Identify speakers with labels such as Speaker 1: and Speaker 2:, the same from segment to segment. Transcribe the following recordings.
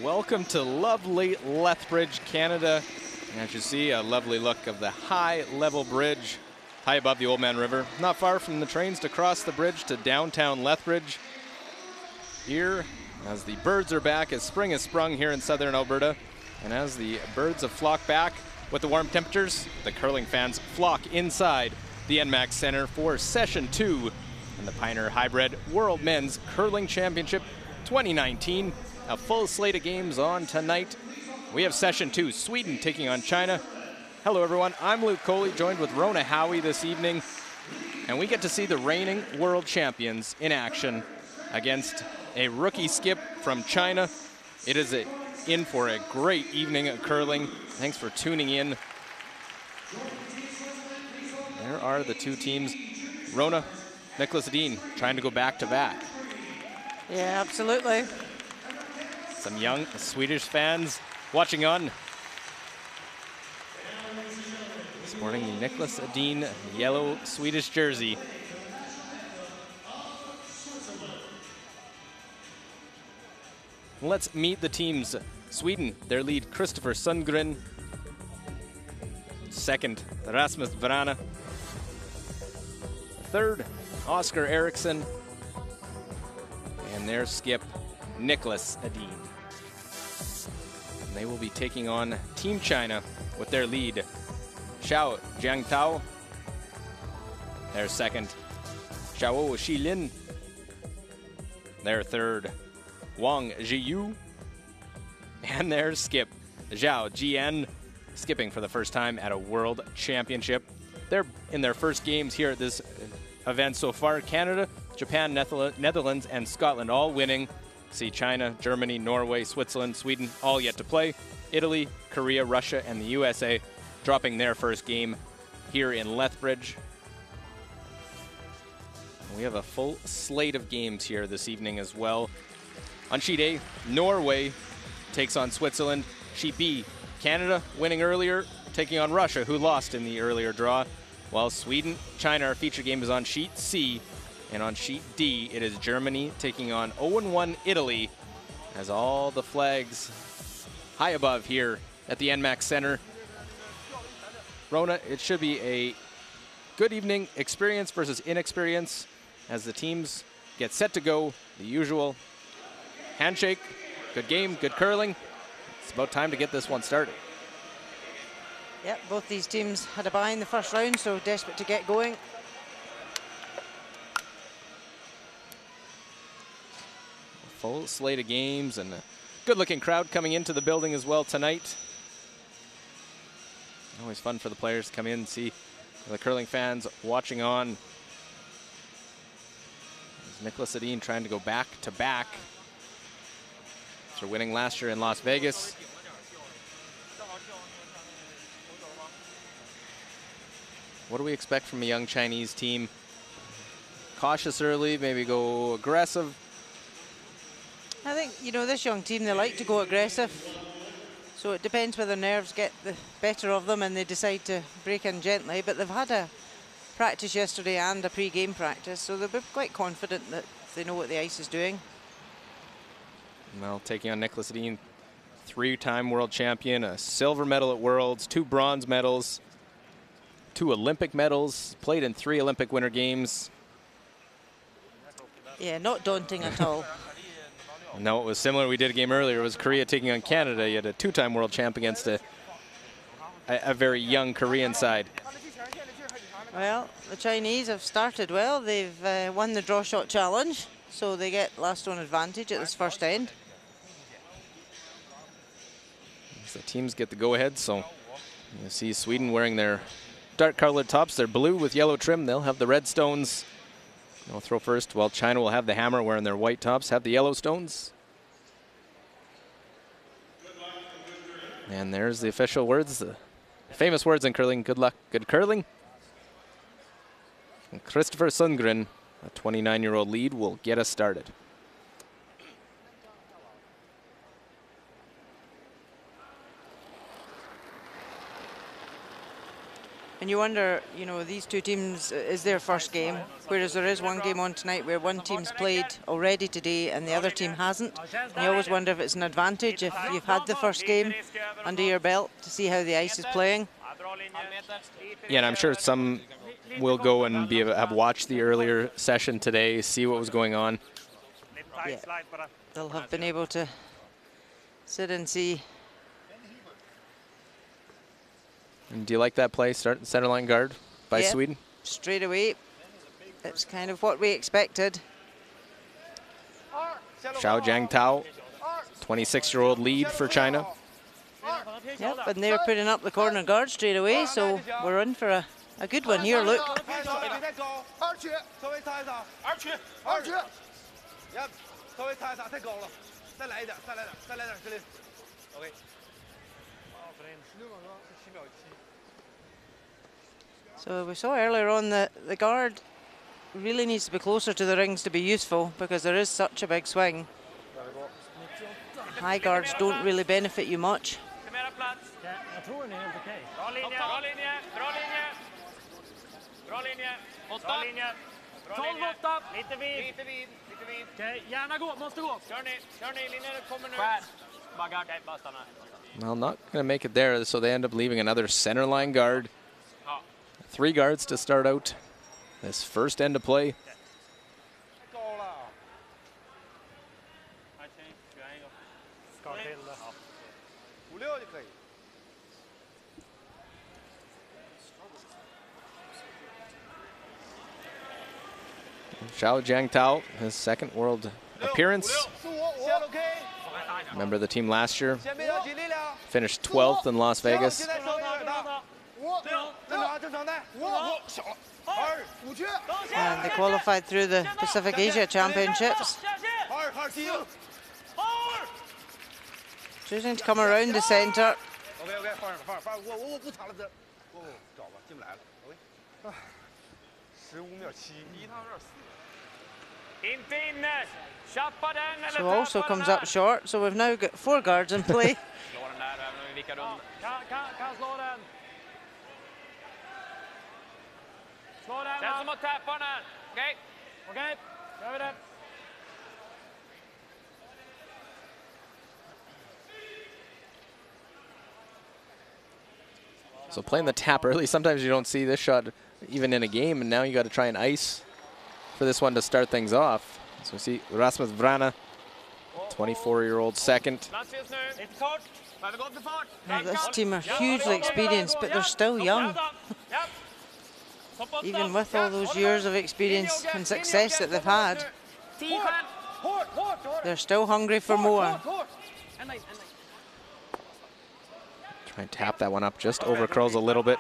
Speaker 1: welcome to lovely Lethbridge, Canada. And as you see, a lovely look of the high-level bridge high above the Old Man River. Not far from the trains to cross the bridge to downtown Lethbridge. Here, as the birds are back, as spring has sprung here in southern Alberta, and as the birds have flocked back with the warm temperatures, the curling fans flock inside the NMAX Center for Session 2 in the Pioneer Hi-Bred World Men's Curling Championship 2019. A full slate of games on tonight. We have Session 2, Sweden taking on China. Hello everyone, I'm Luke Coley, joined with Rona Howie this evening, and we get to see the reigning world champions in action against a rookie skip from China. It is in for a great evening of curling. Thanks for tuning in. There are the two teams. Rona, Nicholas Edin trying to go back-to-back.
Speaker 2: Yeah, absolutely.
Speaker 1: Some young Swedish fans watching on. Sporting the Nicholas Edin yellow Swedish jersey. Let's meet the teams. Sweden, their lead, Christopher Sundgren. Second, Rasmus Vrana. Third, Oscar Eriksson. And their skip, Nicholas Edin. And they will be taking on Team China with their lead, Xiao Jiangtao. Their second, Xiao Shilin. Their third, Wang Jiyu. And their skip, Zhao Jian, skipping for the first time at a World Championship. They're in their first games here at this event so far. Canada, Japan, Netherlands, and Scotland all winning. See China, Germany, Norway, Switzerland, Sweden all yet to play. Italy, Korea, Russia, and the USA dropping their first game here in Lethbridge. We have a full slate of games here this evening as well. On Sheet A, Norway takes on Switzerland. Sheet B, Canada winning earlier, taking on Russia, who lost in the earlier draw. While Sweden, China, our feature game is on Sheet C. And on Sheet D, it is Germany taking on 0-1 Italy, as all the flags high above here at the NMAX Center. Rona, it should be a good evening, experience versus inexperience, as the teams get set to go. The usual handshake, good game, good curling. It's about time to get this one started.
Speaker 2: Yep, both these teams had a bye in the first round, so desperate to get going.
Speaker 1: Full slate of games and a good-looking crowd coming into the building as well tonight. Always fun for the players to come in and see the curling fans watching on. As Nicholas Edin trying to go back-to-back after winning last year in Las Vegas. What do we expect from a young Chinese team? Cautious early, maybe go aggressive.
Speaker 2: I think, you know, this young team, they like to go aggressive. So it depends whether nerves get the better of them and they decide to break in gently. But they've had a practice yesterday and a pre-game practice, so they'll be quite confident that they know what the ice is doing.
Speaker 1: Well, taking on Nicholas Edin, three-time world champion, a silver medal at Worlds, 2 bronze medals, 2 Olympic medals, played in 3 Olympic Winter Games.
Speaker 2: Yeah, not daunting at all.
Speaker 1: No, it was similar. We did a game earlier. It was Korea taking on Canada. You had a 2-time world champ against a very young Korean side.
Speaker 2: Well, the Chinese have started well. They've won the draw shot challenge, so they get last on advantage at this first end.
Speaker 1: The teams get the go-ahead, so you see Sweden wearing their dark colored tops. They're blue with yellow trim. They'll have the red stones. They'll throw first, while China will have the hammer wearing their white tops, have the yellow stones. And there's the official words, the famous words in curling, good luck, good curling. And Christopher Sundgren, a 29-year-old lead, will get us started.
Speaker 2: And you wonder, you know, these two teams, is their first game, whereas there is one game on tonight where one team's played already today and the other team hasn't. And you always wonder if it's an advantage if you've had the first game under your belt to see how the ice is playing.
Speaker 1: Yeah, and I'm sure some will go and have watched the earlier session today, see what was going on.
Speaker 2: Yeah, they'll have been able to sit and see.
Speaker 1: And do you like that play, start center line guard by Sweden?
Speaker 2: Straight away. It's kind of what we expected.
Speaker 1: Xiao Jiangtao, 26-year-old lead for China.
Speaker 2: Yep, and they're putting up the corner guard straight away, so we're in for a good one here, look. So we saw earlier on that the guard really needs to be closer to the rings to be useful because there is such a big swing. High guards don't really benefit you much.
Speaker 1: Well, not going to make it there, so they end up leaving another center line guard. 3 guards to start out this first end of play. Xiao Jiangtao, his second world appearance. Member of the team last year. Finished 12th in Las Vegas.
Speaker 2: And they qualified through the Pacific Asia Championships. Choosing to come around the centre. So also comes up short, so we've now got 4 guards in play.
Speaker 1: So playing the tap early, sometimes you don't see this shot even in a game, and now you got to try and ice for this one to start things off. So we see Rasmus Vrana, 24-year-old second.
Speaker 2: Now this team are hugely experienced, but they're still young. Even with all those years of experience and success that they've had, they're still hungry for more.
Speaker 1: Try and tap that one up, just over curls a little bit.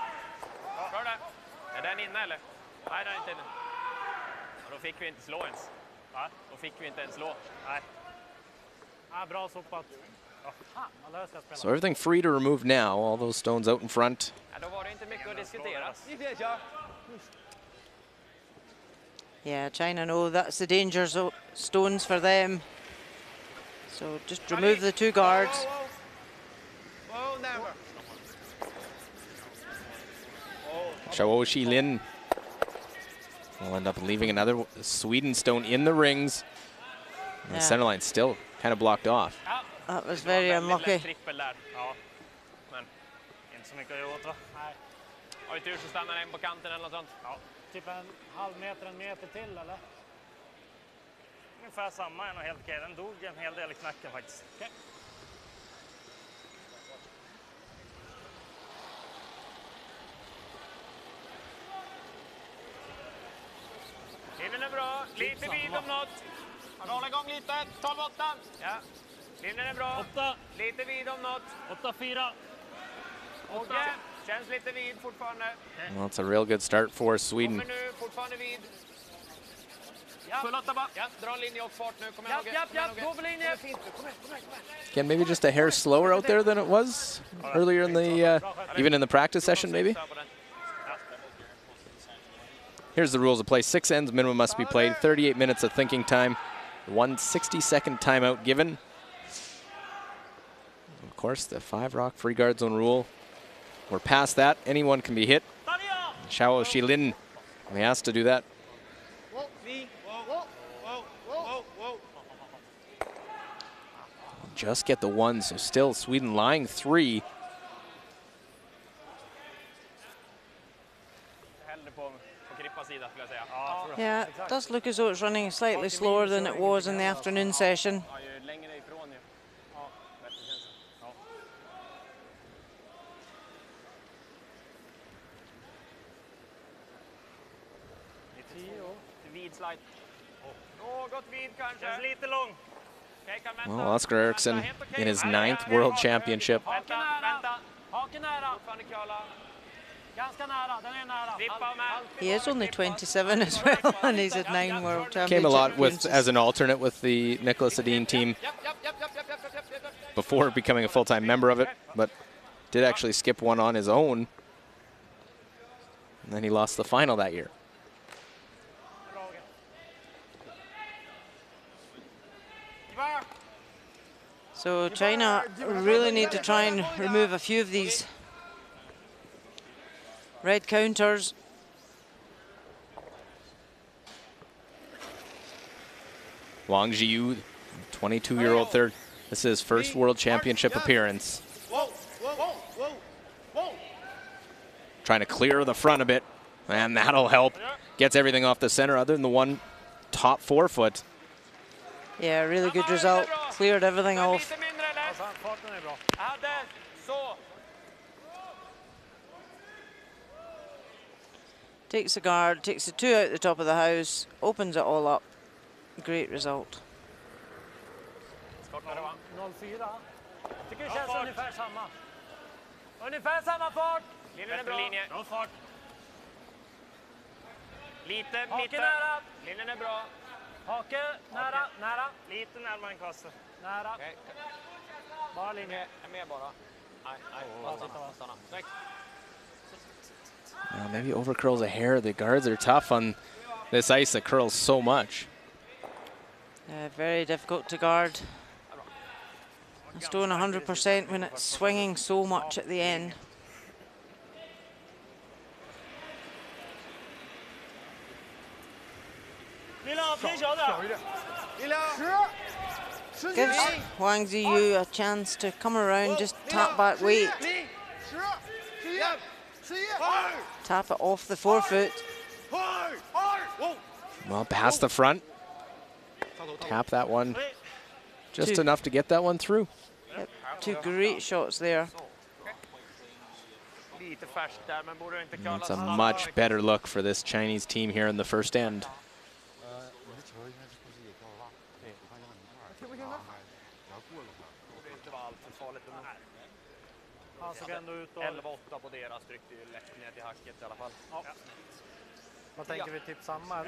Speaker 1: So everything free to remove now, all those stones out in front.
Speaker 2: Yeah, China know that's the danger stones for them. So just remove the 2 guards.
Speaker 1: Xiao Xilin will end up leaving another Sweden stone in the rings. And the center line still kind of blocked off.
Speaker 2: That was very unlucky.
Speaker 3: Typ en halv meter, en meter till eller? Ungefär samma, en och helt okej. Den dog en hel del i knacken faktiskt. Okay. Linjen är bra, lite vid om något. Hålla igång lite, 12-8. Ja, linjen är bra. 8. Lite vid om något. 8-4. 8. Känns lite vid fortfarande.
Speaker 1: Well, it's a real good start for Sweden.
Speaker 3: Kommer nu, fortfarande vid. Full 8 bara. Ja, dra linje och fart nu. Kom igen, gå på linje. Kom igen.
Speaker 1: Again, maybe just a hair slower out there than it was earlier in the, even in the practice session, maybe. Here's the rules of play. 6 ends minimum must be played. 38 minutes of thinking time. 1 60-second timeout given. Of course, the 5 rock free guard zone rule. We're past that. Anyone can be hit. Xiao Shilin. He has to do that. Just get the one, so still Sweden lying 3.
Speaker 2: Yeah, it does look as though it's running slightly slower than it was in the afternoon session.
Speaker 1: Well, Oscar Eriksson in his 9th World Championship.
Speaker 2: He is only 27 as well, and he's at 9 World Championship.
Speaker 1: Came a lot with as an alternate with the Nicholas Edin team before becoming a full-time member of it, but did actually skip one on his own. And then he lost the final that year.
Speaker 2: So China really need to try and remove a few of these red counters.
Speaker 1: Wang Jiyu, 22-year-old third. This is his first World Championship appearance. Trying to clear the front a bit, and that'll help. Gets everything off the center other than the one top forefoot.
Speaker 2: Yeah, really good result. Cleared everything off. Takes the guard, takes the 2 out the top of the house, opens it all up. Great result.
Speaker 3: Hake, nära, nära. Lite närmare en kasse. Nära. Bara linje. Med bara. Nej.
Speaker 1: Maybe overcurls a hair. The guards are tough on this ice that curls so much.
Speaker 2: Very difficult to guard. A stone 100% when it's swinging so much at the end. Gives Wang Ziyu a chance to come around, just tap back weight. Tap it off the forefoot.
Speaker 1: Well, past the front. Tap that one. Just enough to get that one through.
Speaker 2: Yep. 2 great shots there.
Speaker 1: It's a much better look for this Chinese team here in the first end.
Speaker 3: Vad tänker vi, typ samma?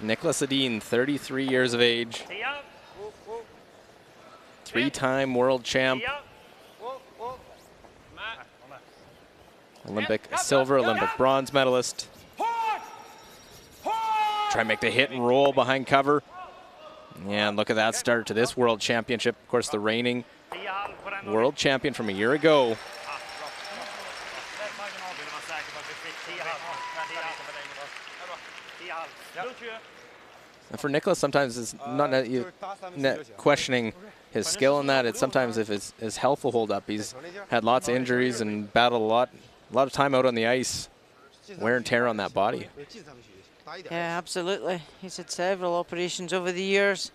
Speaker 1: Nicholas Edin, 33 years of age. 3-time world champ. Olympic silver, Olympic bronze medalist. Try and make the hit and roll behind cover. And look at that start to this world championship. Of course, the reigning world champion from a year ago. And for Nicholas, sometimes it's not questioning his skill in that. It's sometimes if his health will hold up. He's had lots of injuries and battled a lot of time out on the ice. Wear and tear on that body.
Speaker 2: Yeah, absolutely. He's had several operations over the years,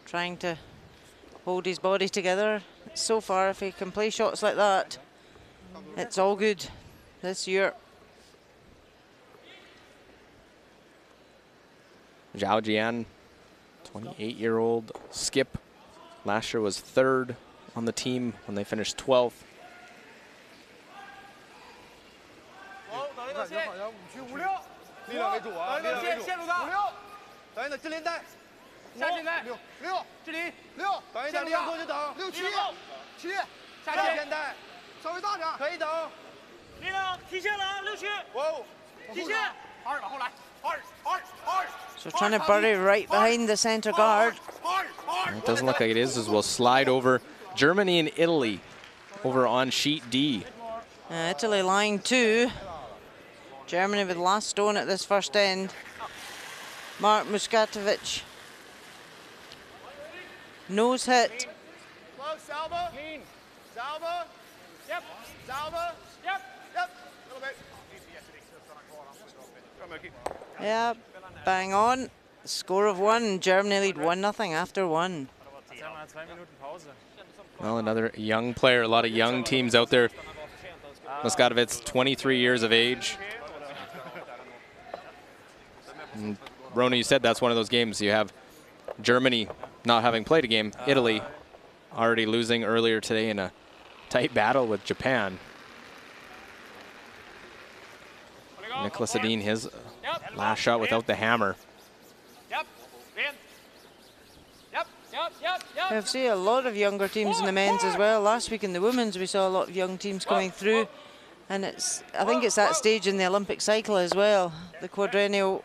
Speaker 2: trying to hold his body together. So far, if he can play shots like that, it's all good this year.
Speaker 1: Zhao Jian, 28-year-old skip. Last year was 3rd on the team when they finished 12th.
Speaker 2: So trying to bury right behind the center guard.
Speaker 1: It doesn't look like it is, as we'll slide over Germany and Italy over on sheet D.
Speaker 2: Italy line 2. Germany with last stone at this first end. Mark Muskatovic. Nose hit.
Speaker 3: Close, Salva. Salva. Yep. Salva. Yep. Yep. A little bit.
Speaker 2: Yeah, bang on. Score of 1. Germany lead 1-0 after 1.
Speaker 1: Well, another young player, a lot of young teams out there. Muskatovic, 23 years of age. And Rona, you said that's one of those games. You have Germany not having played a game, Italy already losing earlier today in a tight battle with Japan. Nicholas Sedin, his last shot without the hammer.
Speaker 2: I've seen a lot of younger teams in the men's as well. Last week in the women's, we saw a lot of young teams coming through. And I think it's that stage in the Olympic cycle as well, the quadrennial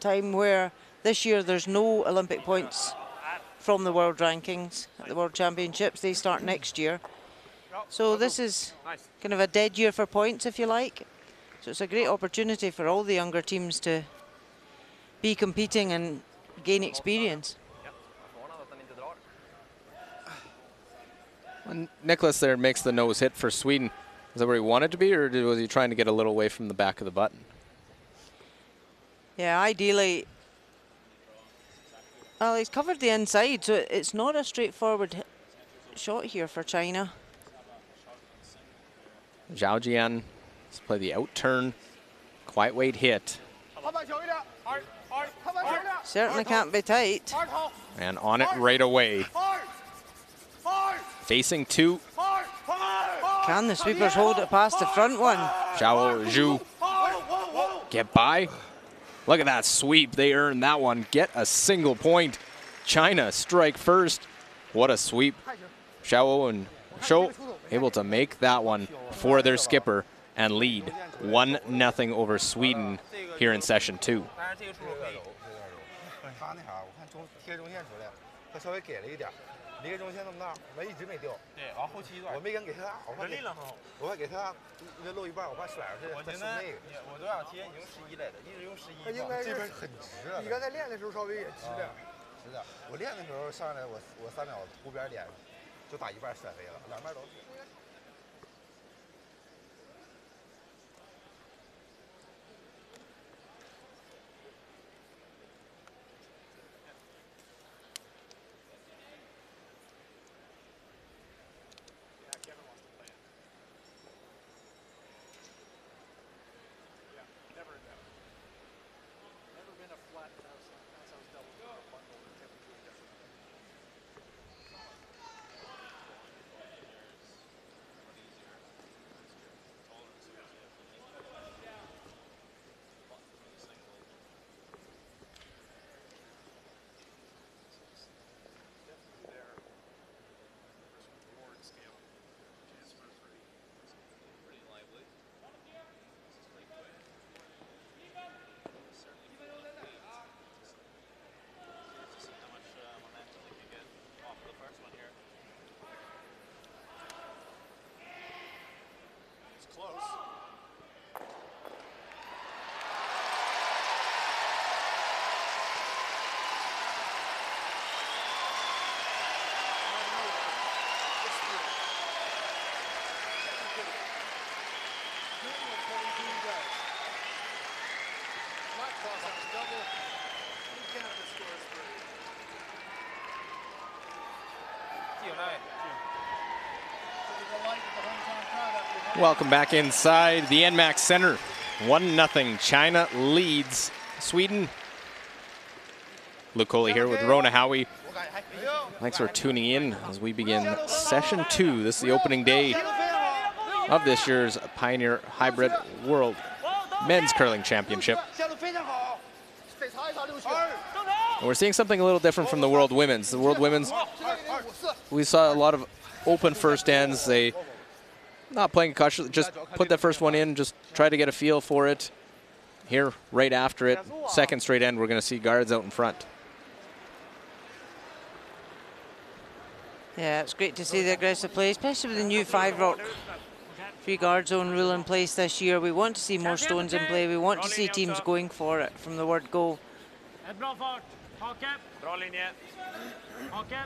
Speaker 2: time, where this year there's no Olympic points from the world rankings at the World Championships. They start next year. So this is kind of a dead year for points, if you like. So it's a great opportunity for all the younger teams to be competing and gain experience.
Speaker 1: When Nicholas there makes the nose hit for Sweden, is that where he wanted to be, or was he trying to get a little away from the back of the button?
Speaker 2: Yeah, ideally. Well, he's covered the inside, so it's not a straightforward shot here for China.
Speaker 1: Zhao Jian has played the out turn, quiet weight hit.
Speaker 2: Certainly can't be tight.
Speaker 1: And on it right away. Facing 2.
Speaker 2: Can the sweepers hold it past the front one?
Speaker 1: Zhao Zhu. Get by. Look at that sweep. They earned that one. Get a single point. China strike first. What a sweep. Xiao and Shou able to make that one for their skipper and lead 1-0 over Sweden here in session 2.
Speaker 4: 离开中线那么大，一直没掉。对，完后期一段我没敢给他打，我怕给他漏一半，我怕甩出去。我现在我多少天已经11来的，一直用11。他应该这边很直啊。你刚才练的时候稍微也直点。直点。我练的时候上来我3秒湖边点，就打一半甩飞了，两边都是。
Speaker 1: Welcome back inside the NMAX Center. 1-0. China leads Sweden. Luke Coley here with Rona Howie. Thanks for tuning in as we begin session 2. This is the opening day of this year's Pioneer Hybrid World Men's Curling Championship. And we're seeing something a little different from the World Women's. The World Women's, we saw a lot of open first ends. They not playing cautious, just put that first one in, just try to get a feel for it. here right after it, second straight end, we're going to see guards out in front.
Speaker 2: Yeah, it's great to see the aggressive play, especially with the new 5-rock free guard zone rule in place this year. We want to see more stones in play. We want to see teams going for it from the word go.
Speaker 3: Bra linje. Hake.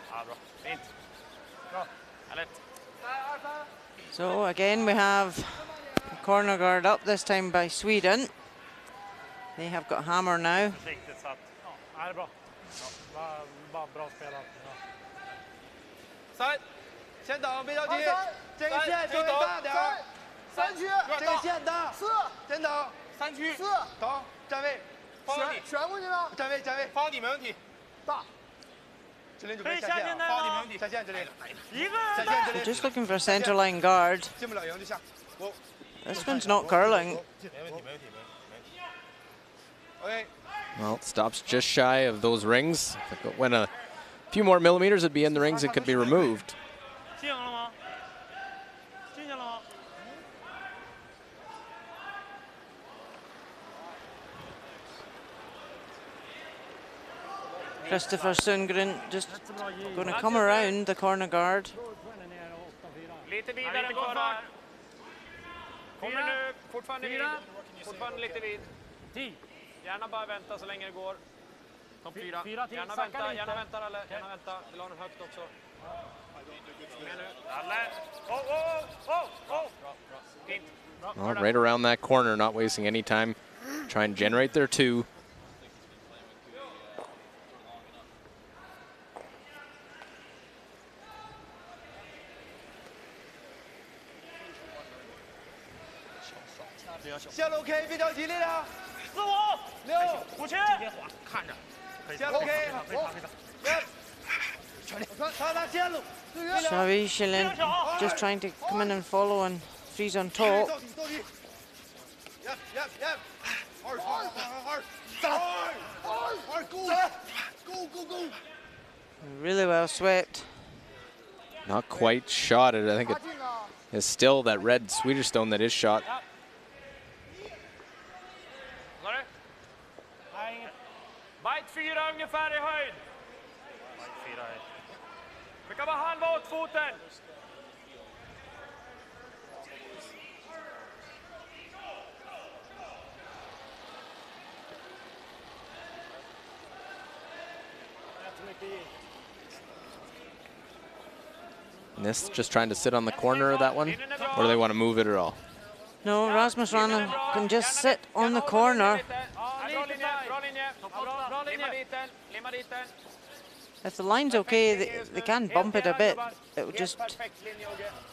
Speaker 3: Ja, bra. Fint. Bra. Härligt.
Speaker 2: So again, we have a corner guard up, this time by Sweden. They have got hammer now.
Speaker 3: Riktigt satt. Ja, det är bra. Bara bra spelat.
Speaker 4: Side. 先等，别着急。这个线稍微大点。3区，这个线大。4，先等。3区。4，等，站位。旋过去了。站位，站位。方底没问题。大。志林准备下线，方底没问题。下线，志林。下线，志林。
Speaker 2: Just looking for a center line guard.
Speaker 4: 进不了营就下。
Speaker 2: This one's not curling.
Speaker 4: 没问题，没问题，没问题。OK。
Speaker 1: Well, it stops just shy of those rings. If it went a few more millimeters, it'd be in the rings. It could be removed.
Speaker 2: Christopher Sundgren just going to come around the corner guard.
Speaker 3: Lite vidare går för. Kommer nu, fortfarande vid. Fortfarande lite vid. Gärna bara vänta så länge det går. Kom 4. Gärna vänta, gärna vänta eller gärna vänta. Vill ha den högt också. Med nu. Alle. Fint.
Speaker 1: Well, right around that corner, not wasting any time. Try and generate their 2.
Speaker 4: 线路 OK， 别着急，力量。
Speaker 3: 4、5、
Speaker 4: 6、
Speaker 3: 5区。看着。
Speaker 4: 线路 OK，
Speaker 2: Xavi Shilin just trying to come in and follow and freeze on top. Really well swept.
Speaker 1: Not quite shot it. I think it is still that red Swedish stone that is shot.
Speaker 3: Bite 4 ungefär i höjd. Det kan vara halva åt foten.
Speaker 1: And this just trying to sit on the corner of that one, or do they want to move it at all?
Speaker 2: No, Rasmus Rannan can just sit on the corner. If the line's okay, they can bump it a bit. It will just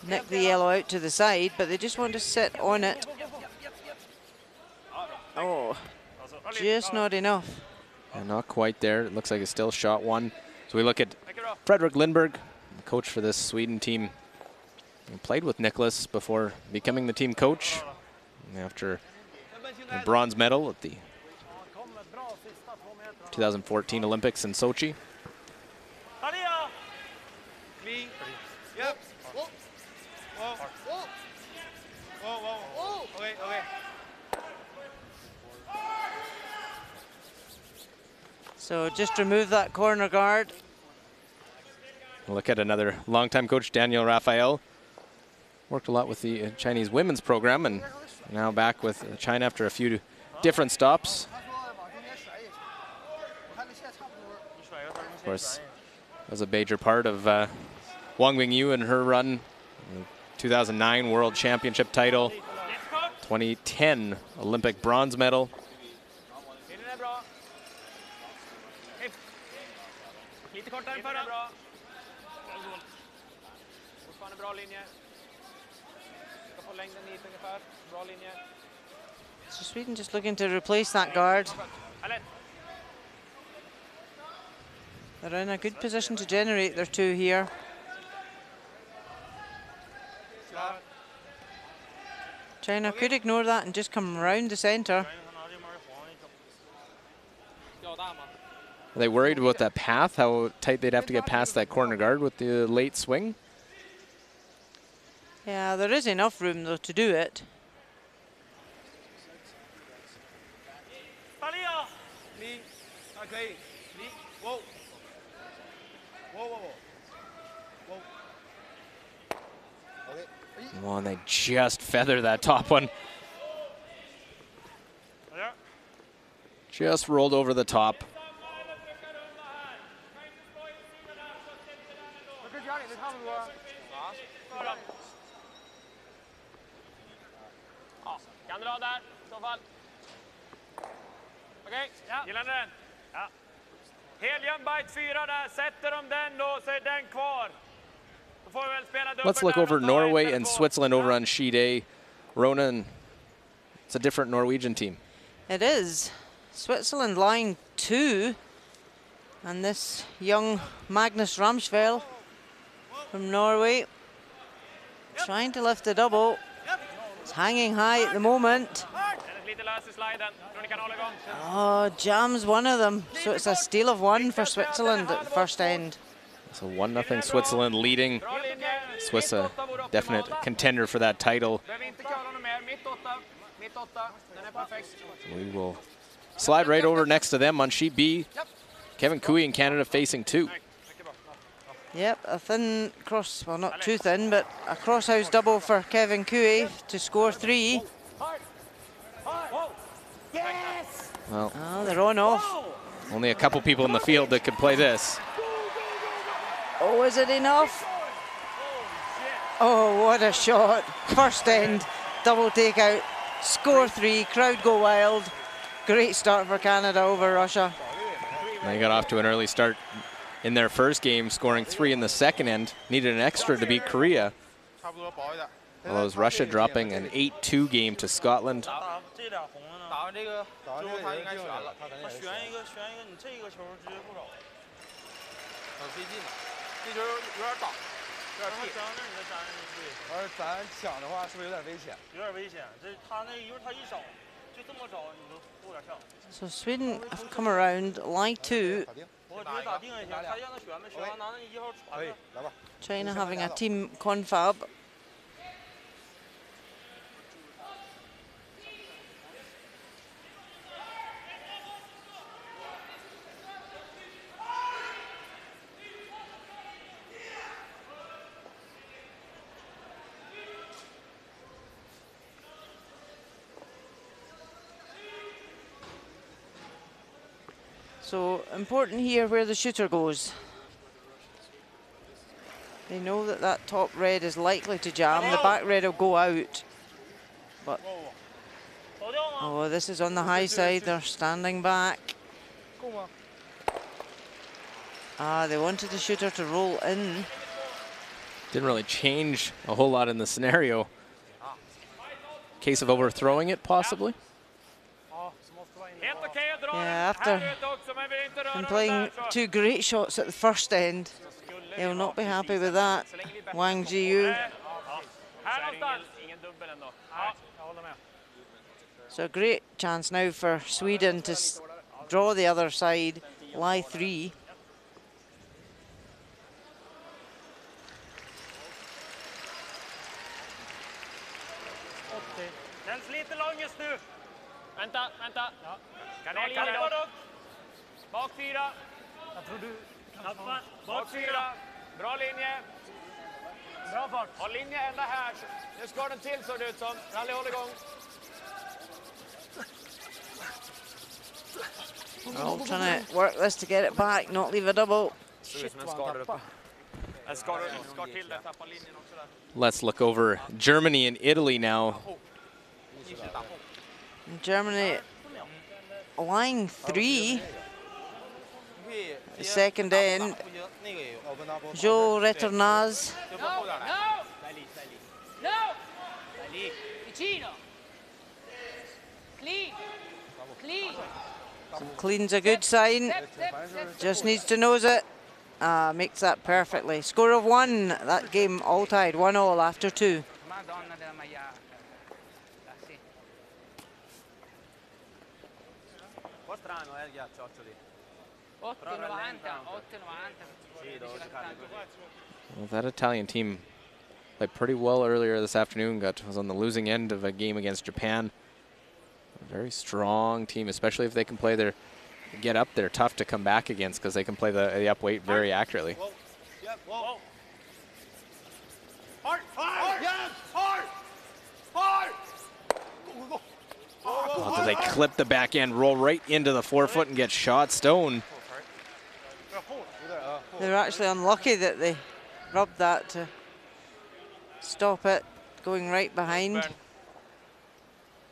Speaker 2: nick the yellow out to the side, but they just want to sit on it. Oh, just not enough.
Speaker 1: And not quite there. It looks like it's still shot 1. So we look at Fredrik Lindberg, the coach for this Sweden team. He played with Nicholas before becoming the team coach after a bronze medal at the 2014 Olympics in Sochi.
Speaker 2: So just remove that corner guard.
Speaker 1: Look at another longtime coach, Daniel Raphael. Worked a lot with the Chinese women's program and now back with China after a few different stops. Of course, was a major part of Wang Wingyu and her run. 2009 World Championship title, 2010 Olympic bronze medal.
Speaker 2: So Sweden just looking to replace that guard. They're in a good position to generate their 2 here. China could ignore that and just come around the center.
Speaker 1: Are they worried about that path, how tight they'd have to get past that corner guard with the late swing?
Speaker 2: Yeah, there is enough room though to do it.
Speaker 1: Oh, and they just feather that top one. Just rolled over the top.
Speaker 3: Kan dra där i så fall. Okej, gillar ni den? Ja. Helium bite 4 där, sätter de den då så är den kvar. Då får vi väl spela dubbel.
Speaker 1: Let's look over Norway and Switzerland over on sheet A. Ronan, it's a different Norwegian team.
Speaker 2: It is. Switzerland line 2. And this young Magnus Ramsfjell from Norway trying to lift a double. It's hanging high at the moment. Oh, jams one of them. So it's a steal of 1 for Switzerland at the first end.
Speaker 1: So 1-0 Switzerland leading. Swiss a definite contender for that title. We will slide right over next to them on sheet B. Kevin Cooey in Canada facing 2.
Speaker 2: Yep, a thin cross, well not too thin, but a crosshouse double for Kevin Cooey to score 3.
Speaker 1: Well,
Speaker 2: oh, they're on off.
Speaker 1: Only a couple people in the field that could play this.
Speaker 2: Oh, is it enough? Oh, what a shot. First end, double takeout, score 3, crowd go wild. Great start for Canada over Russia.
Speaker 1: They got off to an early start in their first game, scoring 3 in the second end. Needed an extra to beat Korea. Well, it was Russia dropping an 8-2 game to Scotland.
Speaker 2: So Sweden have come around, line 2. China having a team confab. So important here where the shooter goes. They know that that top red is likely to jam. The back red will go out. But oh, this is on the high side. They're standing back. Ah, they wanted the shooter to roll in.
Speaker 1: Didn't really change a whole lot in the scenario. Case of overthrowing it, possibly.
Speaker 2: Yeah, after playing 2 great shots at the first end, he'll not be happy with that. Wang Jiyu. So a great chance now for Sweden to draw the other side, lie 3.
Speaker 3: Vänta, vänta. Kanal upp. Bak 4. Bak 4. Bra linje. Bra fart. Håll linje ända här. Nu ska den till, så det ut som. Rally, håll igång.
Speaker 2: Oh, trying to work this to get it back, not leave a double.
Speaker 1: Let's look over Germany and Italy now.
Speaker 2: Germany line 3. The second end. Jo Returnaz. Clean's a good sign. Just needs to nose it. Makes that perfectly. Score of 1. That game all tied, 1-1 after 2.
Speaker 1: Well, that Italian team Played pretty well earlier this afternoon. Was on the losing end of a game against Japan. A very strong team, especially if they can play their get up. They're tough to come back against because they can play the up weight very accurately.
Speaker 3: Whoa. Yep. Whoa. Hard. Hard. Yes. Hard. Hard. Go.
Speaker 1: Oh, do they clip the backhand, roll right into the forefoot and get shot? Stone.
Speaker 2: They're actually unlucky that they rubbed that to stop it going right behind.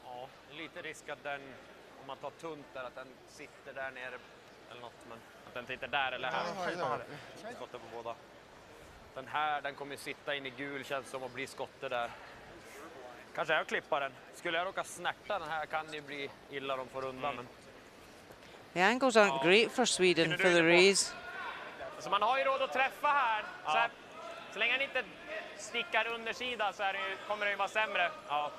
Speaker 3: Ja, lite risk att den, om man tar tunt där, att den sitter där nere eller något, men att den sitter där eller här. Skottet på båda. Den här, den kommer sitta in i gul, känns som att bli skottet där. Kanske jag klippar den. Skulle jag råka snärta den här kan det ju bli illa de får undan. Men...
Speaker 2: The angles aren't great for Sweden for the raise.
Speaker 3: Så man har ju råd att träffa här. Så länge han inte stickar undersida så kommer det ju vara sämre. Ja.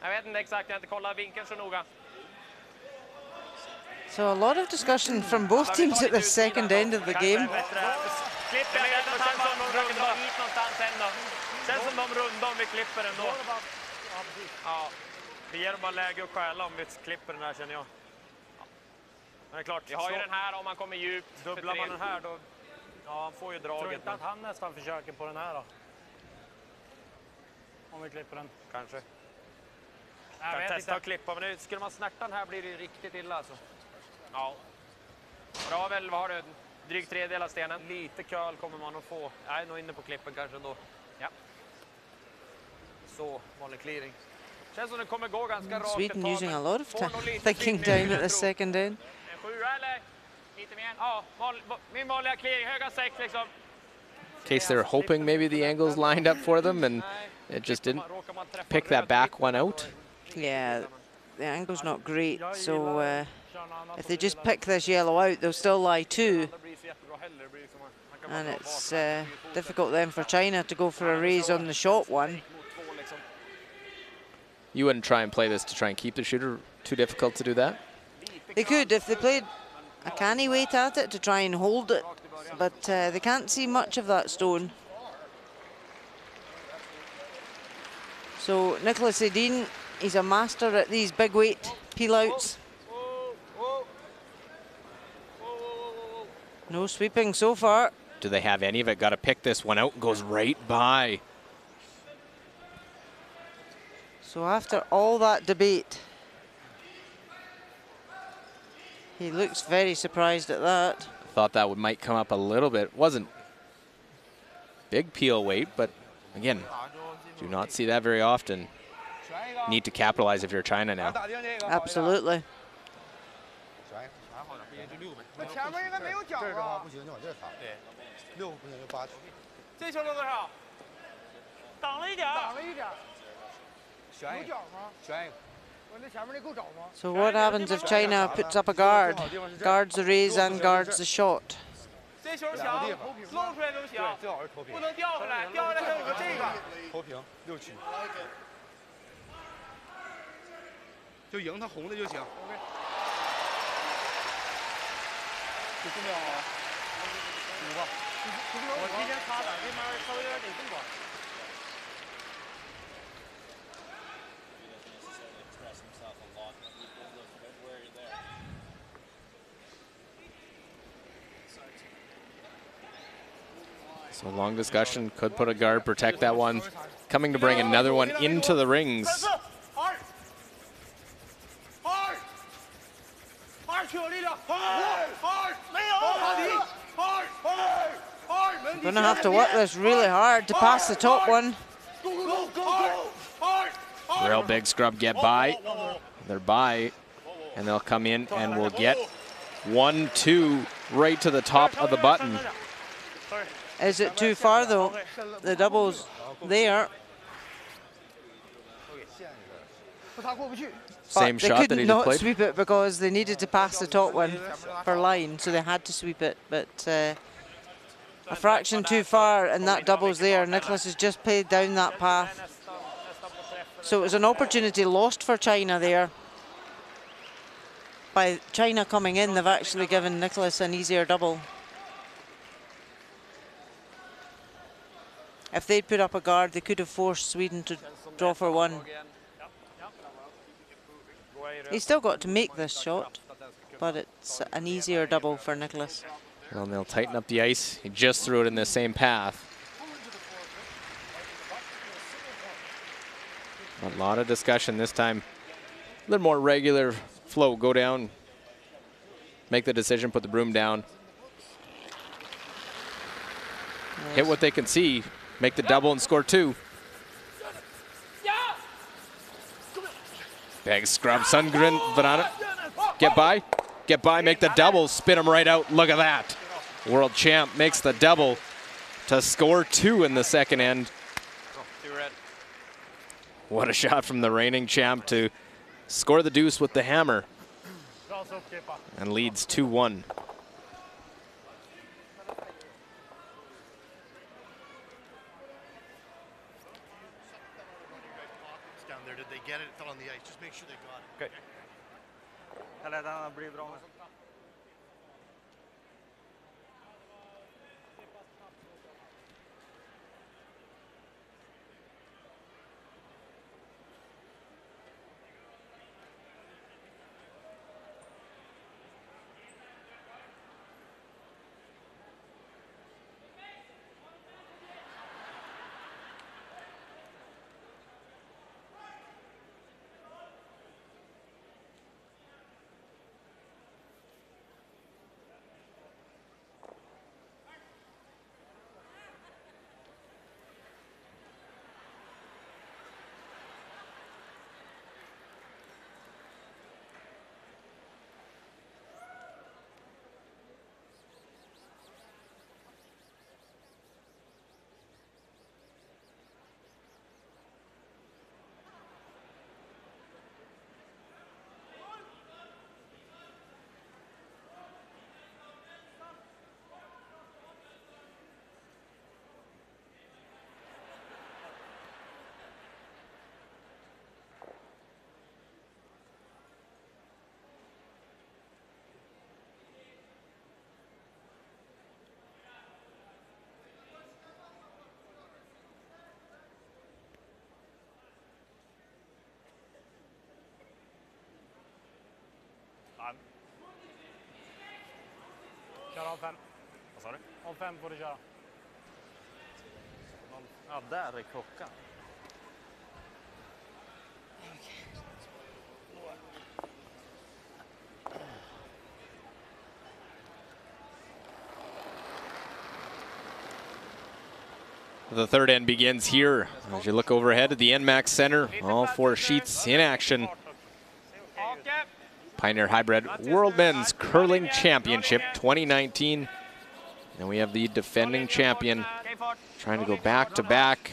Speaker 3: Jag vet inte exakt, jag har inte kollat vinkeln så noga.
Speaker 2: So a lot of discussion from both teams at the second end of the game.
Speaker 3: Klipper jag den känns som de rundar hit någonstans ändå. Känns som de rundar om vi klipper den då. Ja, vi ger dem bara läge att stjäla om vi klipper den här känner jag. Men det är klart, vi har ju den här om man kommer djupt. Dubblar man den här då, ja han får ju draget. Tror inte att han nästan försöker på den här då? Om vi klipper den. Kanske. Jag kan testa att klippa, men det, skulle man snärta den här blir det ju riktigt illa alltså. Ja. Bra väl, vad har du? Drygt tredjedel av stenen. Lite köl kommer man att få. Jag är nog inne på klippen kanske ändå. Ja. Så, vanlig clearing. Känns som det kommer gå ganska rakt.
Speaker 2: Sweden using a lot of thinking time at the second end.
Speaker 3: En 7 eller lite mer. Ja, min vanliga clearing, höga 6 liksom.
Speaker 1: In case they're hoping maybe the angles lined up for them and it just didn't pick that back one out.
Speaker 2: Yeah, the angle's not great, so if they just pick this yellow out, they'll still lie 2. And it's difficult then for China to go for a raise on the short one.
Speaker 1: You wouldn't try and play this to try and keep the shooter? Too difficult to do that?
Speaker 2: They could if they played a canny weight at it to try and hold it, but they can't see much of that stone. So Nicholas Edin, he's a master at these big weight peel outs. No sweeping so far.
Speaker 1: Do they have any of it? Got to pick this one out and goes right by.
Speaker 2: So after all that debate, he looks very surprised at that.
Speaker 1: Thought that might come up a little bit. Wasn't big peel weight, but again, do not see that very often. Need to capitalize if you're China now.
Speaker 2: Absolutely. So what happens if China puts up a guard, guards the raise and guards the shot?
Speaker 1: So long discussion, could put a guard, protect that one. Coming to bring another one into the rings.
Speaker 2: Going to have to work this really hard to pass the top one.
Speaker 1: Real big scrub get by. They're by, and they'll come in and we'll get 1-2 right to the top of the button.
Speaker 2: Is it too far though? The double's there.
Speaker 1: Same shot that he just played.
Speaker 2: They could not sweep it because they needed to pass the top one for line, so they had to sweep it. But a fraction too far, and that double's there. Nicholas has just played down that path. So it was an opportunity lost for China there. By China coming in, they've actually given Nicholas an easier double. If they'd put up a guard, they could have forced Sweden to draw for one. He's still got to make this shot, but it's an easier double for Nicholas.
Speaker 1: Well, and they'll tighten up the ice. He just threw it in the same path. A lot of discussion this time. A little more regular flow. Go down, make the decision, put the broom down. Hit what they can see, make the double and score 2. Big scrub, Sundgren, Vanana. Get by, make the double, spin him right out. Look at that. World champ makes the double to score 2 in the second end. What a shot from the reigning champ to score the deuce with the hammer. And leads 2-1.
Speaker 4: Down there, did they get it? It fell on the ice. Just make sure they got it.
Speaker 3: Okay. Eller den blir bra. Kör av 5. Vad sa du? Av 5 får du köra. Ja, där är klockan.
Speaker 1: The third end begins here. As you look overhead at the NMAX Center, all 4 sheets in action. Pioneer Hi-Bred World Men's Curling Championship 2019. And we have the defending champion trying to go back-to-back.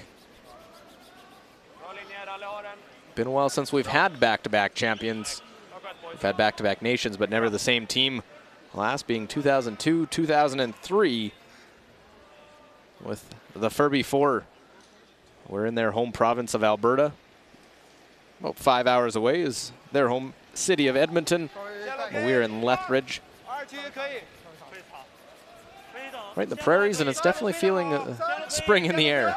Speaker 1: Been a while since we've had back-to-back champions. We've had back-to-back nations, but never the same team. Last being 2002, 2003 with the Furby 4. We're in their home province of Alberta. About 5 hours away is their home city of Edmonton. We're in Lethbridge. Right in the prairies, and it's definitely feeling spring in the air.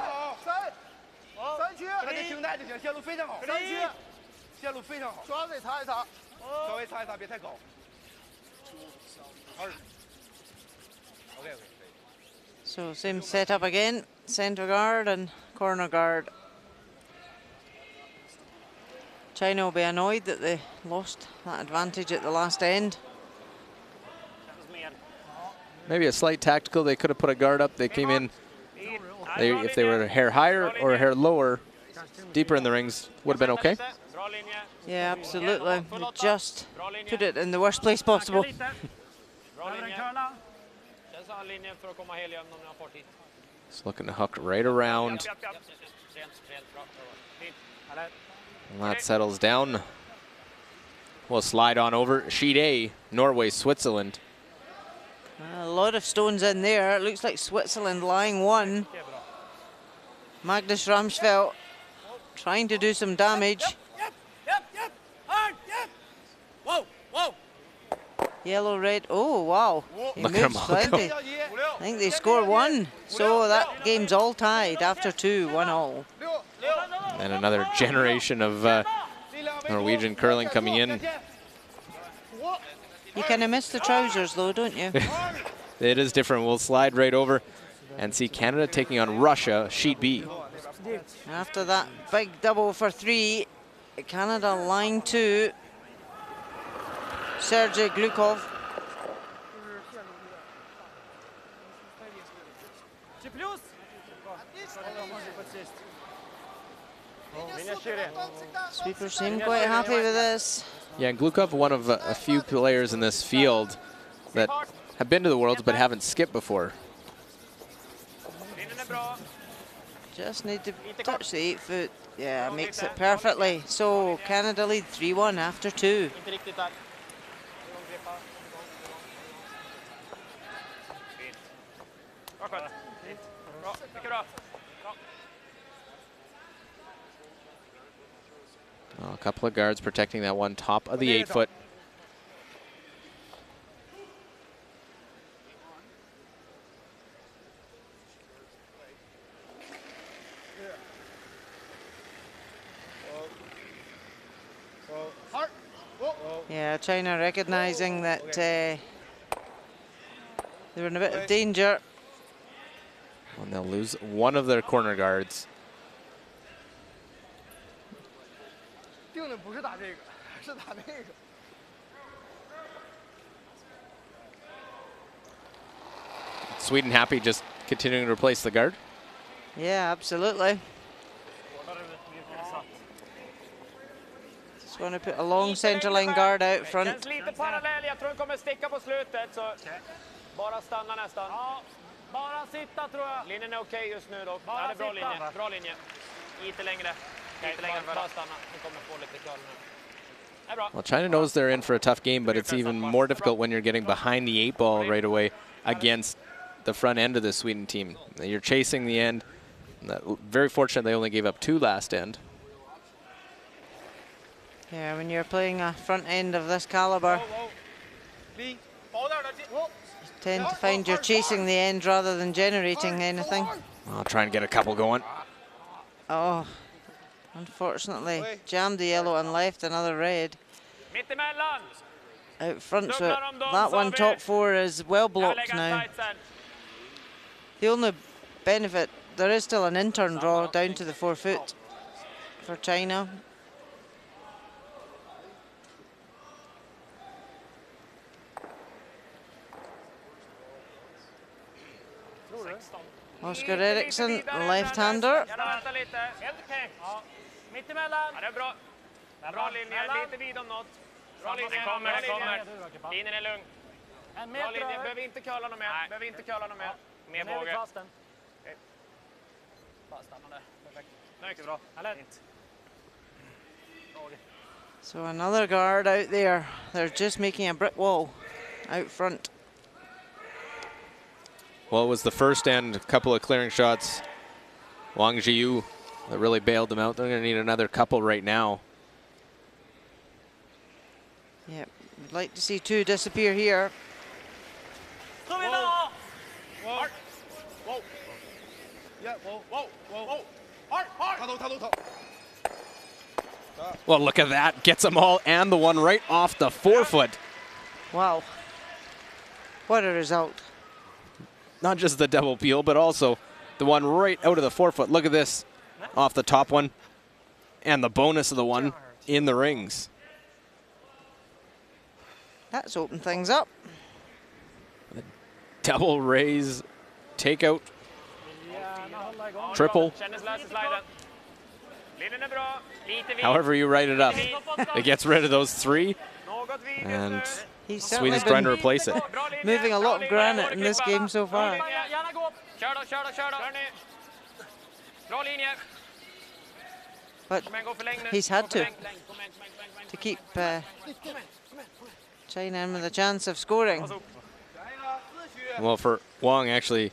Speaker 2: So same setup again, center guard and corner guard. China will be annoyed that they lost that advantage at the last end.
Speaker 1: Maybe a slight tactical. They could have put a guard up. They came in, if they were a hair higher or a hair lower, deeper in the rings, would have been okay.
Speaker 2: Yeah, absolutely. They just put it in the worst place possible.
Speaker 1: Just looking to hook right around. And that settles down. We'll slide on over. Sheet A, Norway, Switzerland.
Speaker 2: A lot of stones in there. It looks like Switzerland lying one. Magnus Ramsfeld trying to do some damage. Yellow, red. Oh, wow. He
Speaker 1: Look at
Speaker 2: moves
Speaker 1: him all
Speaker 2: plenty.
Speaker 1: go.
Speaker 2: I think they score 1. So that game's all tied after 2, 1-all.
Speaker 1: And another generation of Norwegian curling coming in.
Speaker 2: You kind of miss the trousers, though, don't you?
Speaker 1: It is different. We'll slide right over and see Canada taking on Russia, Sheet B.
Speaker 2: After that big double for 3, Canada line 2. Sergei Glukov. Sweepers seem quite happy with this.
Speaker 1: Yeah, and Glukov, one of a few players in this field that have been to the Worlds but haven't skipped before.
Speaker 2: Just need to touch the 8-foot. Yeah, makes it perfectly. So Canada lead 3-1 after 2.
Speaker 1: Oh, a couple of guards protecting that one top of the 8-foot.
Speaker 2: Yeah, China recognizing that they were in a bit of danger.
Speaker 1: And they'll lose one of their corner guards. Sweden happy just continuing to replace the guard?
Speaker 2: Yeah, absolutely. Just going to put a long center line guard out front.
Speaker 3: Linjen är okej just nu då. Ja, det är bra linje. Bra linje. Lite längre. Lite längre bara stanna. Nu kommer få lite curl nu.
Speaker 1: Well, China knows they're in for a tough game, but it's even more difficult when you're getting behind the 8-ball right away against the front end of the Sweden team. You're chasing the end. Very fortunate they only gave up 2 last end.
Speaker 2: Yeah, when you're playing a front end of this caliber, you tend to find you're chasing the end rather than generating anything.
Speaker 1: I'll try and get a couple going.
Speaker 2: Oh, unfortunately, jammed the yellow and left another red. Out front, so that one top 4 is well blocked now. The only benefit, there is still an intern draw down to the 4-foot for China. Oscar Eriksson, left-hander.
Speaker 3: Bra linje, lite vid om något. Bra linje, kommer. Linjen är lugn. Bra linje, behöver inte curla något mer. Behöver inte curla något mer. Mer båge. Bara stanna där. Perfekt. Mycket bra.
Speaker 2: So another guard out there. They're just making a brick wall out front.
Speaker 1: Well, it was the first end, a couple of clearing shots. Wang Jiu that really bailed them out. They're going to need another couple right now.
Speaker 2: Yeah, we'd like to see 2 disappear here.
Speaker 3: Whoa. Whoa. Whoa. Yeah, whoa. Whoa. Whoa. Hard.
Speaker 1: Well, look at that. Gets them all and the one right off the 4-foot.
Speaker 2: Wow. What a result.
Speaker 1: Not just the double peel, but also the one right out of the 4-foot. Look at this. Off the top one. And the bonus of the one in the rings.
Speaker 2: That's opened things up.
Speaker 1: Double raise, takeout, triple. However you write it up. It gets rid of those 3. And Sweden's trying to replace it.
Speaker 2: Moving a lot of granite in this game so far. But he's had to keep China in with a chance of scoring.
Speaker 1: Well, for Wang, actually,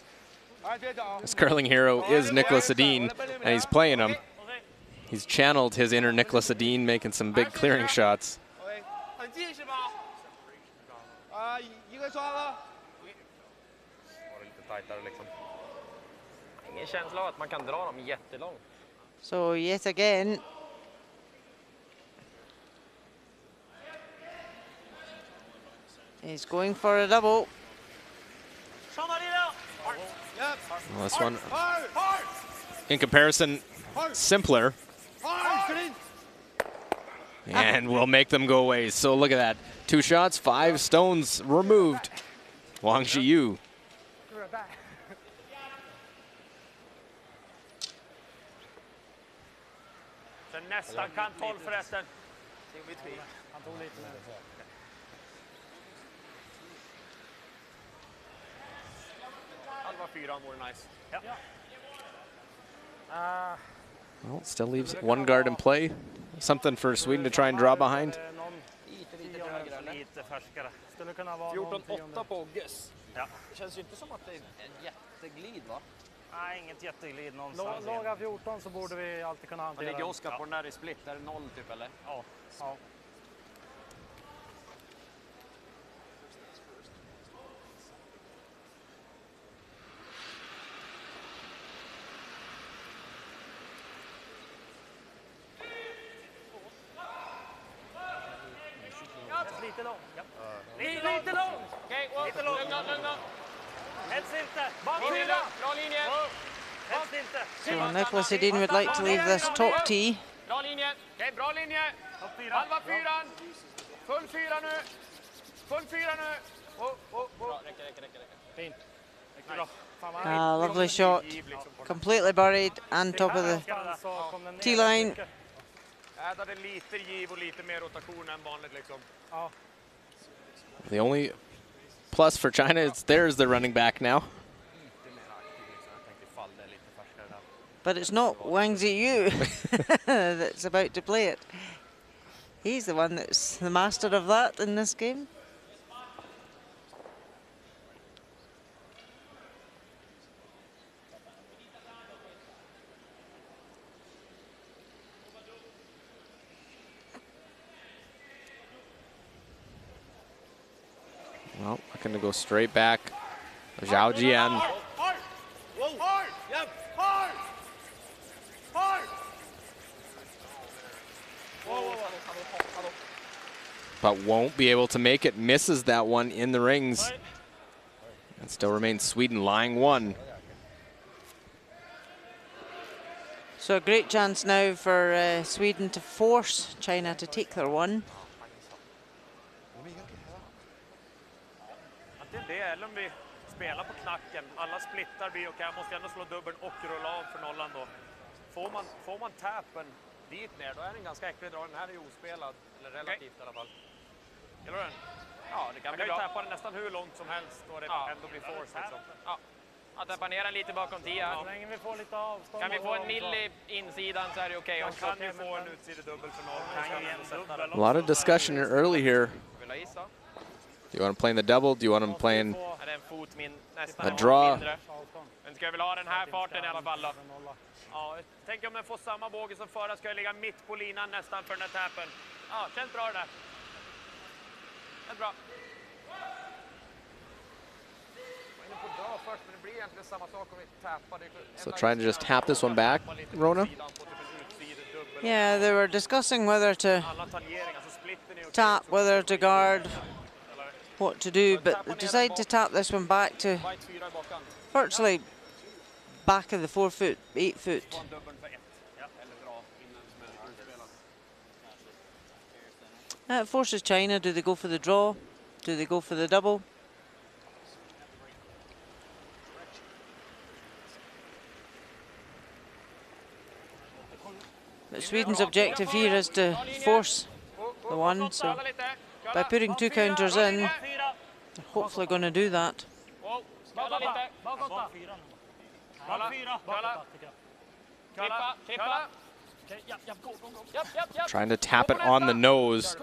Speaker 1: his curling hero is Nicholas Edin, and he's playing him. He's channeled his inner Nicholas Edin, making some big clearing shots.
Speaker 3: lite tajtare liksom. Ingen känsla av att man kan dra dem jättelångt.
Speaker 2: So yet again, he's going for a double.
Speaker 1: Well, this one, in comparison, simpler. And we'll make them go away. So look at that. 2 shots, 5 stones removed. Wang Zhiyu.
Speaker 3: Sen nästan kan 12 förresten. Han tog lite med. Halva 4 vore nice. Ja.
Speaker 1: Well, still leaves 1 guard in play. Something for Sweden to try and draw behind.
Speaker 3: 14-8 på Ogges. Ja. Det känns ju inte som att det är en jätteglid, va?
Speaker 5: Nej, inget jätteglid någonstans. Låga 14 så borde vi alltid kunna hantera.
Speaker 3: Ligger Oskar på den där i split? Är det 0 typ, eller?
Speaker 5: Ja. Ja. Lite lång. Ja. Lite lång.
Speaker 3: Okej, lugna.
Speaker 5: Helst inte.
Speaker 3: Bra linje.
Speaker 5: Helst inte.
Speaker 2: So Nicholas Edin would like to leave this top tee.
Speaker 3: Bra linje. Okej, bra linje. Halva 4. Full 4 nu. Full 4 nu. Räcker.
Speaker 5: Fint.
Speaker 2: Lovely shot. Completely buried and top of the tee line.
Speaker 3: Ädade lite giv och lite mer rotation än vanligt liksom.
Speaker 5: Ja.
Speaker 1: The only plus for China is there's the running back now.
Speaker 2: But it's not Wang Zhiyu that's about to play it. He's the one that's the master of that in this game.
Speaker 1: Well, looking to go straight back. Zhao Jian. But won't be able to make it. Misses that one in the rings. And still remains Sweden lying 1.
Speaker 2: So a great chance now for Sweden to force China to take their 1.
Speaker 3: Antingen det eller om vi spelar på knacken. Alla splittar blir okej. Jag måste ändå slå dubbeln och rulla av för nollan då. Får man tappen dit ner, då är den ganska äcklig drag. Den här är ju ospelad, eller relativt i alla fall. Gillar du den? Ja, det kan bli bra. Man kan ju tappa den nästan hur långt som helst och det ändå blir force liksom. Ja. Att tappa ner den lite bakom 10 här.
Speaker 5: Så länge vi får lite avstånd.
Speaker 3: Kan vi få en milli insidan så är det okej. Och kan ju få en utsidedubbel för noll.
Speaker 1: A lot of discussion early here. Do you want to play in the double? Do you want him playing a draw?
Speaker 3: Men ska jag väl ha den här farten i alla fall då? Ja, tänk om den får samma båge som förra, ska jag ligga mitt på linan nästan för den här tappen. Ja, känns bra det där. Känns bra. Jag är inne på dra först, men det blir egentligen samma sak om vi tappar.
Speaker 1: So trying to just tap this one back, Rona?
Speaker 2: Yeah, they were discussing whether to tap, whether to guard, what to do, but they decided to tap this one back to virtually back of the 4 foot, 8 foot. That forces China. Do they go for the draw? Do they go for the double? But Sweden's objective here is to force the 1, so by putting 2 counters in, they're hopefully going to do that.
Speaker 1: Trying to tap it on the nose.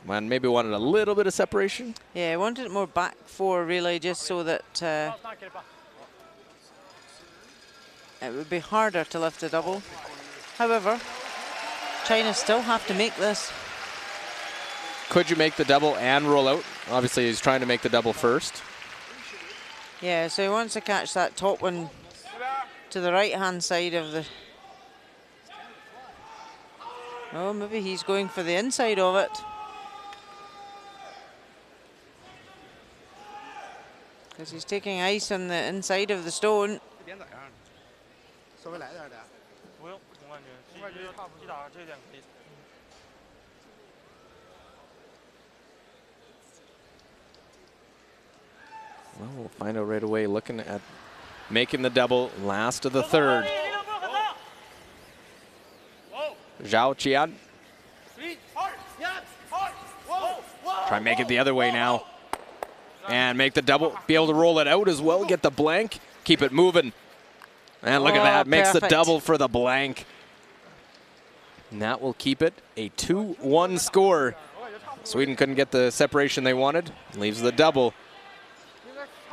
Speaker 1: Man, maybe wanted a little bit of separation.
Speaker 2: Yeah, I wanted it more back 4 really, just so that it would be harder to lift a double. However, China still have to make this.
Speaker 1: could you make the double and roll out? Obviously, he's trying to make the double first.
Speaker 2: Yeah, so he wants to catch that top one to the right-hand side of the... Oh, maybe he's going for the inside of it. Because he's taking ice on the inside of the stone.
Speaker 1: Well, we'll find out right away, looking at making the double last of the third. Zhao Qian. Try and make it the other way now. And make the double, be able to roll it out as well, get the blank, keep it moving. And look at that, makes the double for the blank. And that will keep it a 2-1 score. Sweden couldn't get the separation they wanted, leaves the double.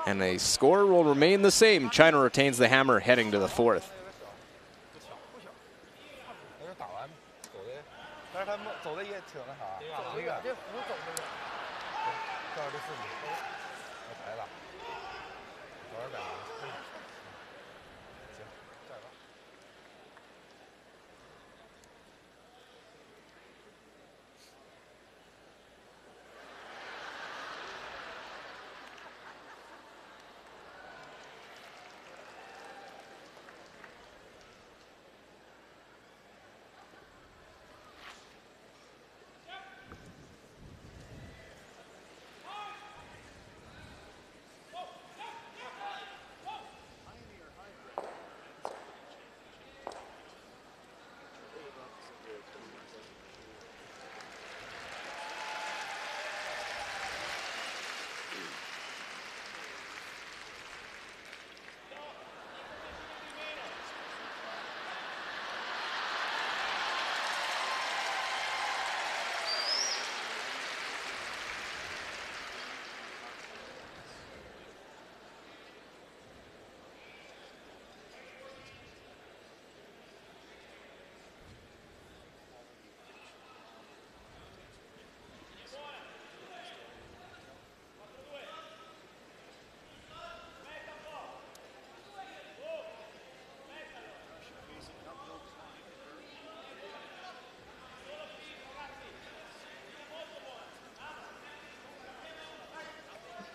Speaker 1: And the score will remain the same. China retains the hammer heading to the fourth.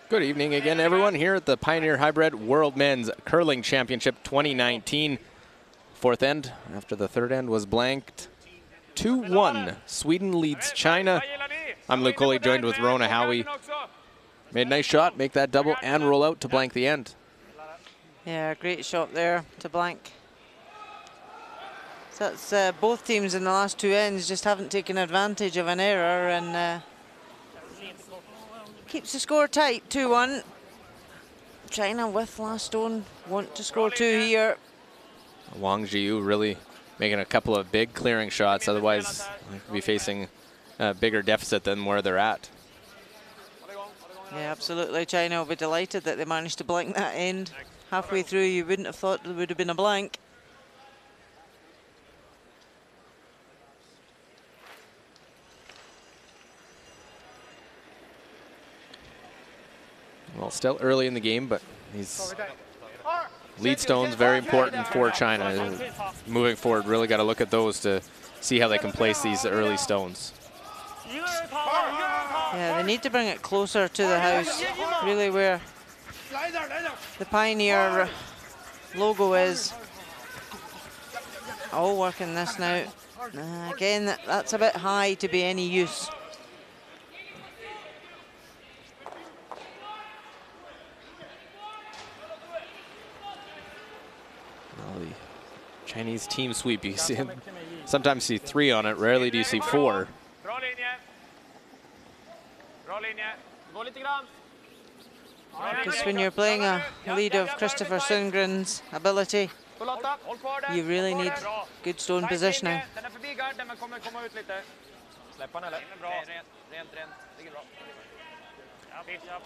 Speaker 1: Good evening again, everyone, here at the Pioneer Hi-Bred World Men's Curling Championship 2019. Fourth end, after the third end was blanked. 2-1, Sweden leads China. I'm Luke Coley, joined with Rona Howie. Made a nice shot, make that double and roll out to blank the end.
Speaker 2: Yeah, great shot there to blank. So that's both teams in the last two ends just haven't taken advantage of an error, and keeps the score tight, 2-1. China with last stone want to score two here.
Speaker 1: Wang Jiu really making a couple of big clearing shots, otherwise they could be facing a bigger deficit than where they're at.
Speaker 2: Yeah, absolutely. China will be delighted that they managed to blank that end. Halfway through, you wouldn't have thought there would have been a blank.
Speaker 1: Well, still early in the game, but these lead stones very important for China. Moving forward, really got to look at those to see how they can place these early stones.
Speaker 2: Yeah, they need to bring it closer to the house, really where the Pioneer logo is. All working this now. Again, that's a bit high to be any use.
Speaker 1: Well, the Chinese team sweep, you see him, sometimes see 3 on it, rarely do you see 4.
Speaker 2: Because when you're playing a lead of Christopher Sundgren's ability, you really need good stone positioning.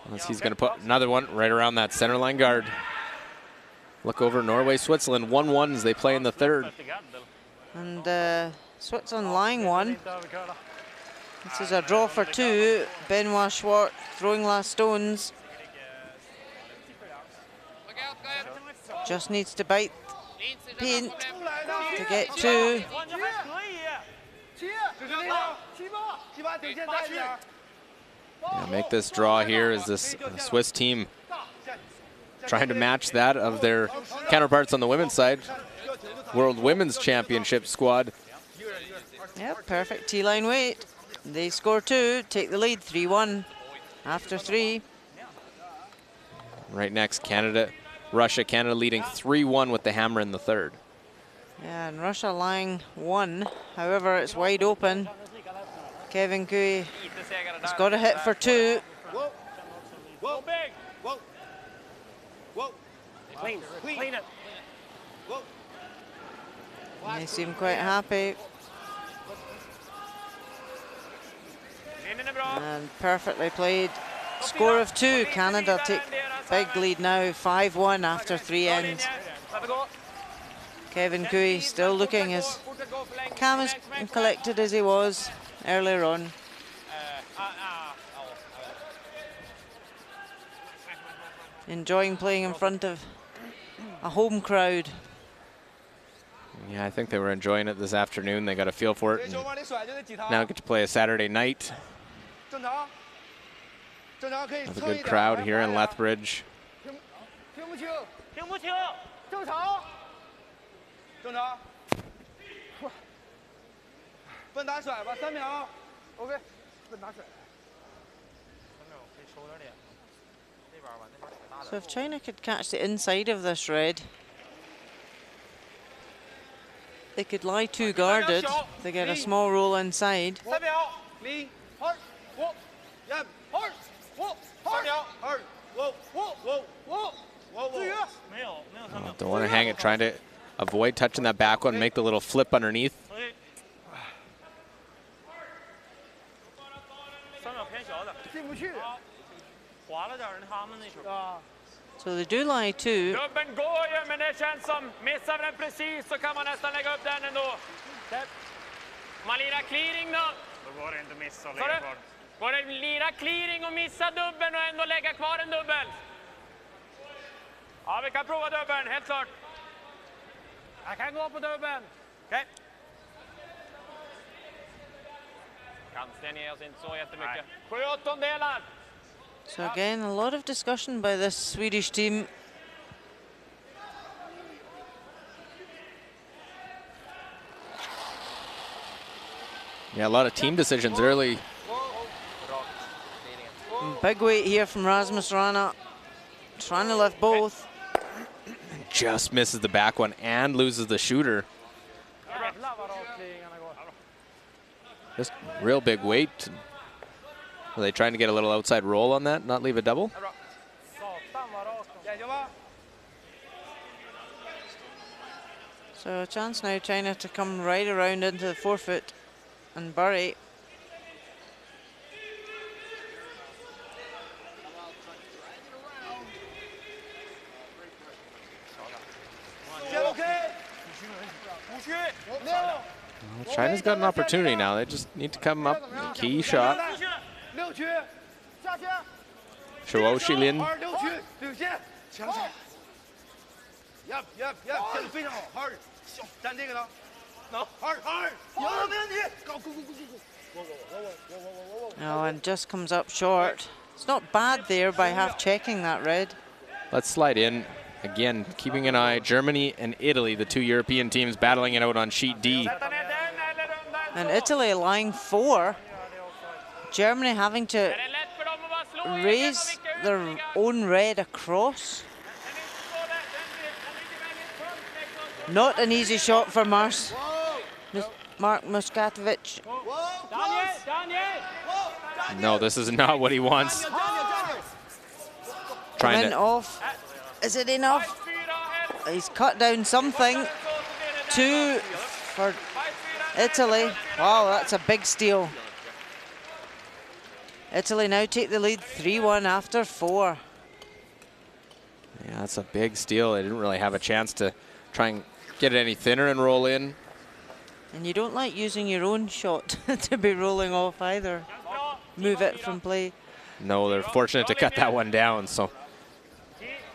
Speaker 1: Unless he's going to put another one right around that center line guard. Look over Norway, Switzerland, 1-1 as they play in the third.
Speaker 2: And Switzerland lying one. This is a draw for 2. Benoit Schwartz throwing last stones. Just needs to bite paint to get 2.
Speaker 1: Yeah, make this draw here as this Swiss team trying to match that of their counterparts on the women's side. World Women's Championship squad.
Speaker 2: Yep, perfect T-line weight. They score 2, take the lead 3-1 after 3.
Speaker 1: Right next, Canada, Russia. Canada leading 3-1 with the hammer in the third.
Speaker 2: Yeah, and Russia lying 1. However, it's wide open. Kevin Cooey has got a hit for 2.
Speaker 3: Whoa, big. Whoa. Clean it. Whoa.
Speaker 2: They seem quite happy. And perfectly played. Score of 2. Canada take big lead now, 5-1 after 3 ends. Kevin Cooey still looking as calm and collected as he was earlier on. Enjoying playing in front of a home crowd.
Speaker 1: Yeah, I think they were enjoying it this afternoon. They got a feel for it. And now get to play a Saturday night. Have a good crowd here in Lethbridge.
Speaker 2: So if China could catch the inside of this red, they could lie 2 guarded. They get a small roll inside.
Speaker 1: Don't want to hang it, trying to avoid touching that back one, make the little flip underneath.
Speaker 2: So they do lie 2.
Speaker 3: Dubben går ju, men det känns som missar den precis så kan man nästan lägga upp den ändå. Man lirar clearing då. Då går det inte missa och lägga kvar. Går det lira clearing och missa dubben och ändå lägga kvar en dubbel? Ja, vi kan prova dubben, helt klart. Jag kan gå på dubben. Okej. Kanten ger oss inte så jättemycket. 7/8.
Speaker 2: So again, a lot of discussion by this Swedish team.
Speaker 1: Yeah, a lot of team decisions early.
Speaker 2: Big weight here from Rasmus Rana. Trying to lift both.
Speaker 1: Just misses the back one and loses the shooter. Just real big weight. Are they trying to get a little outside roll on that, not leave a double?
Speaker 2: So a chance now, China to come right around into the 4-foot and bury.
Speaker 1: Well, China's got an opportunity now. They just need to come up. Key shot. Shuo Shilin.
Speaker 2: Oh, and just comes up short. It's not bad there by half checking that red.
Speaker 1: Let's slide in. Again, keeping an eye. Germany and Italy, the 2 European teams, battling it out on sheet D.
Speaker 2: And Italy lying 4. Germany having to raise their own red across. Not an easy shot for Mark Muskatovic.
Speaker 1: No, this is not what he wants. Trying to
Speaker 2: off. Is it enough? He's cut down something. 2 for Italy. Wow, that's a big steal. Italy now take the lead 3-1 after 4.
Speaker 1: Yeah, that's a big steal. They didn't really have a chance to try and get it any thinner and roll in.
Speaker 2: And you don't like using your own shot to be rolling off either. Move it from play.
Speaker 1: No, they're fortunate to cut that one down, so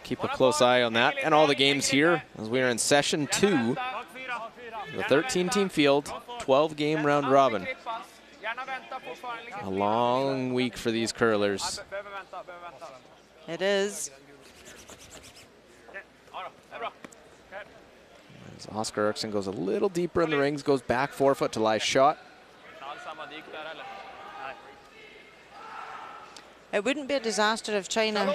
Speaker 1: keep a close eye on that. And all the games here, as we are in session 2, the 13-team field, 12-game round robin. A long week for these curlers.
Speaker 2: It is.
Speaker 1: As Oscar Eriksson goes a little deeper in the rings, goes back forefoot to lie shot.
Speaker 2: It wouldn't be a disaster if China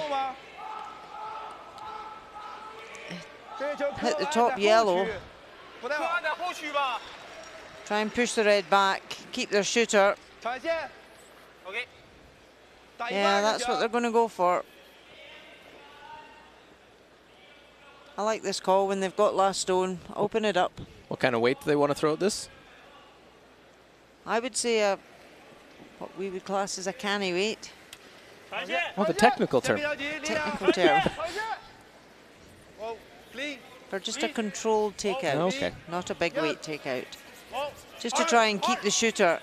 Speaker 2: hit the top yellow. Try and push the red back, keep their shooter. Yeah, that's what they're going to go for. I like this call when they've got last stone. Open it up.
Speaker 1: What kind of weight do they want to throw at this?
Speaker 2: I would say what we would class as a canny weight.
Speaker 1: Oh, the technical term.
Speaker 2: Technical term. For just a controlled takeout.
Speaker 1: Okay.
Speaker 2: Not a big weight takeout. Just to try and keep the shooter.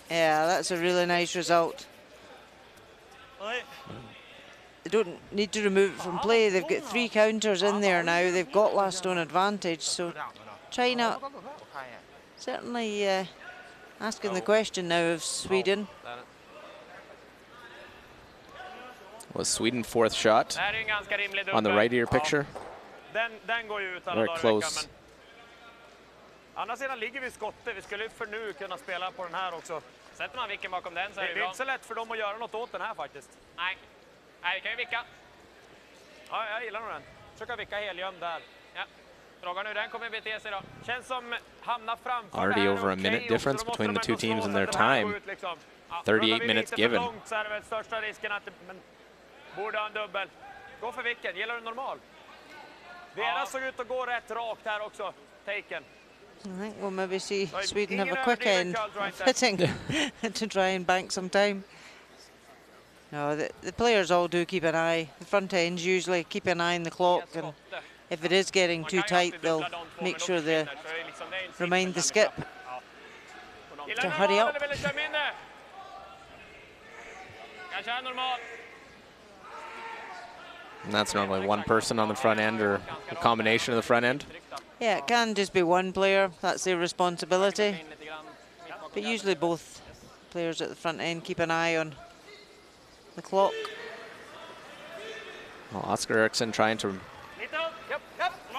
Speaker 2: Yeah, that's a really nice result. They don't need to remove it from play. They've got 3 counters in there now. They've got last stone advantage. So China certainly asking the question now of Sweden.
Speaker 1: Was Sweden 4th shot on the right ear picture? Very close.
Speaker 3: Andra sidan ligger vi skottet. Vi skulle för nu kunna spela på den här också. Sätter man vicken bakom den så är det inte så lätt för dem att göra något åt den här faktiskt. Nej. Nej, vi kan ju vicka. Ja, jag gillar nog den. Försöka vicka helgömd där. Ja. Frågan hur den kommer bete sig då. Känns som hamna framför.
Speaker 1: Already over a minute difference between the two teams in their time. 38 minutes given.
Speaker 3: Så är det väl största risken att borde ha en dubbel. Gå för vicken. Gillar du normal? Deras såg ut att gå rätt rakt här också. Taken.
Speaker 2: I think we'll maybe see Sweden have a quick end of hitting to try and bank some time. No, the players all do keep an eye. The front ends usually keep an eye on the clock, and if it is getting too tight, they'll make sure they remind the skip to hurry up.
Speaker 1: And that's normally one person on the front end or a combination of the front end.
Speaker 2: Yeah, it can just be one player. That's their responsibility. But usually both players at the front end keep an eye on the clock.
Speaker 1: Well, Oscar Eriksson trying to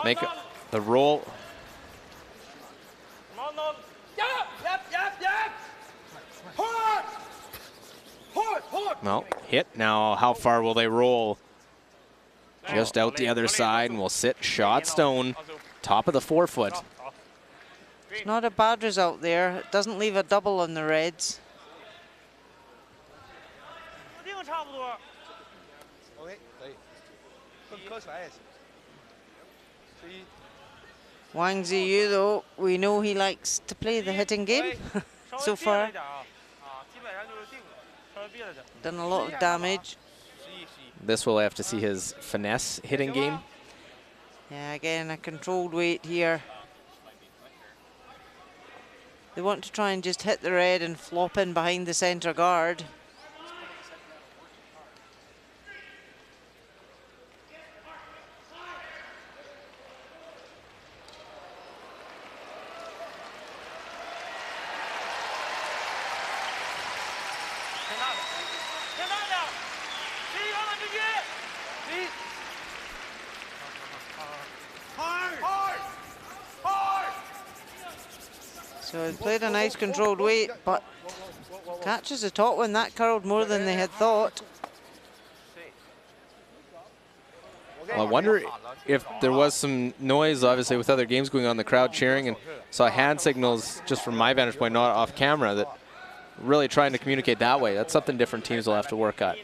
Speaker 1: make the roll. Well, hit. Now, how far will they roll? Just out the other side, and we'll sit shot stone, top of the forefoot.
Speaker 2: It's not a bad result there. It doesn't leave a double on the reds. Wang Ziyu, though, we know he likes to play the hitting game so far. Done a lot of damage.
Speaker 1: This will have to see his finesse hitting game.
Speaker 2: Yeah, again, a controlled weight here. They want to try and just hit the red and flop in behind the centre guard. So he played a nice controlled weight, but catches the top one. That curled more than they had thought.
Speaker 1: Well, I wonder if there was some noise, obviously, with other games going on, the crowd cheering, and saw hand signals just from my vantage point, not off camera, that really trying to communicate that way. That's something different teams will have to work at.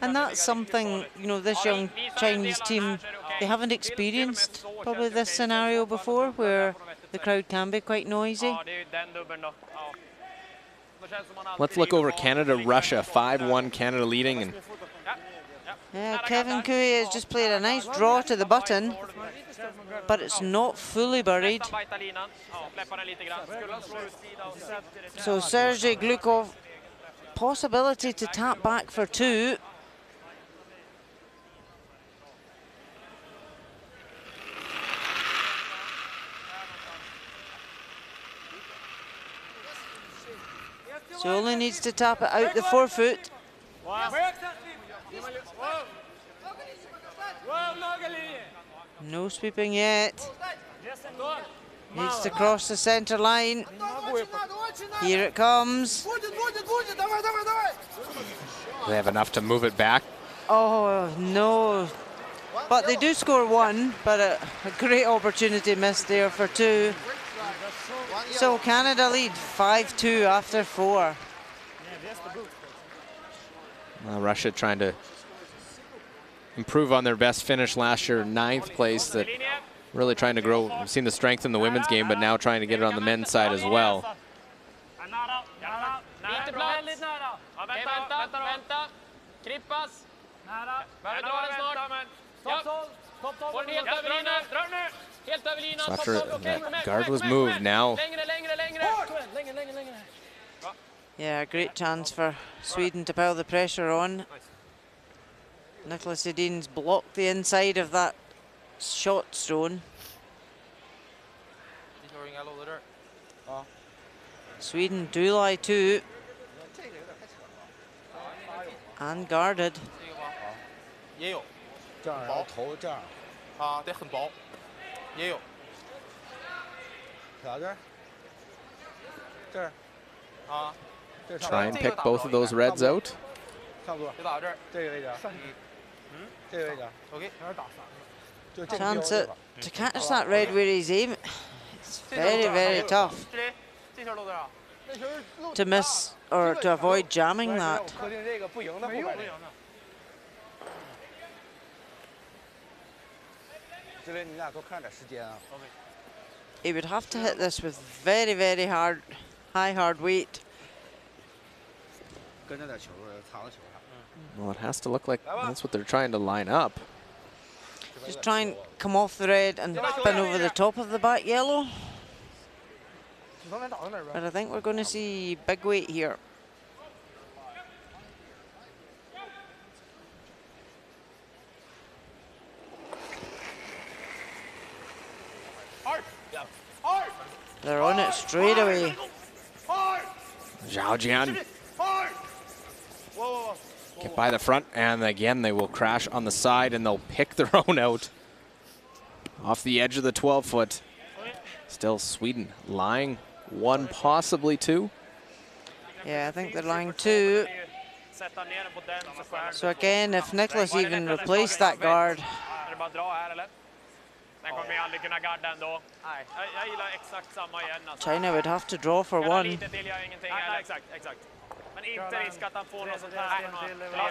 Speaker 2: And that's something, you know, this young Chinese team, they haven't experienced probably this scenario before, where the crowd can be quite noisy.
Speaker 1: Let's look over Canada-Russia, 5-1 Canada leading. And
Speaker 2: Yeah, Kevin Cooey has just played a nice draw to the button, but it's not fully buried. So Sergei Glukov, possibility to tap back for 2. So only needs to tap it out the forefoot. No sweeping yet. Needs to cross the center line. Here it comes.
Speaker 1: They have enough to move it back.
Speaker 2: Oh, no. But they do score 1, but a great opportunity missed there for 2. So Canada lead 5-2 after 4.
Speaker 1: Russia trying to improve on their best finish last year, 9th place, that really trying to grow. We've seen the strength in the women's game, but now trying to get it on the men's side as well. So after that guard was moved, now
Speaker 2: yeah, great chance for Sweden to pile the pressure on. Nicholas Edin's blocked the inside of that shot zone. Sweden do lie 2 and guarded.
Speaker 1: try and pick both of those reds out.
Speaker 2: Chance to catch that red where he's aiming. It's very, very tough to miss or to avoid jamming that. He would have to hit this with very, very high hard weight.
Speaker 1: Well, it has to look like that's what they're trying to line up.
Speaker 2: Just try and come off the red and spin over the top of the back yellow. But I think we're going to see big weight here. They're on it straight away.
Speaker 1: Zhao Jian get by the front, and again they will crash on the side, and they'll pick their own out off the edge of the 12-foot. Still Sweden lying 1, possibly 2.
Speaker 2: Yeah, I think they're lying 2. So again, if Nicholas even replaced that guard, China would have to draw for 1.
Speaker 3: Men inte risk att han får något sånt här.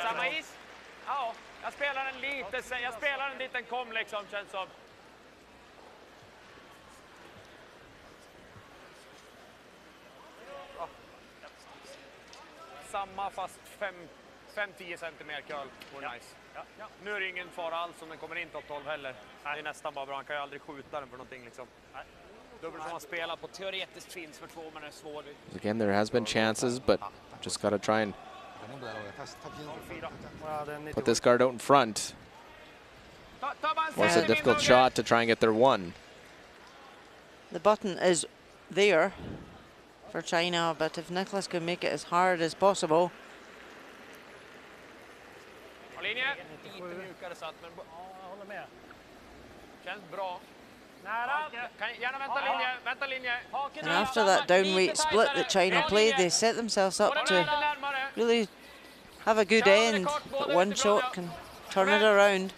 Speaker 3: Samma is? Ja, jag spelar en liten kom liksom, känns som. Samma fast 5-10 centimeter curl vore nice. Nu är det ingen fara alls om den kommer in topp 12 heller. Det är nästan bara bra, han kan ju aldrig skjuta den för någonting liksom. Dubbel som han spelar på teoretiskt finns för 2, men det är svårt.
Speaker 1: Again, there has been chances, but just got to try and put this guard out in front. Force a difficult shot to try and get their 1.
Speaker 2: The button is there for China, but if Nicholas can make it as hard as possible. And after that downweight split that China played, they set themselves up to really have a good end, but one shot can turn it around.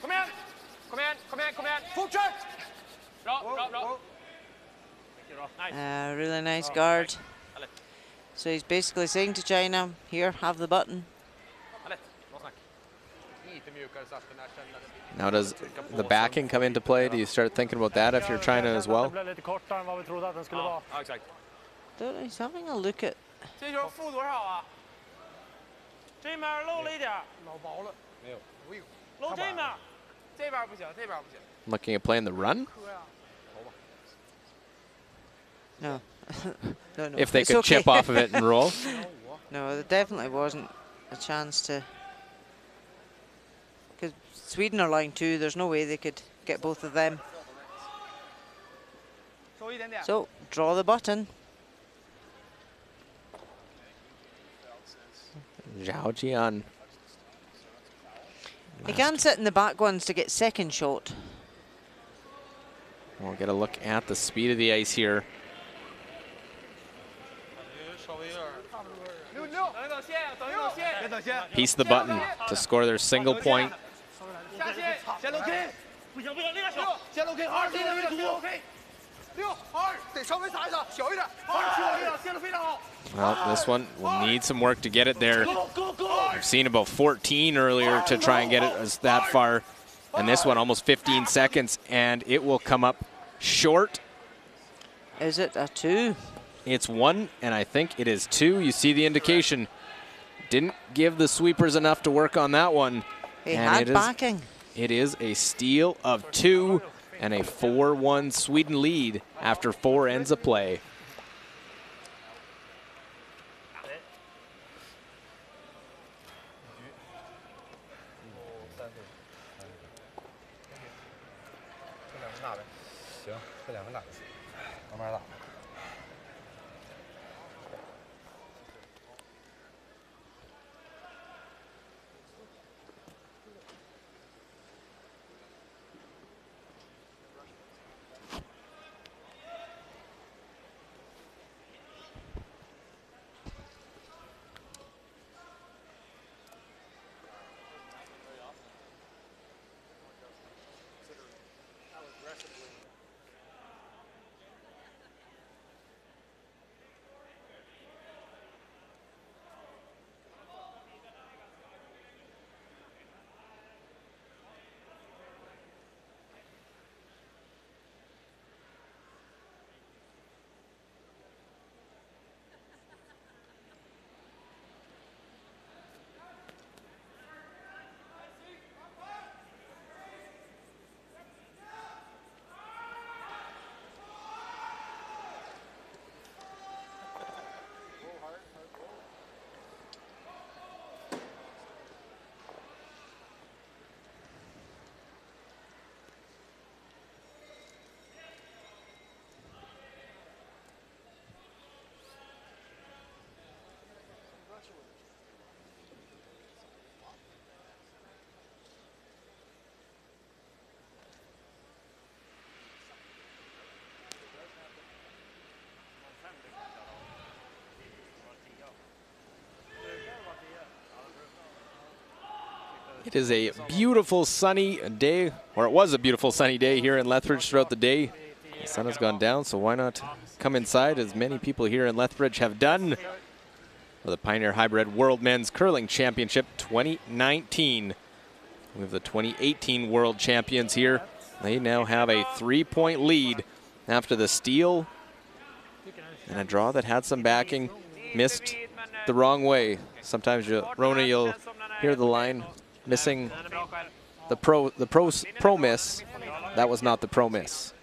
Speaker 2: Really nice guard. So he's basically saying to China, here, have the button.
Speaker 1: Now does the backing come into play? Do you start thinking about that if you're China as well?
Speaker 2: He's having a look at...
Speaker 1: Looking at playing the run.
Speaker 2: No. No, no.
Speaker 1: If they
Speaker 2: It's
Speaker 1: could
Speaker 2: okay.
Speaker 1: chip off of it and roll.
Speaker 2: No, there definitely wasn't a chance to. Because Sweden are line 2, there's no way they could get both of them. So, draw the button.
Speaker 1: Zhao Jian.
Speaker 2: He can sit in the back ones to get second shot.
Speaker 1: We'll get a look at the speed of the ice here. Piece the button to score their single point. Well, this one will need some work to get it there. We've seen about 14 earlier to try and get it that far. And this one almost 15 seconds, and it will come up short.
Speaker 2: Is it a 2?
Speaker 1: It's 1, and I think it is 2. You see the indication. Didn't give the sweepers enough to work on that one.
Speaker 2: He had backing.
Speaker 1: It is a steal of 2 and a 4-1 Sweden lead after 4 ends of play. It is a beautiful sunny day, or it was a beautiful sunny day here in Lethbridge throughout the day. The sun has gone down, so why not come inside, as many people here in Lethbridge have done, for the Pioneer Hi-Bred World Men's Curling Championship 2019. We have the 2018 world champions here. They now have a 3-point lead after the steal and a draw that had some backing, missed the wrong way. Sometimes, Rona, you'll hear the line, missing the pro miss. That was not the pro miss.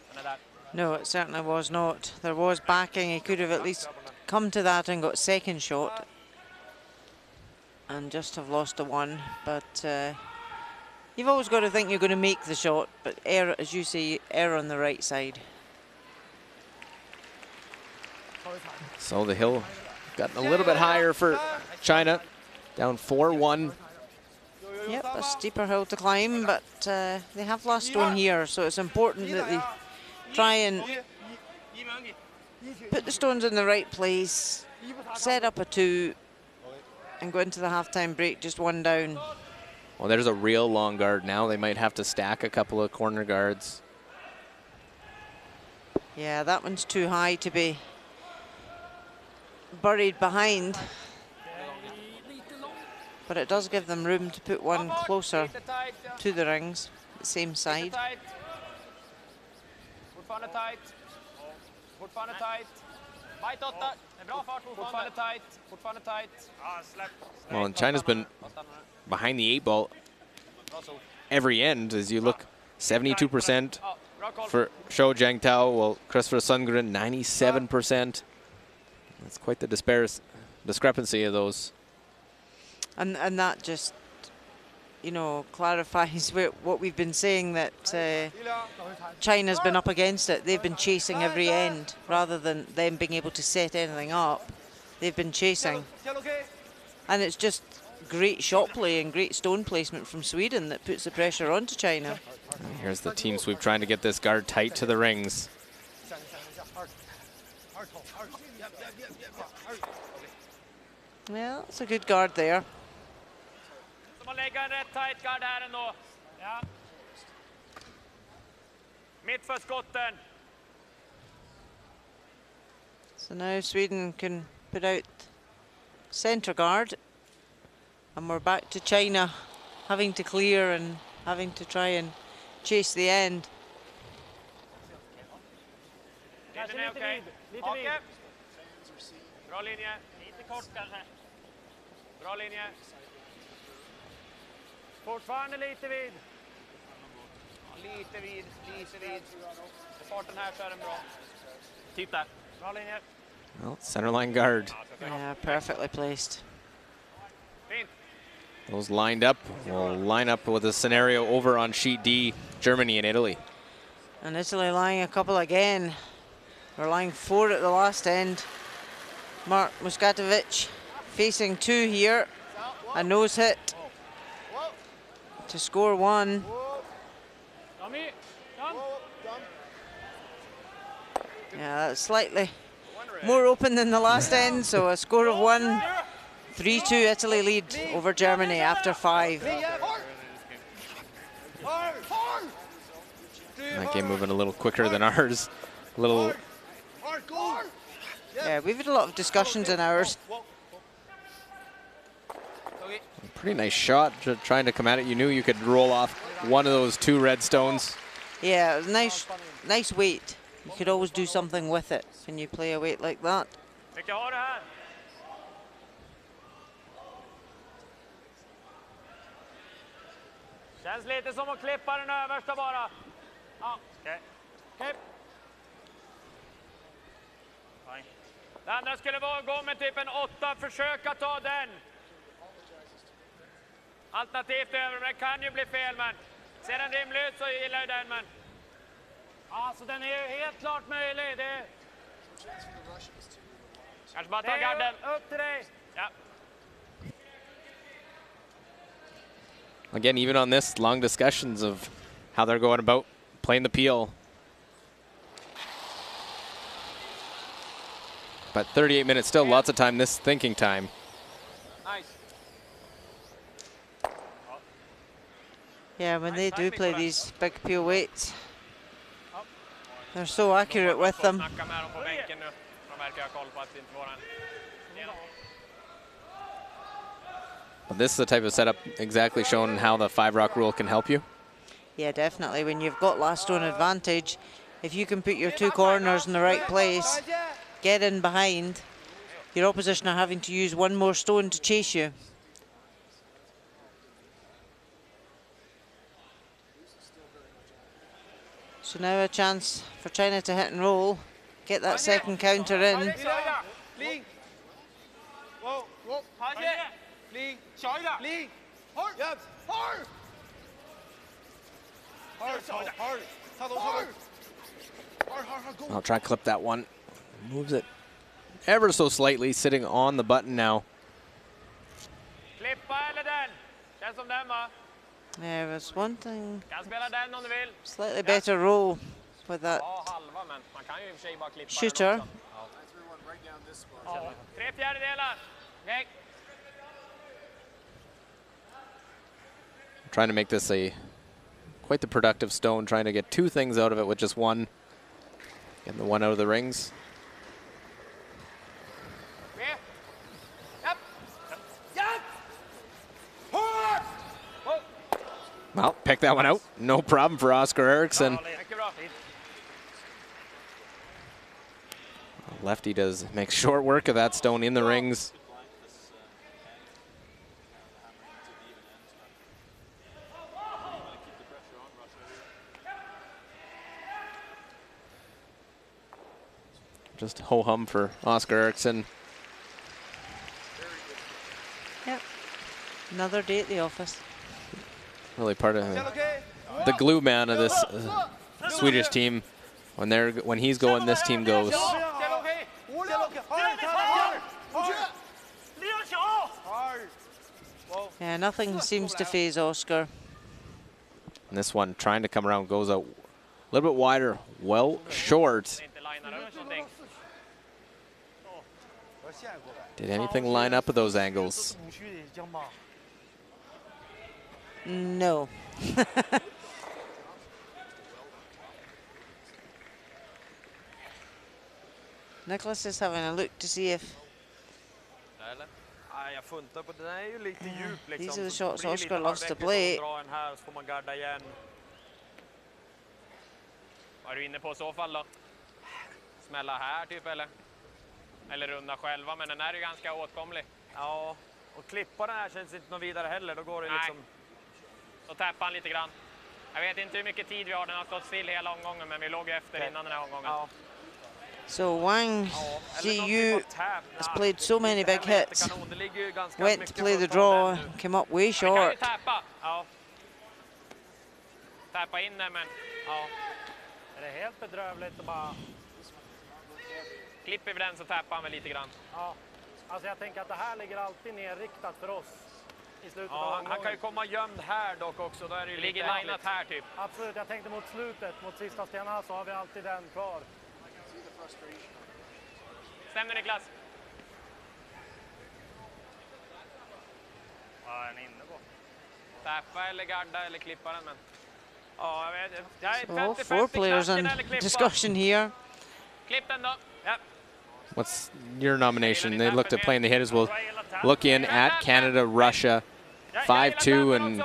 Speaker 2: No, it certainly was not. There was backing. He could have at least come to that and got second shot and just have lost a 1. But you've always got to think you're going to make the shot, but err, as you say, err on the right side.
Speaker 1: So the hill got a little bit higher for China, down 4-1.
Speaker 2: Yep, a steeper hill to climb, but they have last stone here, so it's important that they try and put the stones in the right place, set up a 2, and go into the halftime break just 1 down.
Speaker 1: Well, there's a real long guard now. They might have to stack a couple of corner guards.
Speaker 2: Yeah, that one's too high to be buried behind. But it does give them room to put one closer to the rings, the same side.
Speaker 1: Well, and China's been behind the 8 ball every end. As you look, 72% for Shou Jiangtao, while Christopher Sundgren, 97%. That's quite the discrepancy of those.
Speaker 2: And that just, you know, clarifies what we've been saying, that China's been up against it. They've been chasing every end rather than them being able to set anything up. They've been chasing. And it's just great shot play and great stone placement from Sweden that puts the pressure onto China.
Speaker 1: And here's the team sweep trying to get this guard tight to the rings.
Speaker 2: Well, it's a good guard there. So now Sweden can put out centre guard, and we're back to China having to clear and having to try and chase the end.
Speaker 3: Bra linje. Lite kort kanske. Bra linje. Fortfarande lite vid. Lite vid, lite vid. Farten här så är den bra. Titta. Bra linje.
Speaker 1: Well, centerline guard.
Speaker 2: Yeah, perfectly placed.
Speaker 3: Fint.
Speaker 1: Those lined up will line up with a scenario over on sheet D, Germany and Italy.
Speaker 2: And Italy lying a couple again. They're lying 4 at the last end. Mark Muskatovic facing 2 here. A nose hit to score 1. Yeah, that's slightly more open than the last end, so a score of 1. 3-2 Italy lead over Germany after 5.
Speaker 1: That game moving a little quicker than ours. A little.
Speaker 2: Yeah, we've had a lot of discussions in ours.
Speaker 1: Pretty nice shot, trying to come at it. You knew you could roll off one of those 2 red stones.
Speaker 2: Yeah, it was nice weight. You could always do something with it when you play a weight like that.
Speaker 3: Känns lite som att klippa den översta bara. Ja, okej. Klipp. Det andra skulle vara att gå med typ en 8, försöka ta den. Alternativt över, men det kan ju bli fel, men ser den rimlig ut så gillar jag den, men alltså den är ju helt klart möjlig. Det kanske bara ta garden. Upp till dig. Ja.
Speaker 1: Again, even on this, long discussions of how they're going about playing the peel. But 38 minutes still, lots of time, this thinking time.
Speaker 3: Nice.
Speaker 2: Yeah, when they do play these big peel weights, they're so accurate with them.
Speaker 1: But this is the type of setup exactly showing how the 5-rock rule can help you.
Speaker 2: Yeah, definitely. When you've got last stone advantage, if you can put your 2 corners in the right place, get in behind, your opposition are having to use 1 more stone to chase you. So now a chance for China to hit and roll, get that second counter in.
Speaker 1: I'll try to clip that one. Moves it ever so slightly, sitting on the button now.
Speaker 2: There was one thing, slightly better roll with that shooter.
Speaker 1: Trying to make this quite the productive stone, trying to get 2 things out of it with just 1. Getting the 1 out of the rings. Well, pick that one out. No problem for Oscar Eriksson. Lefty does make short work of that stone in the rings. just ho-hum for Oscar Eriksson.
Speaker 2: Yep. Another day at the office.
Speaker 1: Really part of the glue man of this Swedish team. When he's going, this team goes.
Speaker 2: Yeah, nothing seems to phase Oscar.
Speaker 1: And this one trying to come around, goes out a little bit wider, well short. Did anything line up with those angles?
Speaker 2: No. Nicholas is having a look to see if these are the shots Oscar loves to play.
Speaker 3: Vad är du inne på i så fall då? Smälla här typ eller runda själva, men den är ju ganska åtkomlig. Ja, och klippa den här känns inte något vidare heller, då går det liksom. Så tappar han lite grann. Jag vet inte hur mycket tid vi har, den har stått still hela omgången, men vi låg efter innan den här omgången. Ja.
Speaker 2: So Wang Ziyu has played so many big hits, went to play the draw, came up way short.
Speaker 3: Tappa in där, men ja.
Speaker 5: Är det helt bedrövligt att bara...
Speaker 3: Klipper vi den så tappar han väl lite grann.
Speaker 5: Ja, alltså jag tänker att det här ligger alltid nerriktat för oss i slutet
Speaker 3: ja,
Speaker 5: av omgången.
Speaker 3: Han kan ju komma gömd här dock också, då är det ju ligger linat här typ.
Speaker 5: Absolut, jag tänkte mot slutet, mot sista stenarna så har vi alltid den kvar.
Speaker 3: Stämmer Niklas?
Speaker 5: Ja, en inne på.
Speaker 3: Tappa eller garda eller klippa den, men... Ja, jag vet.
Speaker 2: So 4 players in discussion here.
Speaker 3: Klipp den då. Ja.
Speaker 1: What's your nomination? They looked at playing the hitters. We'll look in at Canada, Russia, 5-2, and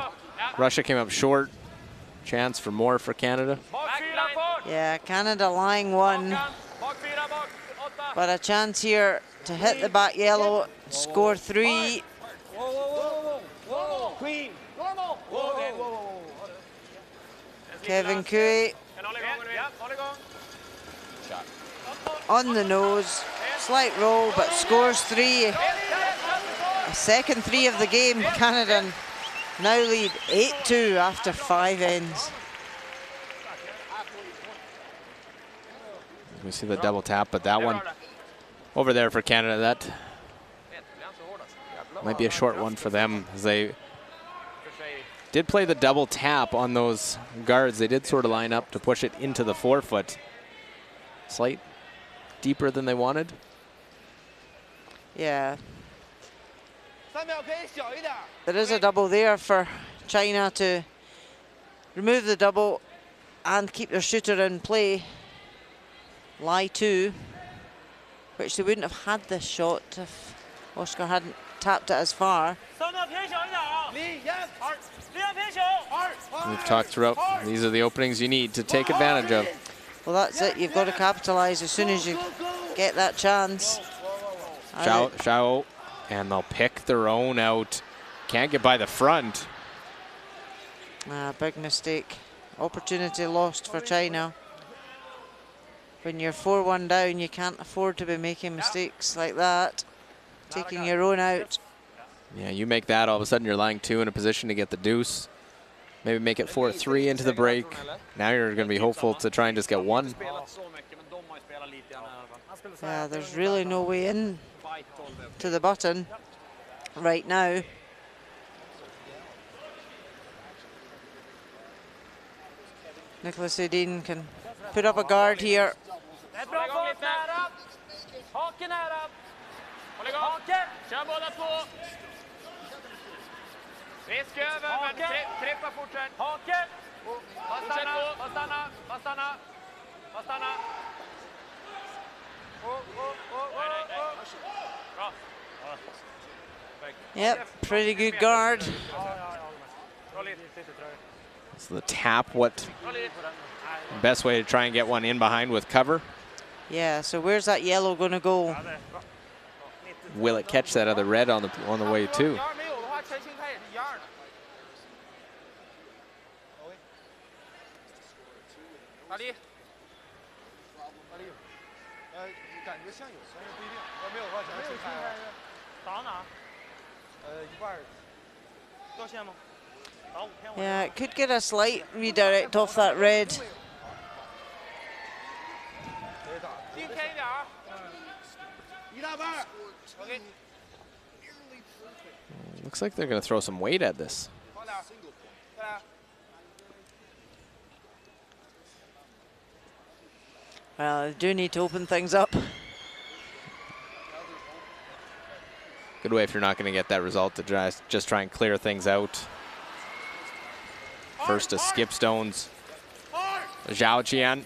Speaker 1: Russia came up short. Chance for more for Canada.
Speaker 2: Yeah, Canada lying 1, but a chance here to hit the back yellow, score 3. Kevin Cooey on the nose, slight roll, but scores 3. A second 3 of the game. Canada now lead 8-2 after 5 ends.
Speaker 1: We see the double tap, but that one over there for Canada, that might be a short one for them, as they did play the double tap on those guards. They did sort of line up to push it into the forefoot. Slight deeper than they wanted.
Speaker 2: Yeah. There is a double there for China to remove the double and keep their shooter in play. Lie 2, which they wouldn't have had this shot if Oscar hadn't tapped it as far.
Speaker 1: We've talked throughout, these are the openings you need to take advantage of.
Speaker 2: Well, that's it. You've got to capitalize as soon as you get that chance.
Speaker 1: Xiao, and they'll pick their own out. Can't get by the front.
Speaker 2: Big mistake. Opportunity lost for China. When you're 4-1 down, you can't afford to be making mistakes like that. Taking your own out.
Speaker 1: Yeah, you make that, all of a sudden you're lying 2 in a position to get the deuce. Maybe make it 4-3 into the break. Now you're going to be hopeful to try and just get 1.
Speaker 2: Yeah, there's really no way in to the button right now. Nicholas Edin can put up a guard here.
Speaker 3: Kör båda två. Risk över, men trippa fortsätt. Hake. Stanna. Bra.
Speaker 2: Yep, pretty good guard.
Speaker 1: So the tap, what best way to try and get one in behind with cover?
Speaker 2: Yeah, so where's that yellow going to go?
Speaker 1: Will it catch that other red on the way too?
Speaker 4: 感觉像有，但是不一定。要没有的话，咱们清开了。
Speaker 5: 打哪？
Speaker 4: 一半
Speaker 5: 掉线吗？打5片。
Speaker 2: Yeah, it could get a slight redirect off that red.
Speaker 3: 近开一点儿。
Speaker 4: 一大半。
Speaker 3: OK。
Speaker 1: Looks like they're going to throw some weight at this.
Speaker 2: Well, they do need to open things up.
Speaker 1: Good way if you're not going to get that result to just try and clear things out. First to skip stones. Zhao Qian.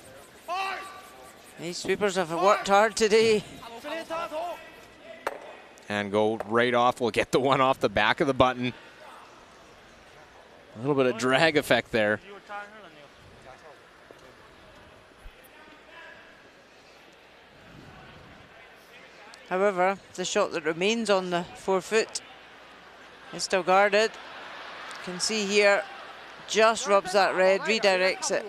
Speaker 2: These sweepers have worked hard today.
Speaker 1: And go right off. We'll get the one off the back of the button. A little bit of drag effect there.
Speaker 2: However, the shot that remains on the 4-foot is still guarded. You can see here, just rubs that red, redirects it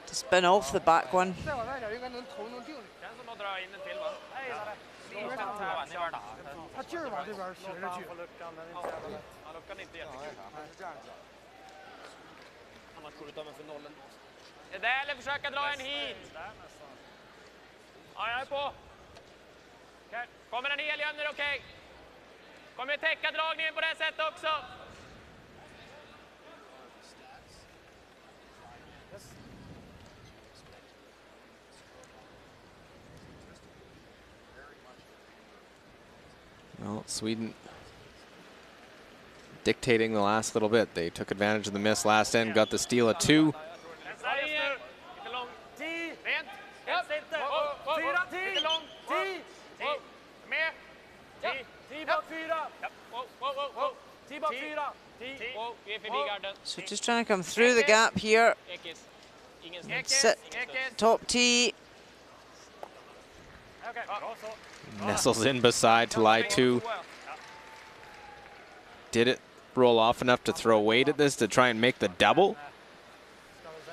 Speaker 2: to spin off the back one.
Speaker 3: Det där eller försöka dra en hit. Ja, jag är på. Okay. Kommer en hel igen, är det okej? Kommer täcka dragningen på det sättet också.
Speaker 1: Well, Sweden dictating the last little bit. They took advantage of the miss last end, got the steal at 2.
Speaker 2: So just trying to come through the gap here. Sit, top tee.
Speaker 1: Nestles in beside to lie 2. Did it roll off enough to throw weight at this to try and make the double?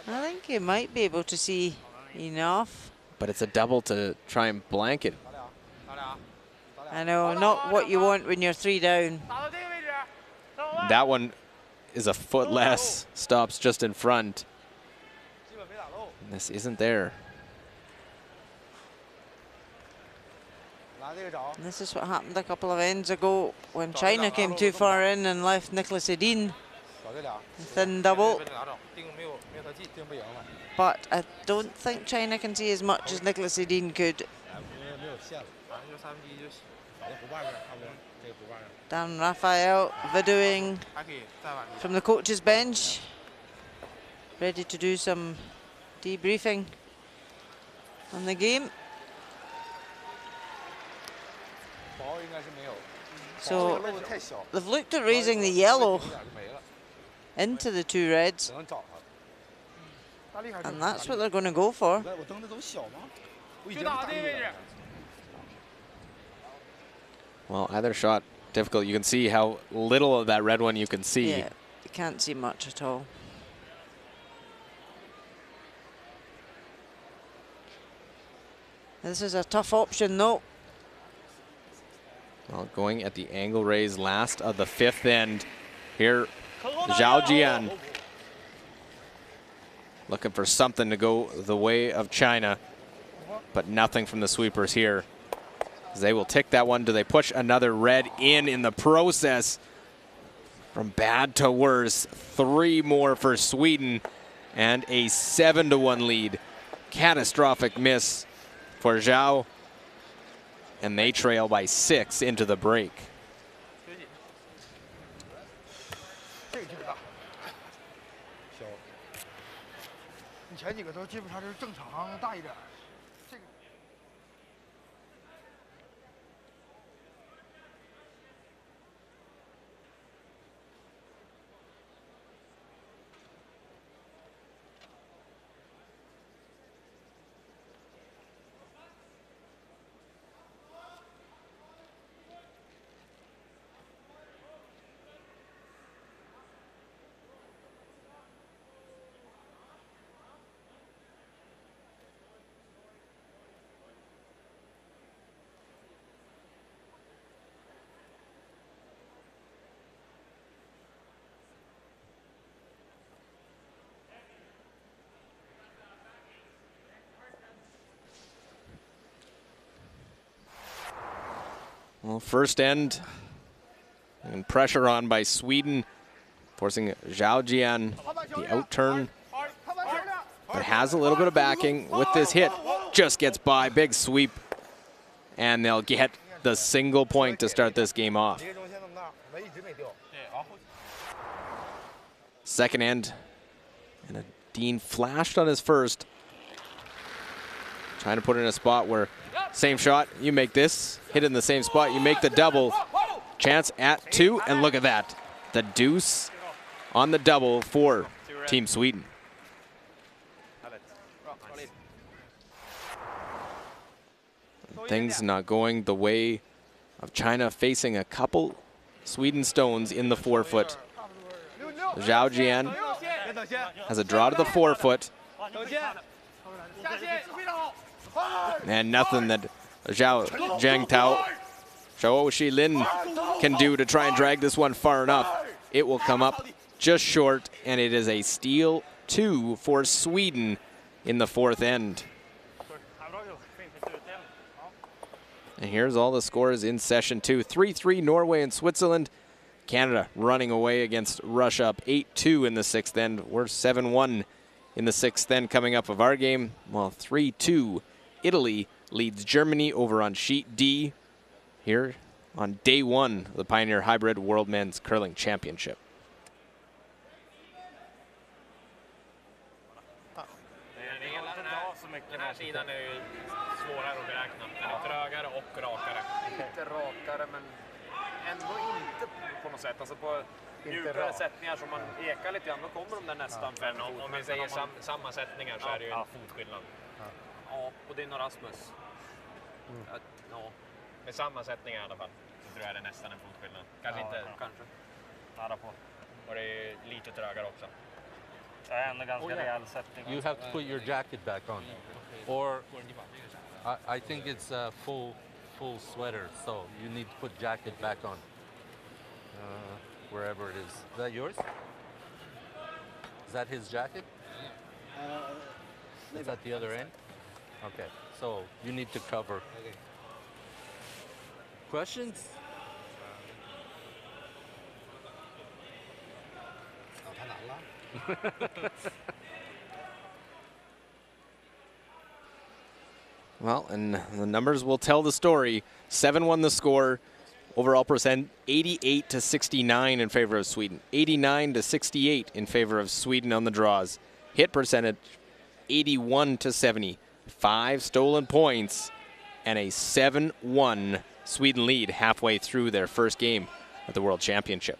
Speaker 2: I think you might be able to see enough.
Speaker 1: But it's a double to try and blanket.
Speaker 2: I know, not what you want when you're 3 down.
Speaker 1: That one is a foot less, stops just in front. And this isn't there.
Speaker 2: And this is what happened a couple of ends ago when China came too far in and left Nicholas Edin thin double. But I don't think China can see as much as Nicholas Edin could. Dan Raphael videoing from the coach's bench, ready to do some debriefing on the game. So they've looked at raising the yellow into the 2 reds, and that's what they're going to go for.
Speaker 1: Well, either shot difficult. You can see how little of that red one you can see.
Speaker 2: Yeah, you can't see much at all. This is a tough option though.
Speaker 1: Well, going at the angle raise last of the 5th end. Here, Zhao Jian looking for something to go the way of China, but nothing from the sweepers here. They will tick that one. Do they push another red in the process? From bad to worse, 3 more for Sweden and a 7-1 lead. Catastrophic miss for Zhao. And they trail by 6 into the break. Well, first end and pressure on by Sweden, forcing Zhao Jian the outturn. But has a little bit of backing with this hit. Just gets by, big sweep. And they'll get the single point to start this game off. Second end. And a Dean flashed on his first. Trying to put it in a spot where same shot, you make this. Hit in the same spot, you make the double. Chance at 2, and look at that. The deuce on the double for Team Sweden. Things not going the way of China, facing a couple Sweden stones in the forefoot. Zhao Jian has a draw to the forefoot. And nothing that Zhao Jiangtao, Zhao Shilin can do to try and drag this one far enough. It will come up just short, and it is a steal 2 for Sweden in the fourth end. And here's all the scores in session 2. 3-3 Norway and Switzerland. Canada running away against Russia up 8-2 in the sixth end. We're 7-1 in the sixth end coming up of our game. Well, 3-2 Italy leads Germany over on sheet D here on day 1 of the Pioneer Hybrid World Men's Curling Championship.
Speaker 3: Den här sidan är ju svårare att beräkna. Den är trögare och rakare. Lite rakare, men ändå inte på något sätt. Alltså på djupare sättningar som man ekar lite grann, då kommer de där nästan. Men om vi säger samma sättningar så är det ju en fotskillnad. Ja, och din och Rasmus. Ja, med samma sättningar i alla fall så tror jag det är nästan en fotskillnad. Kanske inte, kanske. Nära på. Och det är lite trögare också.
Speaker 6: You have to put your jacket back on, or I think it's a full sweater, so you need to put jacket back on wherever it is. Is that yours? Is that his jacket? It's at the other end? Okay, so you need to cover. Questions?
Speaker 1: Well, and the numbers will tell the story. 7-1 the score. Overall percent 88-69 in favor of Sweden. 89-68 in favor of Sweden on the draws. Hit percentage 81-70. 5 stolen points and a 7-1 Sweden lead halfway through their first game at the World Championship.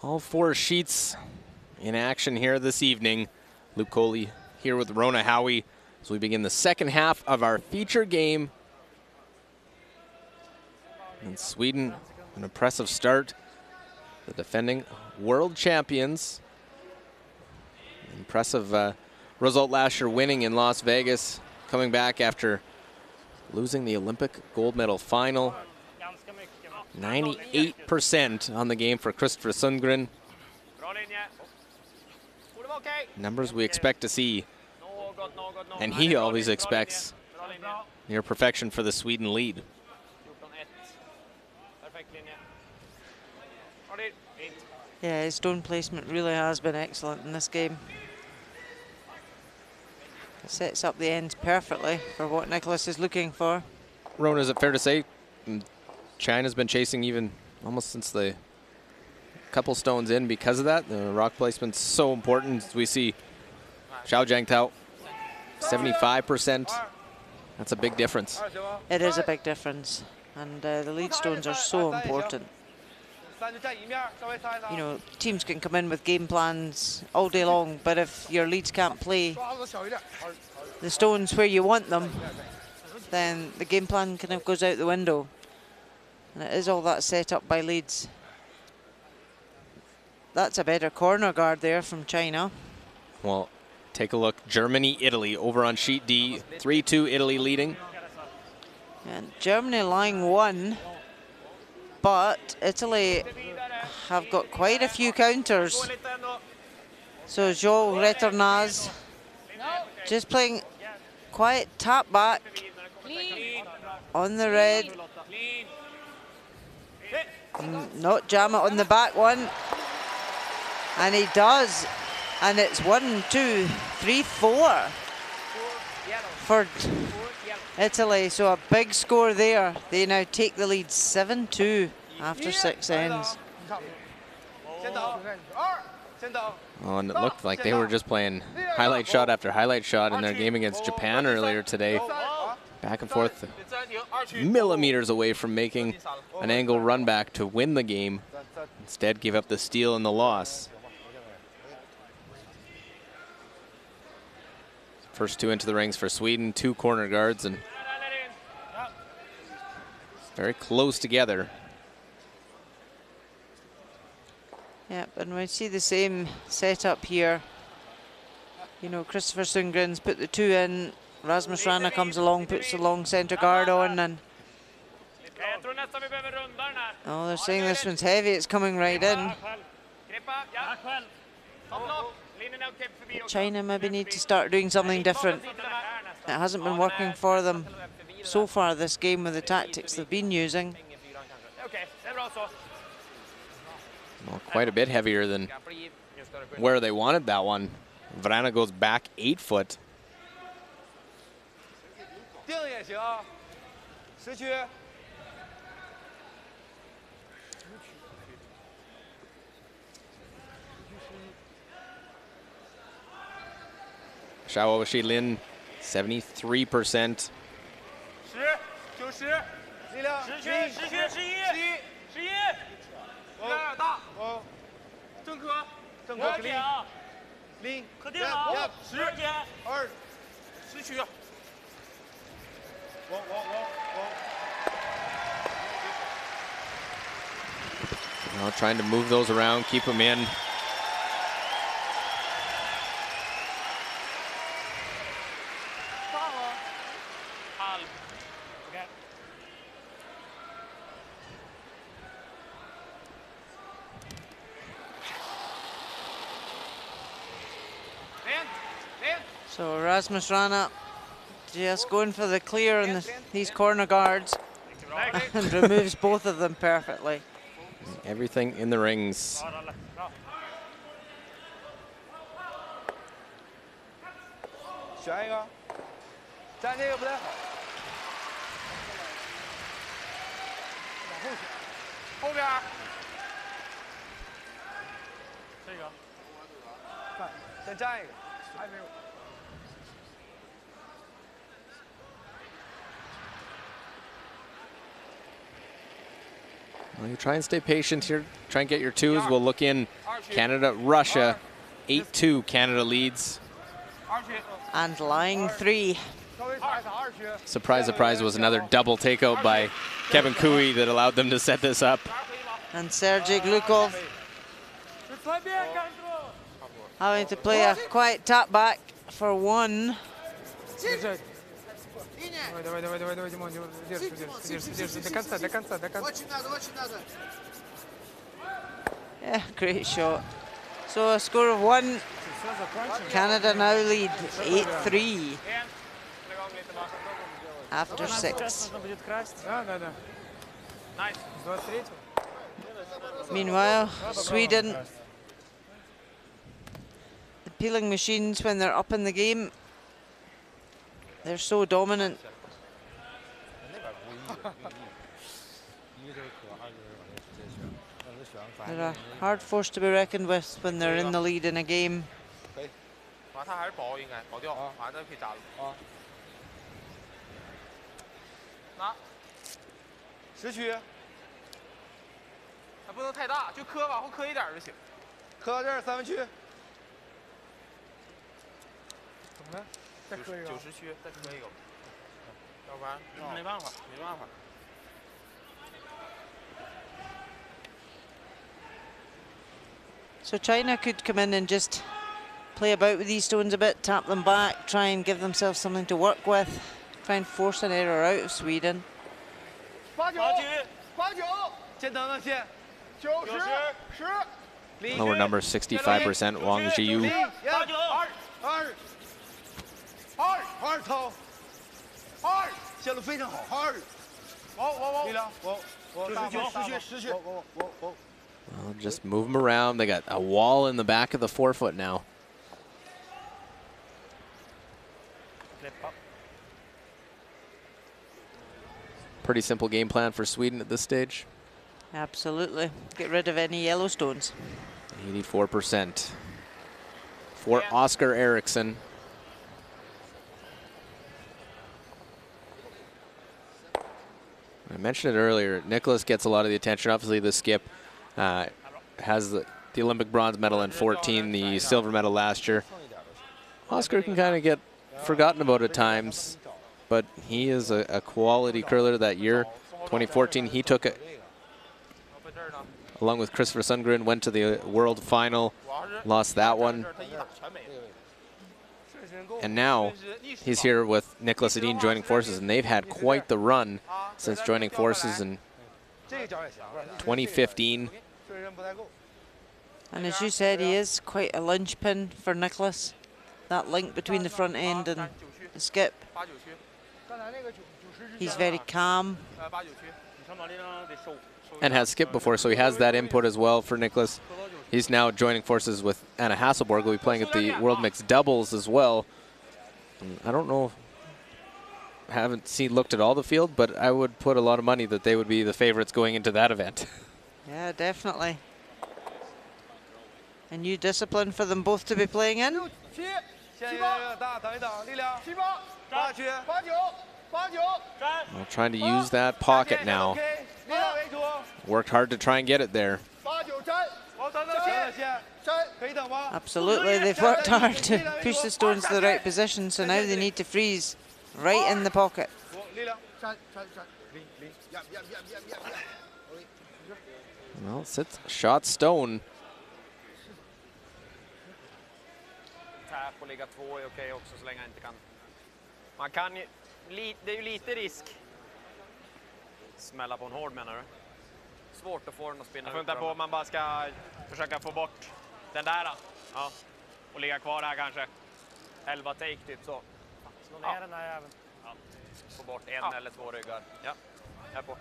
Speaker 1: All 4 sheets in action here this evening. Luke Coley here with Rona Howie as we begin the second half of our feature game. And Sweden, an impressive start. The defending world champions. Impressive result last year, winning in Las Vegas, coming back after losing the Olympic gold medal final. 98% on the game for Christopher Sundgren. Numbers we expect to see, and he always expects near perfection for the Sweden lead.
Speaker 2: Yeah, his stone placement really has been excellent in this game. It sets up the ends perfectly for what Nicholas is looking for.
Speaker 1: Rona, is it fair to say China's been chasing even almost since the couple stones in because of that? The rock placement's so important. We see Zhao Jiangtao, 75%. That's a big difference.
Speaker 2: It is a big difference, and the lead stones are so important. You know, teams can come in with game plans all day long, but if your leads can't play the stones where you want them, then the game plan kind of goes out the window. And it is all that set up by leads. That's a better corner guard there from China.
Speaker 1: Well, take a look. Germany, Italy over on sheet D. 3-2 Italy leading.
Speaker 2: And Germany lying 1, but Italy have got quite a few counters. So Jo Returnaz just playing quiet tap back on the red. Not jam it on the back one. And he does. And it's 1, 2, 3, 4 for Italy. So a big score there. They now take the lead 7-2 after 6 ends.
Speaker 1: Oh, and it looked like they were just playing highlight shot after highlight shot in their game against Japan earlier today. Back and forth, millimeters away from making an angle run back to win the game. Instead, gave up the steal and the loss. First 2 into the rings for Sweden, 2 corner guards, and very close together.
Speaker 2: Yep, and we see the same setup here. You know, Christopher Sundgren's put the 2 in. Rasmus Rana comes along, puts the long centre guard on, and oh, they're saying this one's heavy. It's coming right in. China maybe need to start doing something different. It hasn't been working for them so far this game with the tactics they've been using.
Speaker 1: Well, quite a bit heavier than where they wanted that one. Vrana goes back 8 foot. Xiao Shilin, 73%. Now trying to move those around, keep them in.
Speaker 2: So Rasmus Rana just going for the clear on these corner guards and removes both of them perfectly.
Speaker 1: Everything in the rings. Well, you try and stay patient here. Try and get your 2s. We'll look in Canada, Russia. 8-2 Canada leads.
Speaker 2: And lying 3.
Speaker 1: Surprise, surprise, was another double takeout by Kevin Cooey that allowed them to set this up.
Speaker 2: And Sergei Glukov having to play a quiet tap back for 1. Yeah, great shot. So a score of 1. Canada now lead 8-3 after 6. Meanwhile, Sweden, the peeling machines when they're up in the game, they're so dominant. They're a hard force to be reckoned with when they're in the lead in a game.
Speaker 4: 不能太大，就磕往后磕一点就行。磕到这儿3分区。
Speaker 5: 怎么了？再磕一个。
Speaker 4: 90区，再磕一个。要不然没办法，没办法。
Speaker 2: So China could come in and just play about with these stones a bit, tap them back, try and give themselves something to work with, try and force an error out of Sweden.
Speaker 4: 89，先等等先，90，10。
Speaker 1: Lower number 65%, Wang Jiyu.
Speaker 4: 2操，2，线路非常好，2。力量，失去。
Speaker 1: Well, just move them around. They got a wall in the back of the forefoot now. Pretty simple game plan for Sweden at this stage.
Speaker 2: Absolutely. Get rid of any yellow stones.
Speaker 1: 84% for Oscar Eriksson. I mentioned it earlier. Nicholas gets a lot of the attention. Obviously, the skip has the Olympic bronze medal in 14, the silver medal last year. Oscar can kind of get forgotten about at times, but he is a quality curler that year. 2014, he took it along with Christopher Sundgren, went to the world final, lost that one. And now he's here with Nicholas Edin joining forces, and they've had quite the run since joining forces in 2015.
Speaker 2: And as you said, he is quite a linchpin for Nicholas. That link between the front end and the skip. He's very calm.
Speaker 1: And has skipped before, so he has that input as well for Nicholas. He's now joining forces with Anna Hasselborg, who will be playing at the World Mixed Doubles as well. And I don't know, haven't looked at all the field, but I would put a lot of money that they would be the favorites going into that event.
Speaker 2: Yeah, definitely. A new discipline for them both to be playing in.
Speaker 1: Well, trying to use that pocket now. Worked hard to try and get it there.
Speaker 2: Absolutely, they've worked hard to push the stones to the right position, so now they need to freeze right in the pocket.
Speaker 1: Well, sits shot stone.
Speaker 3: Tap och ligga 2 är okej också så länge han inte kan. Man kan ju, det är ju lite risk. Smälla på en hård menar du? Svårt att få den att spinna. Jag funderar på om man bara ska försöka få bort den där. Ja. Och ligga kvar här kanske. 11 take typ så. Slå ner den här även. Ja. Få bort en eller 2 ryggar. Ja. Här på.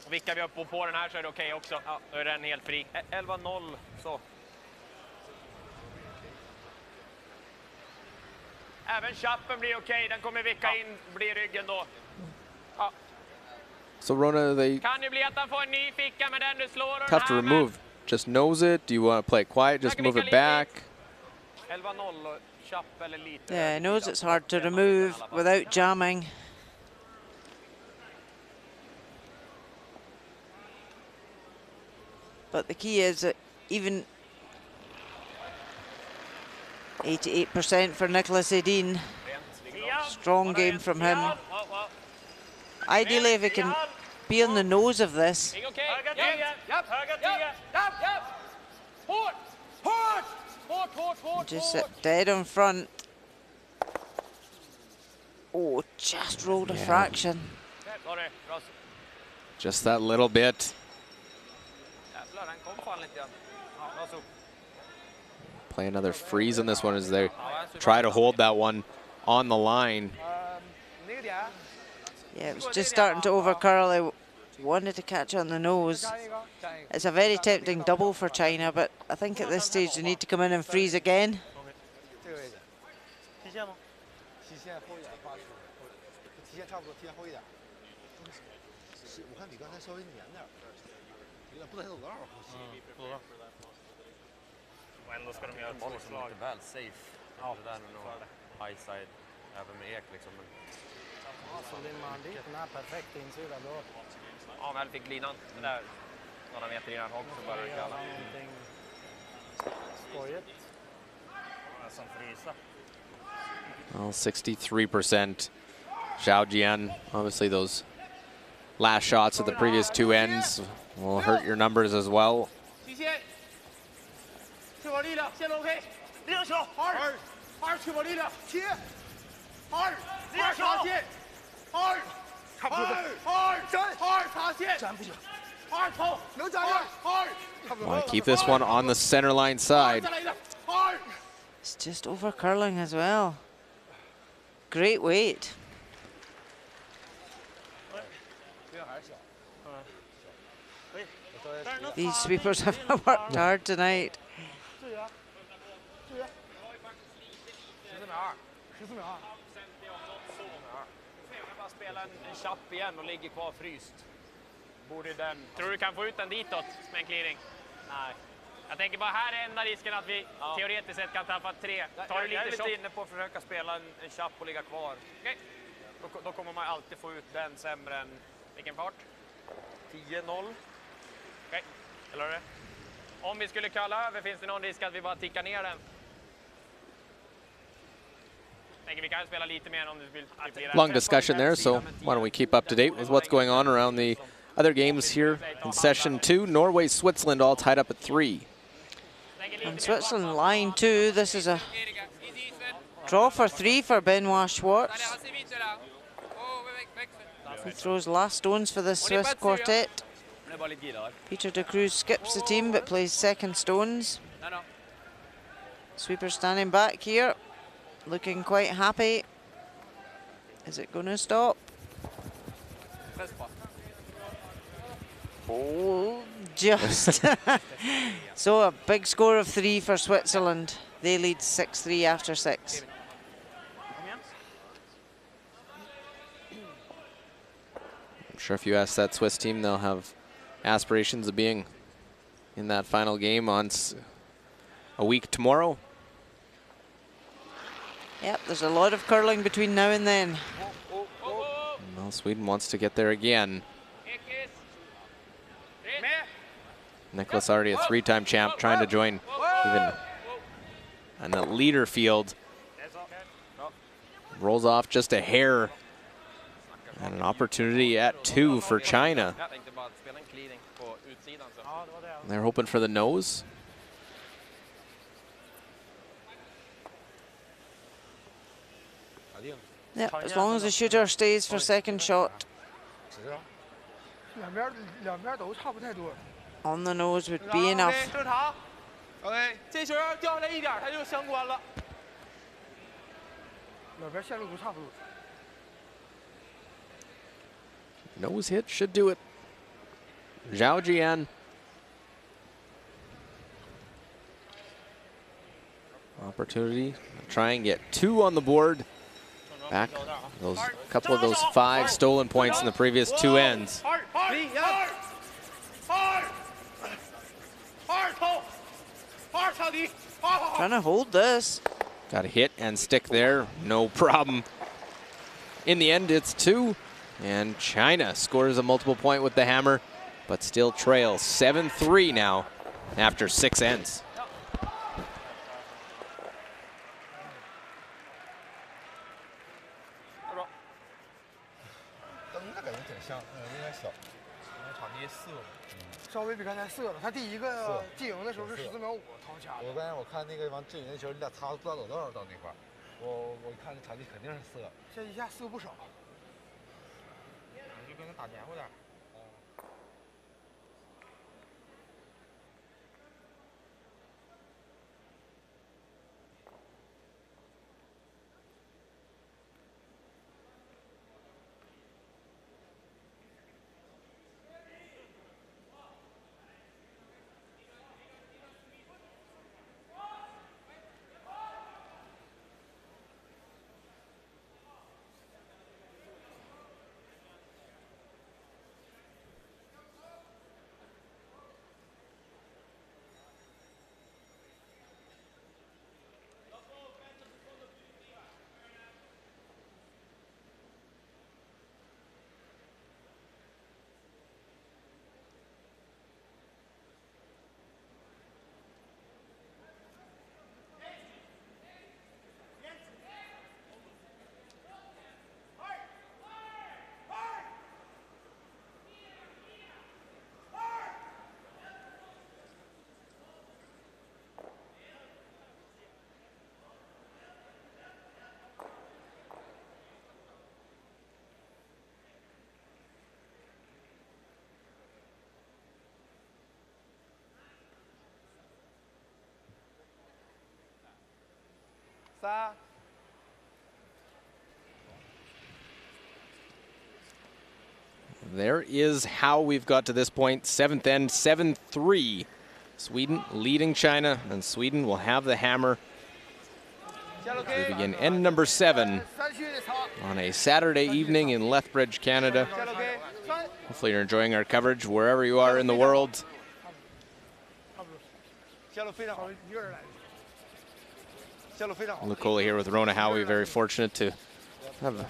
Speaker 3: Och vickar vi upp på den här så är det okej också. Ja. Då är den helt fri. 11-0 så. Även chappen blir okej. Den kommer vicka in, blir ryggen då. Ja.
Speaker 1: So Rona, they
Speaker 3: Kan ju bli att han får en ny ficka med den du slår den
Speaker 1: tough to
Speaker 3: här
Speaker 1: remove. Just knows it. Do you want to play it quiet? Just move it back.
Speaker 3: 11-0 och chapp eller lite.
Speaker 2: Yeah, he knows it's hard to remove without jamming. But the key is that even 88% for Nicholas Edin. Strong game from him. Ideally, if he can be on the nose of this. Just sit dead on front. Oh, just rolled a fraction.
Speaker 1: Just that little bit. Play another freeze on this one as they try to hold that one on the line.
Speaker 2: Yeah, it was just starting to overcurl. I wanted to catch on the nose. It's a very tempting double for China, but I think at this stage they need to come in and freeze again.
Speaker 3: Ändå ska de göra ett slag. Lite väl safe. Ja, det där är nog high side. Även med ek liksom.
Speaker 5: Så vill man dit den här perfekta insidan då.
Speaker 3: Ja, väl fick linan. Det där. några meter innan hopp så börjar det kalla.
Speaker 5: Skojigt. Nästan frysa.
Speaker 1: Well, 63%. Zhao Jian, obviously those last shots at the previous two ends will hurt your numbers as well. Want to keep this one on the center line side.
Speaker 2: It's just over curling as well. Great weight. These sweepers have worked hard tonight.
Speaker 3: Spela en chapp igen och ligger kvar fryst. Borde den... Tror du kan få ut den ditåt med en clearing? Nej. Jag tänker bara här är enda risken att vi teoretiskt sett kan tappa 3. Tar du lite jag är lite inne på att försöka spela en chapp och ligga kvar. Okay. Då kommer man alltid få ut den sämre än vilken fart? 10-0. Okej, eller det? Om vi skulle kalla över, finns det någon risk att vi bara tickar ner den? Vi kan spela lite mer om du vill.
Speaker 1: Long discussion there, so why don't we keep up to date with what's going on around the other games here in session 2. Norway, Switzerland all tied up at 3.
Speaker 2: And Switzerland line 2. This is a draw for 3 for Benoit Schwartz. He throws last stones for the Swiss quartet. Peter de Cruz skips the team but plays second stones. Sweeper standing back here, looking quite happy. Is it going to stop? Oh, just. So a big score of 3 for Switzerland. They lead 6-3 after 6.
Speaker 1: I'm sure if you ask that Swiss team, they'll have aspirations of being in that final game on a week tomorrow.
Speaker 2: Yep, there's a lot of curling between now and then.
Speaker 1: Well, Sweden wants to get there again. Nicholas already a 3-time champ, trying to join even an elite leader field. Rolls off just a hair. And an opportunity at 2 for China. They're hoping for the nose.
Speaker 2: Yeah, as long as the shooter stays for second shot. On the nose would be enough.
Speaker 1: Nose hit should do it. Zhao Jian. Opportunity to try and get 2 on the board. Back those couple of those 5 stolen points in the previous 2 ends.
Speaker 2: Trying to hold this.
Speaker 1: Got a hit and stick there, no problem. In the end, it's 2, and China scores a multiple point with the hammer, but still trails 7-3 now after 6 ends. There is how we've got to this point. 7th end, 7-3. Sweden leading China, and Sweden will have the hammer. We begin end number 7 on a Saturday evening in Lethbridge, Canada. Hopefully you're enjoying our coverage wherever you are in the world. Lukola here with Rona Howie, very fortunate to have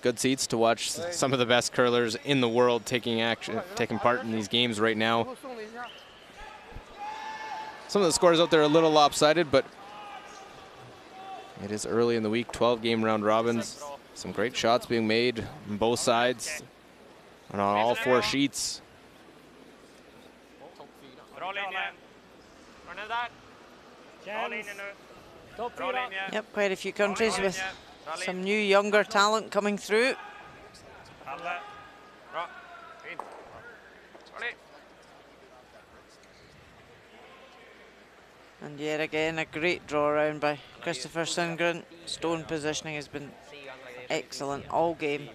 Speaker 1: good seats to watch some of the best curlers in the world taking part in these games right now. Some of the scores out there are a little lopsided, but it is early in the week, 12-game round robins. Some great shots being made on both sides and on all 4 sheets.
Speaker 2: Yep, quite a few countries with some new younger talent coming through. And yet again, a great draw around by Christopher Sundgren. Stone positioning has been excellent all game.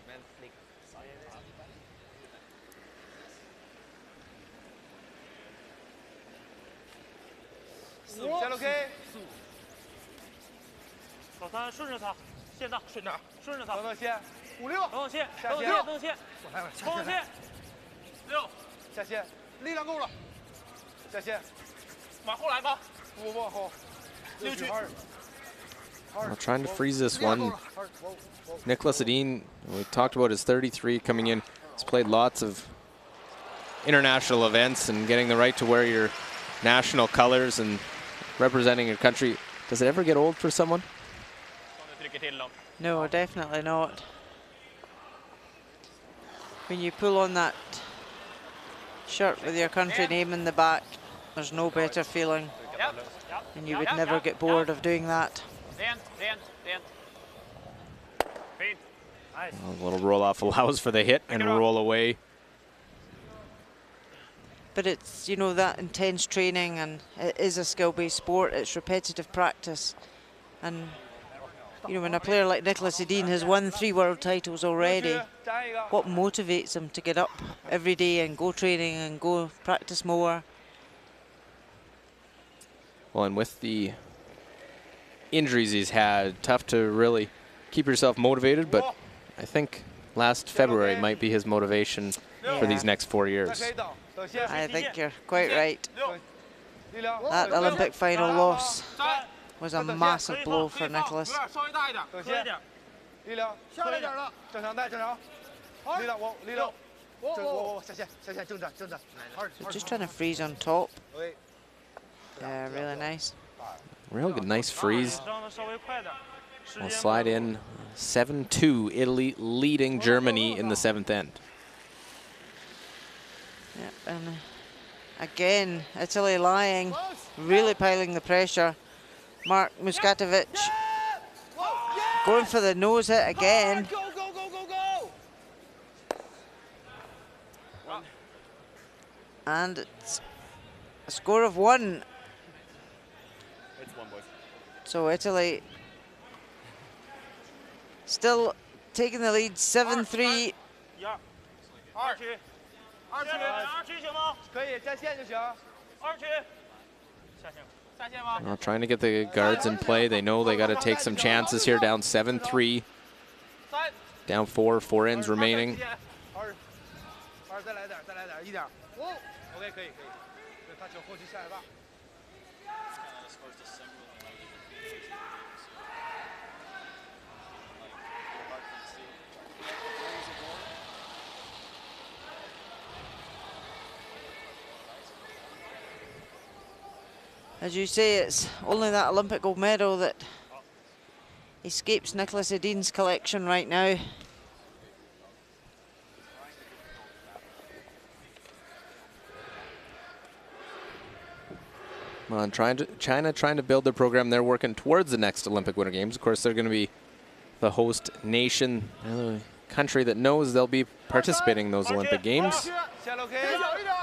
Speaker 1: Well, trying to freeze this one. Nicholas Edin, we talked about his 33 coming in. He's played lots of international events and getting the right to wear your national colors and representing your country. Does it ever get old for someone?
Speaker 2: No, definitely not. When you pull on that shirt with your country name in the back, there's no better feeling. And you would never get bored of doing that.
Speaker 1: A little roll off allows for the hit and roll away.
Speaker 2: But it's, you know, that intense training, and it is a skill-based sport. It's repetitive practice. And, you know, when a player like Nicholas Edin has won 3 world titles already, what motivates him to get up every day and go training and go practice more?
Speaker 1: Well, and with the injuries he's had, tough to really keep yourself motivated, but I think last February might be his motivation for these next 4 years.
Speaker 2: I think you're quite right. That Olympic final loss was a massive blow for Nicholas. So just trying to freeze on top. Yeah, really nice.
Speaker 1: Real good, nice freeze. We'll slide in 7-2, Italy leading Germany in the 7th end.
Speaker 2: Yep, and again, Italy lying, really piling the pressure. Mark Muskatovic going for the nose hit again. And it's a score of 1. So Italy still taking the lead, 7-3.
Speaker 1: Well, trying to get the guards in play. They know they got to take some chances here, down 7-3. Down 4 ends remaining.
Speaker 2: As you say, it's only that Olympic gold medal that escapes Nicholas Edin's collection right now.
Speaker 1: Well, and China trying to build their program. They're working towards the next Olympic Winter Games. Of course, they're going to be the host nation, the country that knows they'll be participating in those Olympic Games.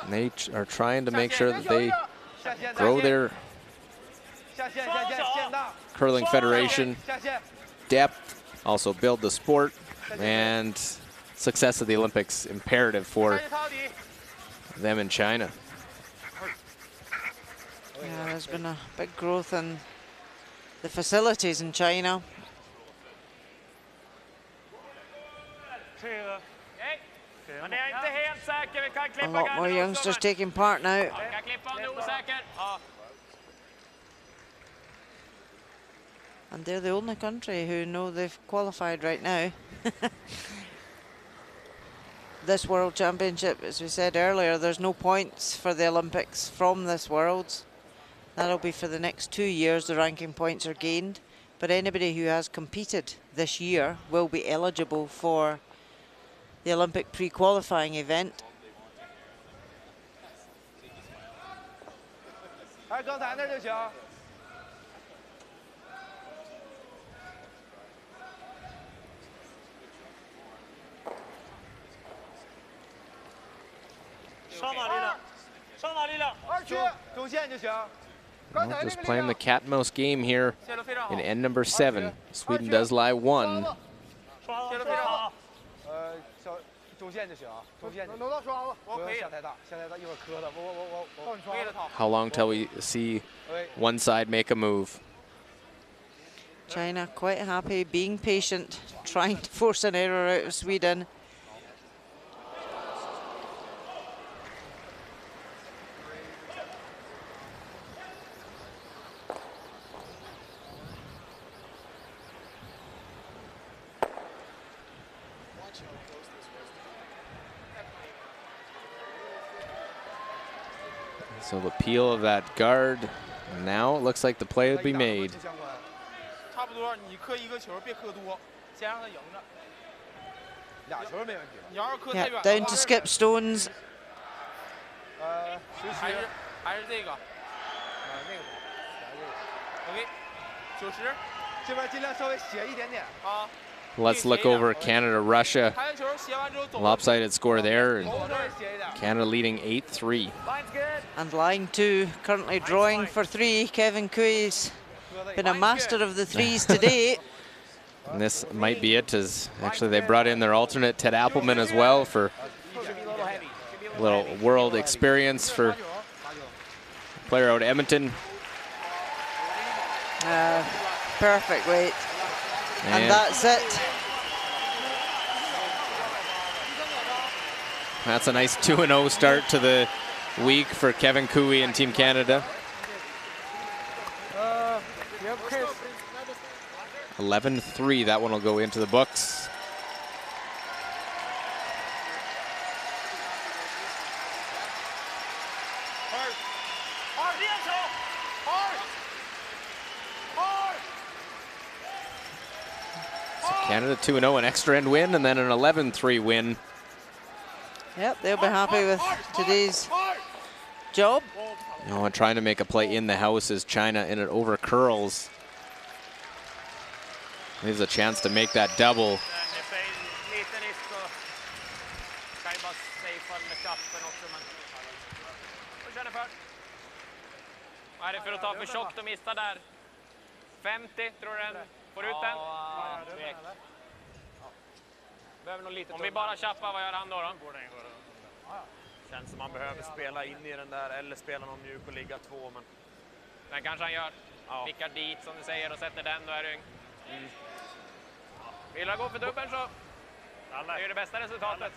Speaker 1: And they are trying to make sure that they grow their Curling Federation. Depth, also build the sport, and success of the Olympics imperative for them in China.
Speaker 2: Yeah, there's been a big growth in the facilities in China. A lot more youngsters taking part now. And they're the only country who know they've qualified right now. This World Championship, as we said earlier, there's no points for the Olympics from this Worlds. That'll be for the next 2 years, the ranking points are gained. But anybody who has competed this year will be eligible for the Olympic pre-qualifying event.
Speaker 1: Well, just playing the cat and mouse game here in end number 7. Sweden does lie 1. How long till we see one side make a move?
Speaker 2: China quite happy, being patient, trying to force an error out of Sweden.
Speaker 1: So the peel of that guard. Now it looks like the play will be made.
Speaker 2: Yeah, down to skip stones.
Speaker 1: Let's look over Canada-Russia. Lopsided score there. And Canada leading 8-3.
Speaker 2: And line 2, currently drawing for 3. Kevin Kui's been a master of the 3s today.
Speaker 1: And this might be it, as actually they brought in their alternate, Ted Appelman, as well, for a little world experience for player out of Edmonton.
Speaker 2: Perfect weight. And that's it.
Speaker 1: That's a nice 2-0 start to the week for Kevin Kui and Team Canada. 11-3, that one will go into the books. So Canada 2-0, an extra end win, and then an 11-3 win.
Speaker 2: Yep, they'll be happy with today's job.
Speaker 1: You know, trying to make a play in the house is China, and it over curls. Leaves a chance to make that double.
Speaker 3: Vad är det för att ta för tjockt och missa där? 50, tror du den? Får du ut den? Om vi bara chappar, vad gör han då? Känns som man behöver spela in i den där eller spela någon mjuk och ligga 2. Men den kanske han gör. Vickar dit som du säger och sätter den, då är det Vill han gå för dubbeln så det är det bästa resultatet.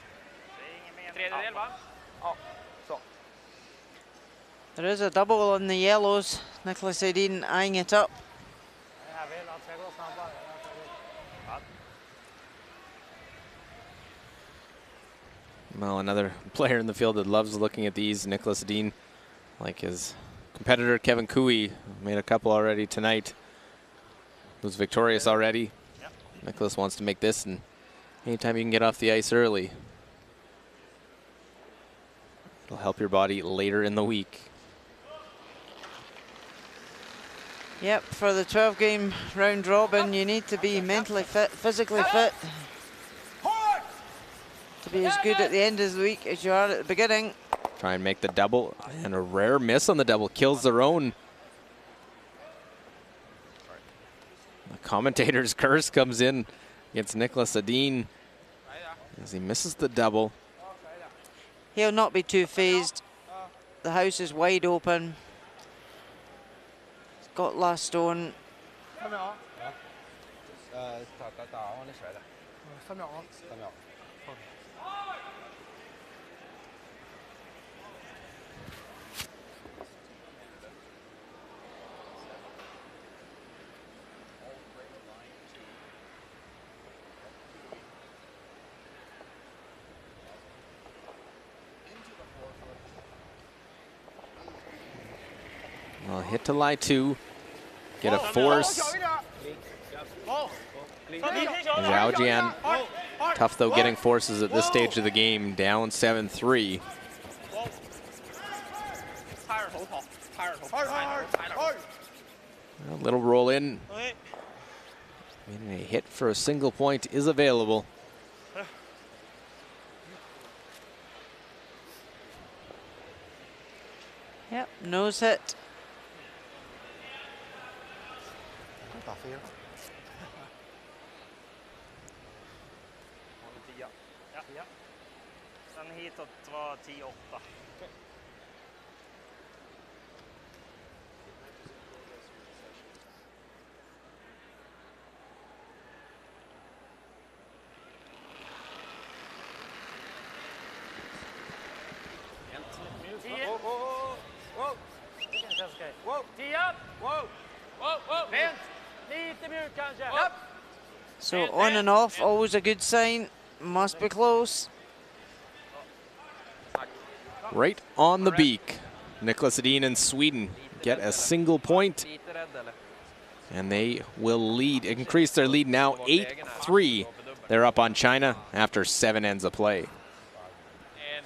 Speaker 3: Tredjedel, va? Ja, så.
Speaker 2: There is a double on the yellows. Nicholas Edin eyeing it up.
Speaker 1: Well, another player in the field that loves looking at these, Nicholas Dean, like his competitor Kevin Kui, made a couple already tonight. Was victorious already. Yep. Nicholas wants to make this, and anytime you can get off the ice early, it'll help your body later in the week.
Speaker 2: Yep, for the 12-game round robin, you need to be mentally fit, physically fit, to be as good at the end of the week as you are at the beginning.
Speaker 1: Try and make the double, and a rare miss on the double kills their own. The commentator's curse comes in against Nicholas Adine as he misses the double.
Speaker 2: He'll not be too phased. The house is wide open. He's got last stone.
Speaker 4: 3秒。打往里甩的。3秒啊。3秒。
Speaker 1: Well, hit to lie 2. Get a force. Zhao Jian. Tough though getting forces at this stage of the game. Down 7-3. A little roll in. And a hit for a single point is available.
Speaker 2: Yep, nose hit.
Speaker 4: 打飞了。
Speaker 5: Ja. Sen hitåt var 10-8.
Speaker 2: So on and off, always a good sign. Must be close.
Speaker 1: Right on the beak. Nicholas Adine and Sweden get a single point. And they will lead, increase their lead now 8-3. They're up on China after 7 ends of play.
Speaker 4: Yeah.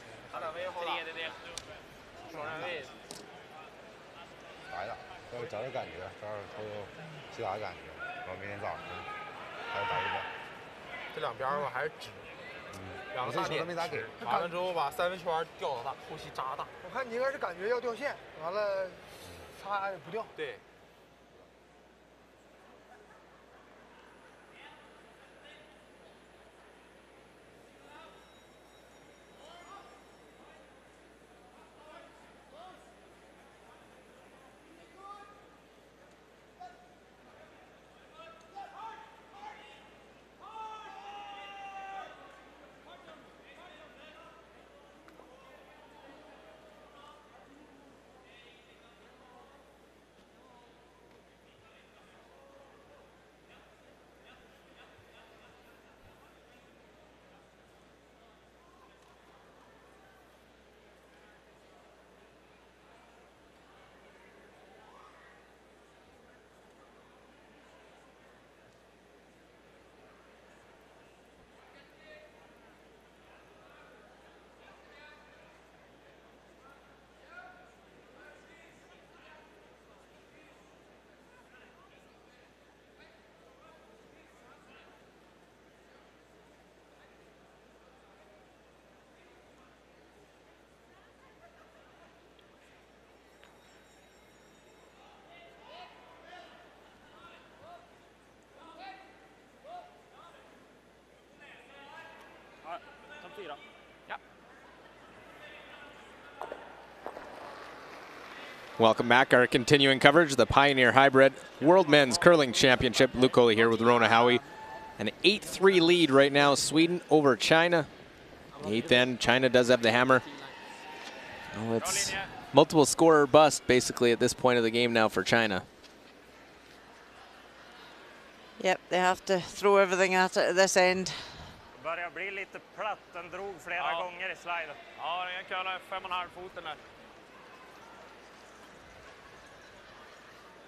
Speaker 5: 4. Ja.
Speaker 1: Welcome back. Our continuing coverage, the Pioneer Hi-Bred World Men's Curling Championship. Luke Coley here with Rona Howie. An 8-3 lead right now, Sweden over China. 8th end, China does have the hammer. Oh, it's multiple score or bust basically at this point of the game now for China.
Speaker 2: Yep, they have to throw everything at it at this end.
Speaker 5: Börjar bli lite platt, den drog flera gånger i sliden.
Speaker 3: Ja, den kallar 5,5 foten där.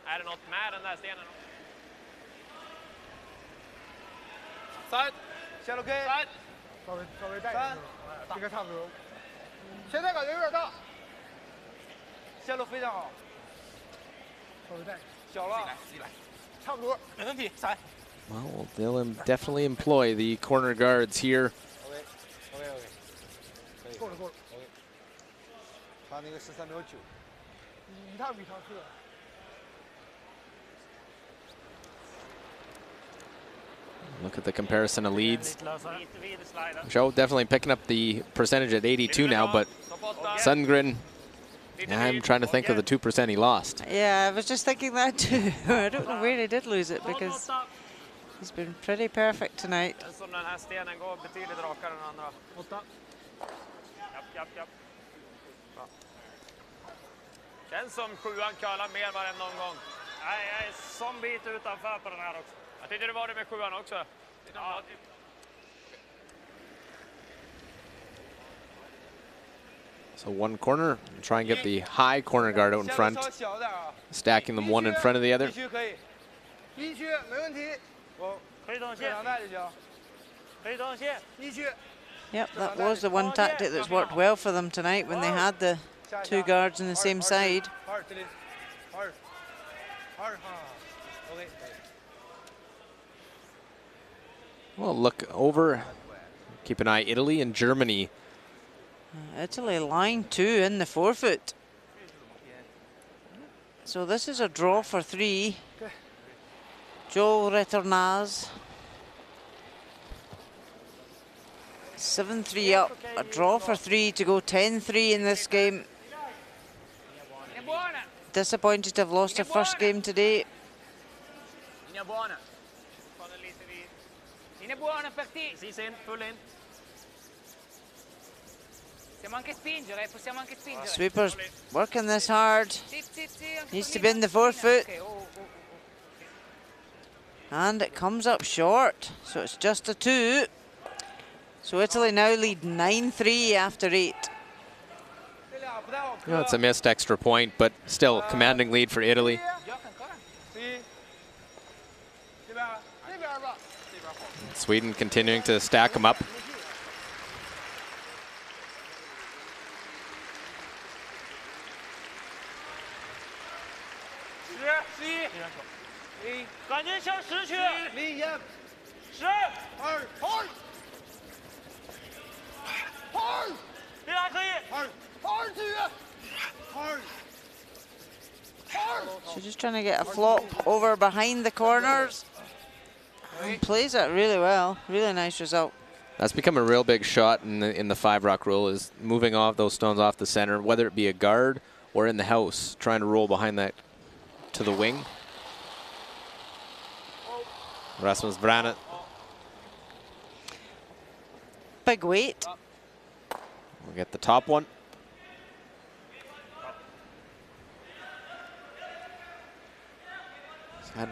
Speaker 3: Är det något med den där stenen? Side.
Speaker 4: Känn okej?
Speaker 3: Side.
Speaker 4: 稍微带一点，这个差不多。现在感觉有点大，线路非常好。稍微带，小了，差不多，没问题，3。
Speaker 1: Well, they'll definitely employ the corner guards here.
Speaker 4: OK。够了。OK。他那个13秒9，一趟比一趟热。
Speaker 1: Look at the comparison of leads. Joe definitely picking up the percentage at 82 now, but Sundgren, I'm trying to think of the 2% he lost.
Speaker 2: Yeah, I was just thinking that too. I don't know where he did lose it because he's been pretty perfect tonight.
Speaker 3: Känns som 7an curlar mer varenda omgång.
Speaker 5: Nej, jag är som bit utanför på den här också.
Speaker 3: Jag tyckte det var det med 7an också. Ja.
Speaker 1: So one corner, try and get the high corner guard out in front, stacking them one in front of the other.
Speaker 2: Yep, that was the one tactic that's worked well for them tonight when they had the two guards on the same side.
Speaker 1: Well, look over, keep an eye, Italy and Germany.
Speaker 2: Italy line 2 in the forefoot. So this is a draw for 3. Joe Retornaz. 7-3 up, a draw for 3 to go 10-3 in this game. Disappointed to have lost their first game today. Sweepers working this hard. Needs to be in the forefoot. And it comes up short, so it's just a 2. So Italy now lead 9-3 after 8.
Speaker 1: You know, it's a missed extra point, but still commanding lead for Italy. Sweden continuing to stack them up.
Speaker 2: So just trying to get a flop over behind the corners. And plays it really well. Really nice result.
Speaker 1: That's become a real big shot in the 5-rock rule, is moving off those stones off the center, whether it be a guard or in the house, trying to roll behind that to the wing. Rasmus Vranet.
Speaker 2: Big weight.
Speaker 1: We'll get the top one. He's had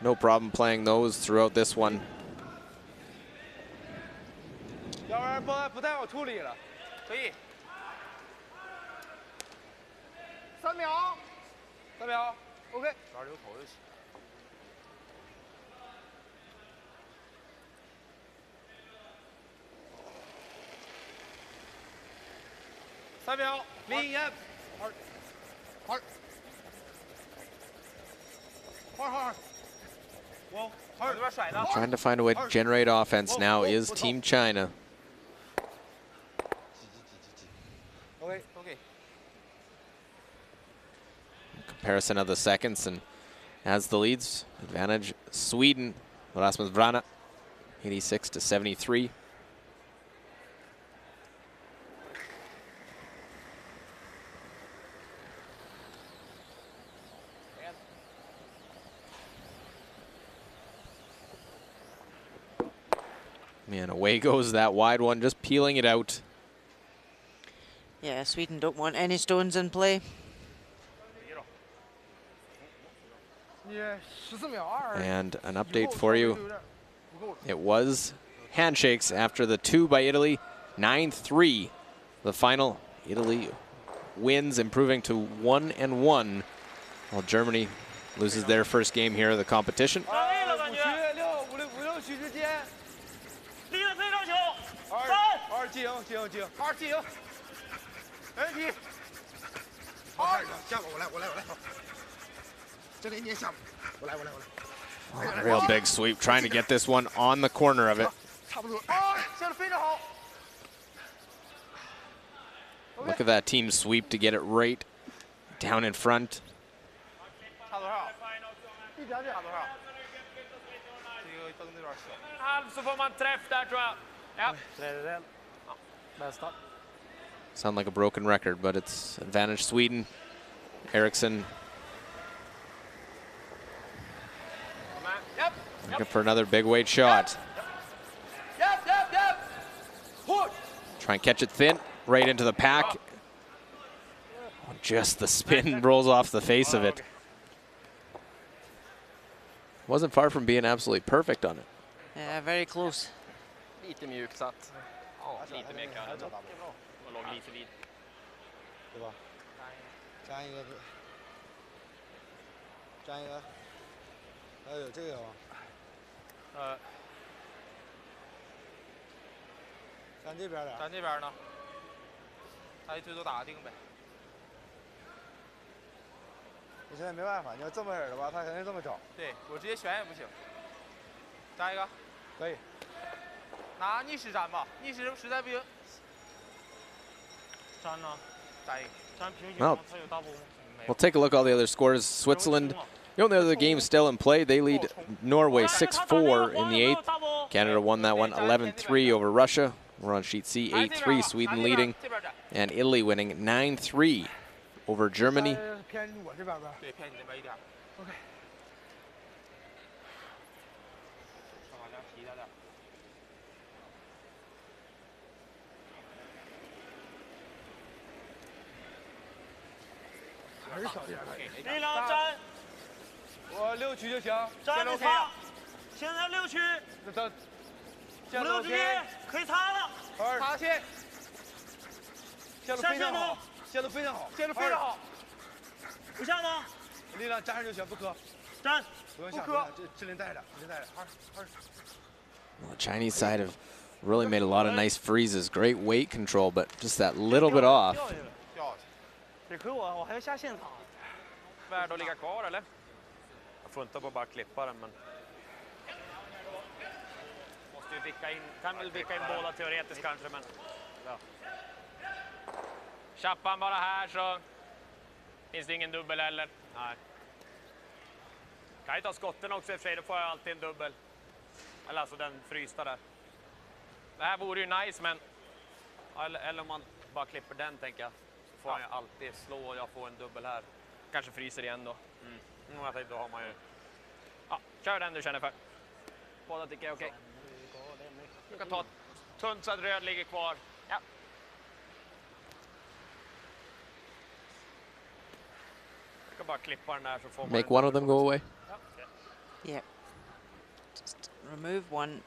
Speaker 1: no problem playing those throughout this one. Trying to find a way to generate offense now is Team China. Comparison of the seconds, and as the leads, advantage Sweden. Rasmus Vrana, 86-73. Man, away goes that wide one, just peeling it out.
Speaker 2: Yeah, Sweden don't want any stones in play.
Speaker 1: And an update for you. It was handshakes after the 2 by Italy, 9-3. The final, Italy wins, improving to 1-1, while Germany loses their first game here of the competition. Real big sweep, trying to get this one on the corner of it. Look at that team sweep to get it right down in front.
Speaker 3: halv så får man träff där tror jag. Ja.
Speaker 5: Tredjedel. Bästa.
Speaker 1: Sound like a broken record, but it's advantage Sweden. Eriksson
Speaker 3: Yep.
Speaker 1: looking for another big weight shot. Try and catch it thin, right into the pack. Just the spin rolls off the face of it. Wasn't far from being absolutely perfect on it.
Speaker 2: Yeah, very close.
Speaker 3: Lite mjukt satt. Ja, lite mer kan och låg lite vid.
Speaker 4: 对吧？粘一个，粘一个，还有这个吗？粘这边的。
Speaker 3: 粘这边呢？他最多打个钉呗。
Speaker 4: 你现在没办法，你要这么饵的话，他肯定这么找。
Speaker 3: 对我直接旋也不行。粘一个。
Speaker 4: 可以。
Speaker 3: 拿逆时粘吧，逆时实在不行。粘呢？粘一个。粘平行。
Speaker 1: Well,
Speaker 3: 它有 double 吗？
Speaker 1: we'll take a look at all the other scores. Switzerland, the only other game still in play. They lead Norway 6-4 in the 8th. Canada won that one 11-3 over Russia. We're on sheet C, 8-3, Sweden leading. And Italy winning 9-3 over Germany.
Speaker 4: 偏我这边呗。
Speaker 3: 对，偏你那边一点。OK。往这提点点。
Speaker 4: 还是小一点。
Speaker 3: 力量粘。
Speaker 4: 我6区就行。
Speaker 3: 粘着擦。现在6区。
Speaker 4: 等。
Speaker 3: 5、6之间可以擦了。擦线。
Speaker 4: 线路非常好，线路非常好，线路非常好。
Speaker 3: 不下吗？
Speaker 4: 力量粘上就行，不磕。
Speaker 3: 粘。
Speaker 4: 不用下，不磕。这林带着，林带着。二。
Speaker 1: Well, the Chinese side have really made a lot of nice freezes. Great weight control, but just that little bit off.
Speaker 5: det är我还要下线擦。
Speaker 3: Värd att ligga kvar eller? Jag funtar på att bara klippa den men. Måste ju vicka in, kan väl vicka in båda teoretiskt kanske men. Ja. Chappan bara här så finns det ingen dubbel heller. Nej. Kan ju ta skotten också i och för sig, då får jag alltid en dubbel. Eller alltså den frysta där. Det här vore ju nice men. Eller om man bara klipper den tänker jag. Så får jag alltid slå och jag får en dubbel här. Kanske fryser igen då. Jag tänkte då har man ju. Ja, kör den du känner för. Båda tycker jag är okej. Du kan ta tunt så att röd ligger kvar. Ja. Jag kan bara klippa den där så får man.
Speaker 1: Make one of them go away.
Speaker 2: Yep. Just remove one.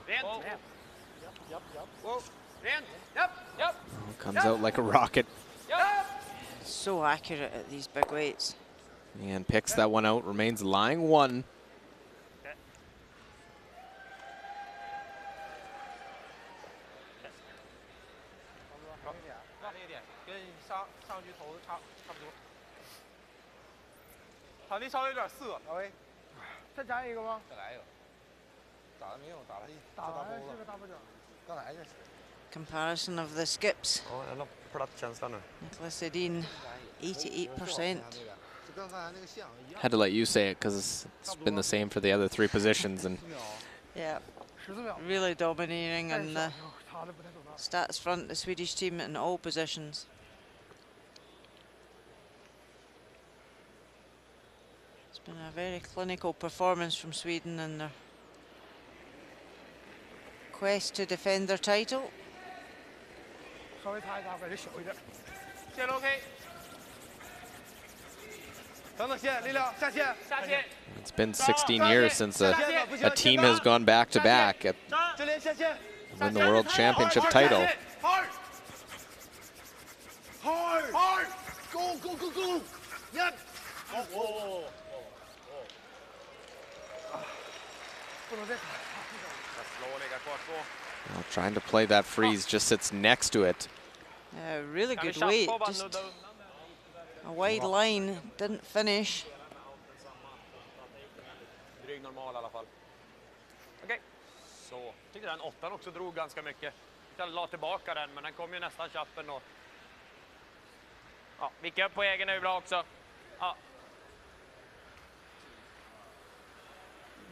Speaker 3: Rent. Rent. Yep. Yep.
Speaker 1: Comes out like a rocket
Speaker 3: Yep.
Speaker 2: So accurate at these big weights.
Speaker 1: and picks that one out. Remains lying one.
Speaker 2: Comparison of the skips.
Speaker 3: Ja, jag har platt känsla nu.
Speaker 2: Nicholas Edin, 88%.
Speaker 1: Had to let you say it because it's been the same for the other three positions. And
Speaker 2: Yeah, really dominating on the stats front, the Swedish team in all positions. It's been a very clinical performance from Sweden in their quest to defend their title.
Speaker 3: Ser okej.
Speaker 1: it's been 16 years since a team has gone back to back at win the World Championship title. Well, trying to play that freeze, just sits next to it.
Speaker 2: Really good weight, just a wide line, didn't finish.
Speaker 3: Dryg normal i alla fall. Okej. Så, tyckte den åttan också drog ganska mycket. Jag la tillbaka den, men den kom ju nästan chappen då. Ja, vicka upp på egen är ju bra också. Ja.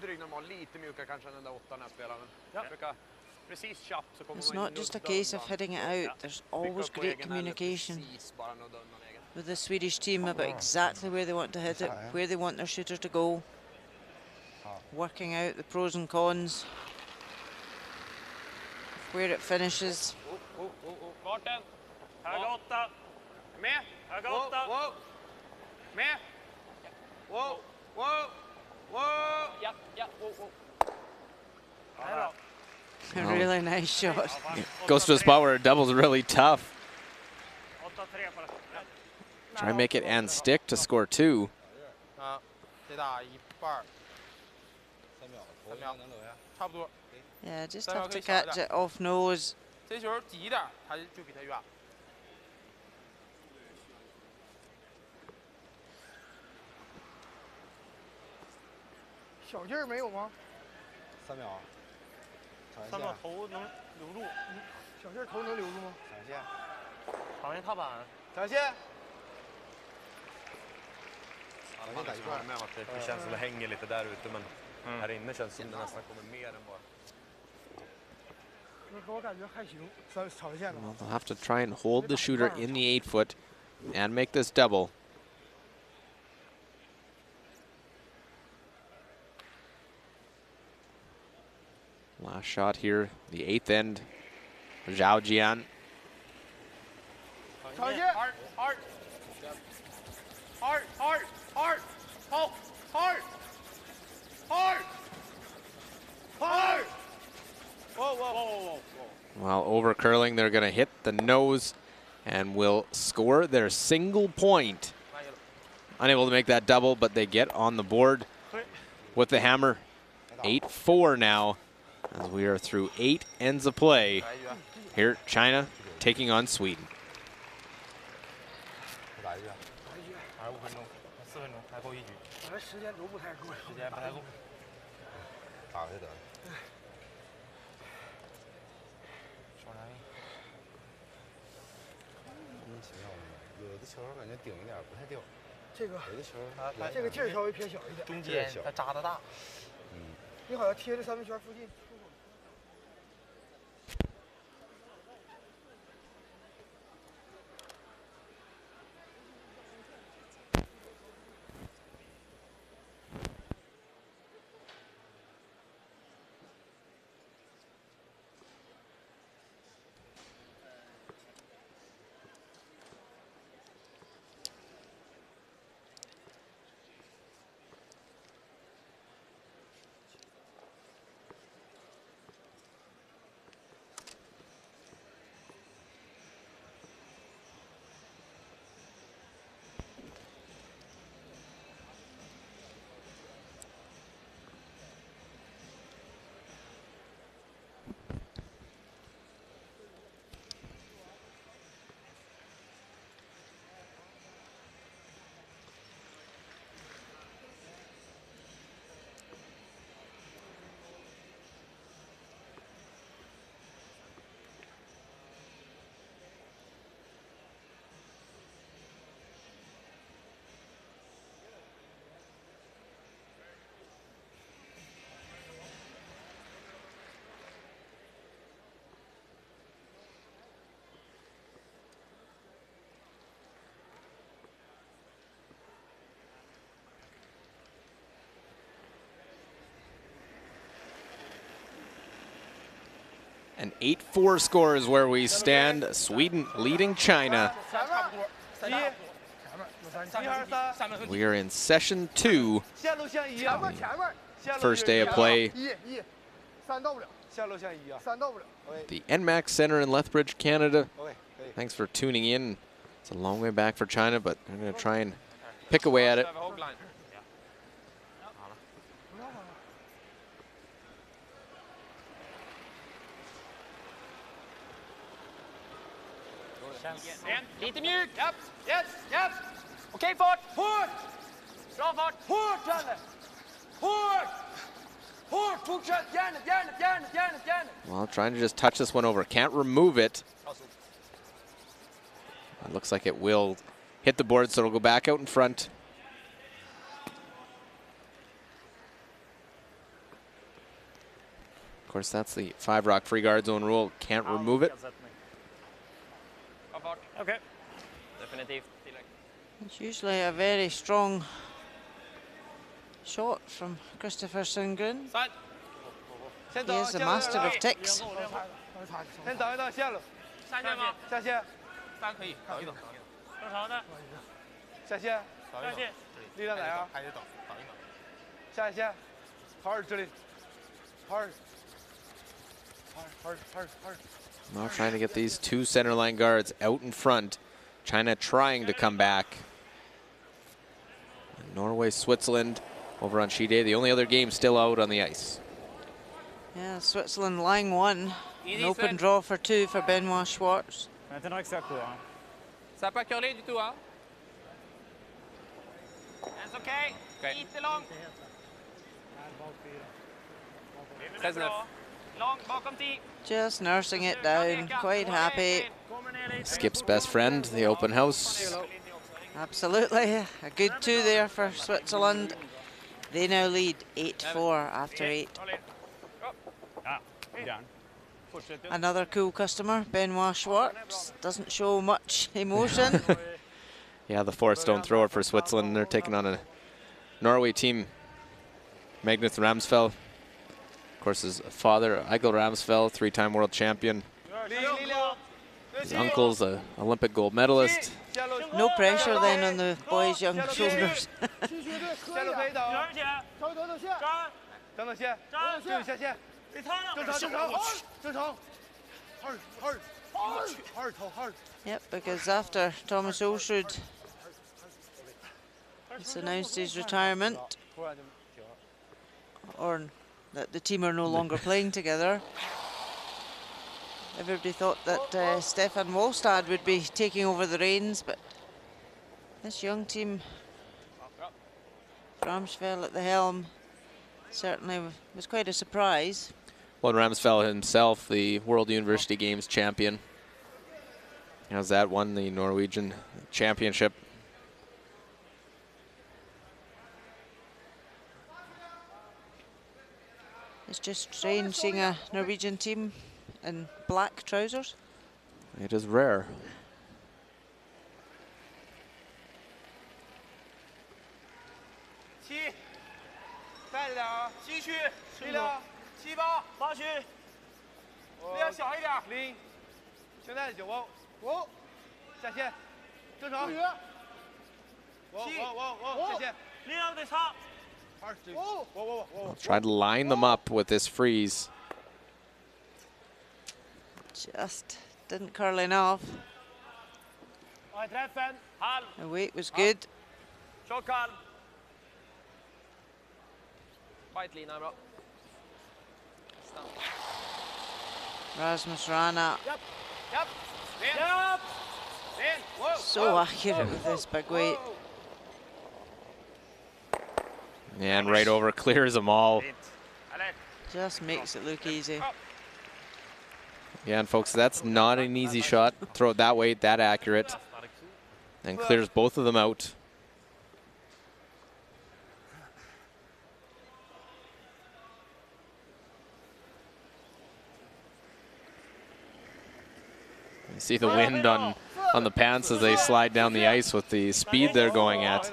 Speaker 3: Dryg normal, lite mjukare kanske än den där 8 när jag spelar. Men precis chapp så kommer
Speaker 2: It's
Speaker 3: man
Speaker 2: not just a case of hitting it out. There's always great communication with the Swedish team about exactly where they want to hit it, where they want their shooter to go. Working out the pros and cons. Where it finishes.
Speaker 3: Farten. Höga 8. Med. Höga 8. Med. Wow. Wow. Wow. Ja. Wow.
Speaker 2: A really nice shot.
Speaker 1: Goes to a spot where a double's really tough. Try and make it and stick to score 2.
Speaker 2: Yeah, just have to catch it off nose.
Speaker 4: Det känns som det hänger lite där ute, men här inne känns som det nästan kommer mer än bara.
Speaker 1: Well, they'll have to try and hold the shooter in the 8-foot and make this double. Last shot here, the 8th end. Zhao Jian.
Speaker 3: Hard. Whoa.
Speaker 1: While over curling, they're going to hit the nose and will score their single point. Unable to make that double, but they get on the board with the hammer. 8-4 now, as we are through 8 ends of play. Here, China taking on Sweden. An 8-4 score is where we stand. Sweden leading China. We are in session 2. First day of play. The NMAX Center in Lethbridge, Canada. Thanks for tuning in. It's a long way back for China, but they're going to try and pick away at it.
Speaker 3: Lite mjuk. Yes. Okej, fart. Hårt. Bra fart. Hårt, Janne. Hårt.
Speaker 1: Well, trying to just touch this one over. Can't remove it. It looks like it will hit the board, so it'll go back out in front. Of course, that's the 5-rock free guard zone rule. Can't remove it.
Speaker 3: Okay.
Speaker 2: It's usually a very strong shot from Christopher Sundgren. He is the master of ticks.
Speaker 4: 先等一等线了，
Speaker 3: 下线吗？
Speaker 4: 下线，
Speaker 3: 可以，等一等。正常的。
Speaker 4: 下线，
Speaker 3: 下线。
Speaker 4: 力量来啊！还得等一等。下线，好好直立，好好。
Speaker 1: Well, trying to get these 2 center line guards out in front. China trying to come back. Norway, Switzerland over on sheet A. The only other game still out on the ice.
Speaker 2: Yeah, Switzerland line 1. An open draw for 2 for Benoit Schwartz.
Speaker 5: Maintenant que ça court. Hein.
Speaker 3: Ça n'a pas curlé du tout, hein? That's okay. Lite långt. 13-9. Långt bakom 10.
Speaker 2: Just nursing it down, quite happy.
Speaker 1: Skip's best friend, the open house.
Speaker 2: Absolutely, a good 2 there for Switzerland. They now lead 8-4 after 8. Another cool customer, Benoit Schwartz, doesn't show much emotion.
Speaker 1: Yeah, the 4-stone thrower for Switzerland. They're taking on a Norway team. Magnus Ramsfeld, of course, his father, Egil Ramsfeld, 3-time world champion. His uncle's an Olympic gold medalist.
Speaker 2: No pressure then on the boys' young shoulders.
Speaker 4: 等等线，这个下线，正常，hard.
Speaker 2: Yep, because after Thomas Olsrud has announced his retirement, or that the team are no longer playing together, everybody thought that Stefan Wallstad would be taking over the reins, but this young team, Ramsfeld at the helm, certainly was quite a surprise.
Speaker 1: Well, Ramsfeld himself, the World University Games champion. Has that won the Norwegian championship.
Speaker 2: It's just strange seeing a Norwegian team in black trousers.
Speaker 1: It is rare. Try to line them up with this freeze.
Speaker 2: Just didn't curl enough. The weight was good. Rasmus Rana. So accurate with this big weight.
Speaker 1: And right over, clears them all.
Speaker 2: Just makes it look easy.
Speaker 1: Yeah, and folks, that's not an easy shot. Throw it that way, that accurate. And clears both of them out. You see the wind on the pants as they slide down the ice with the speed they're going at.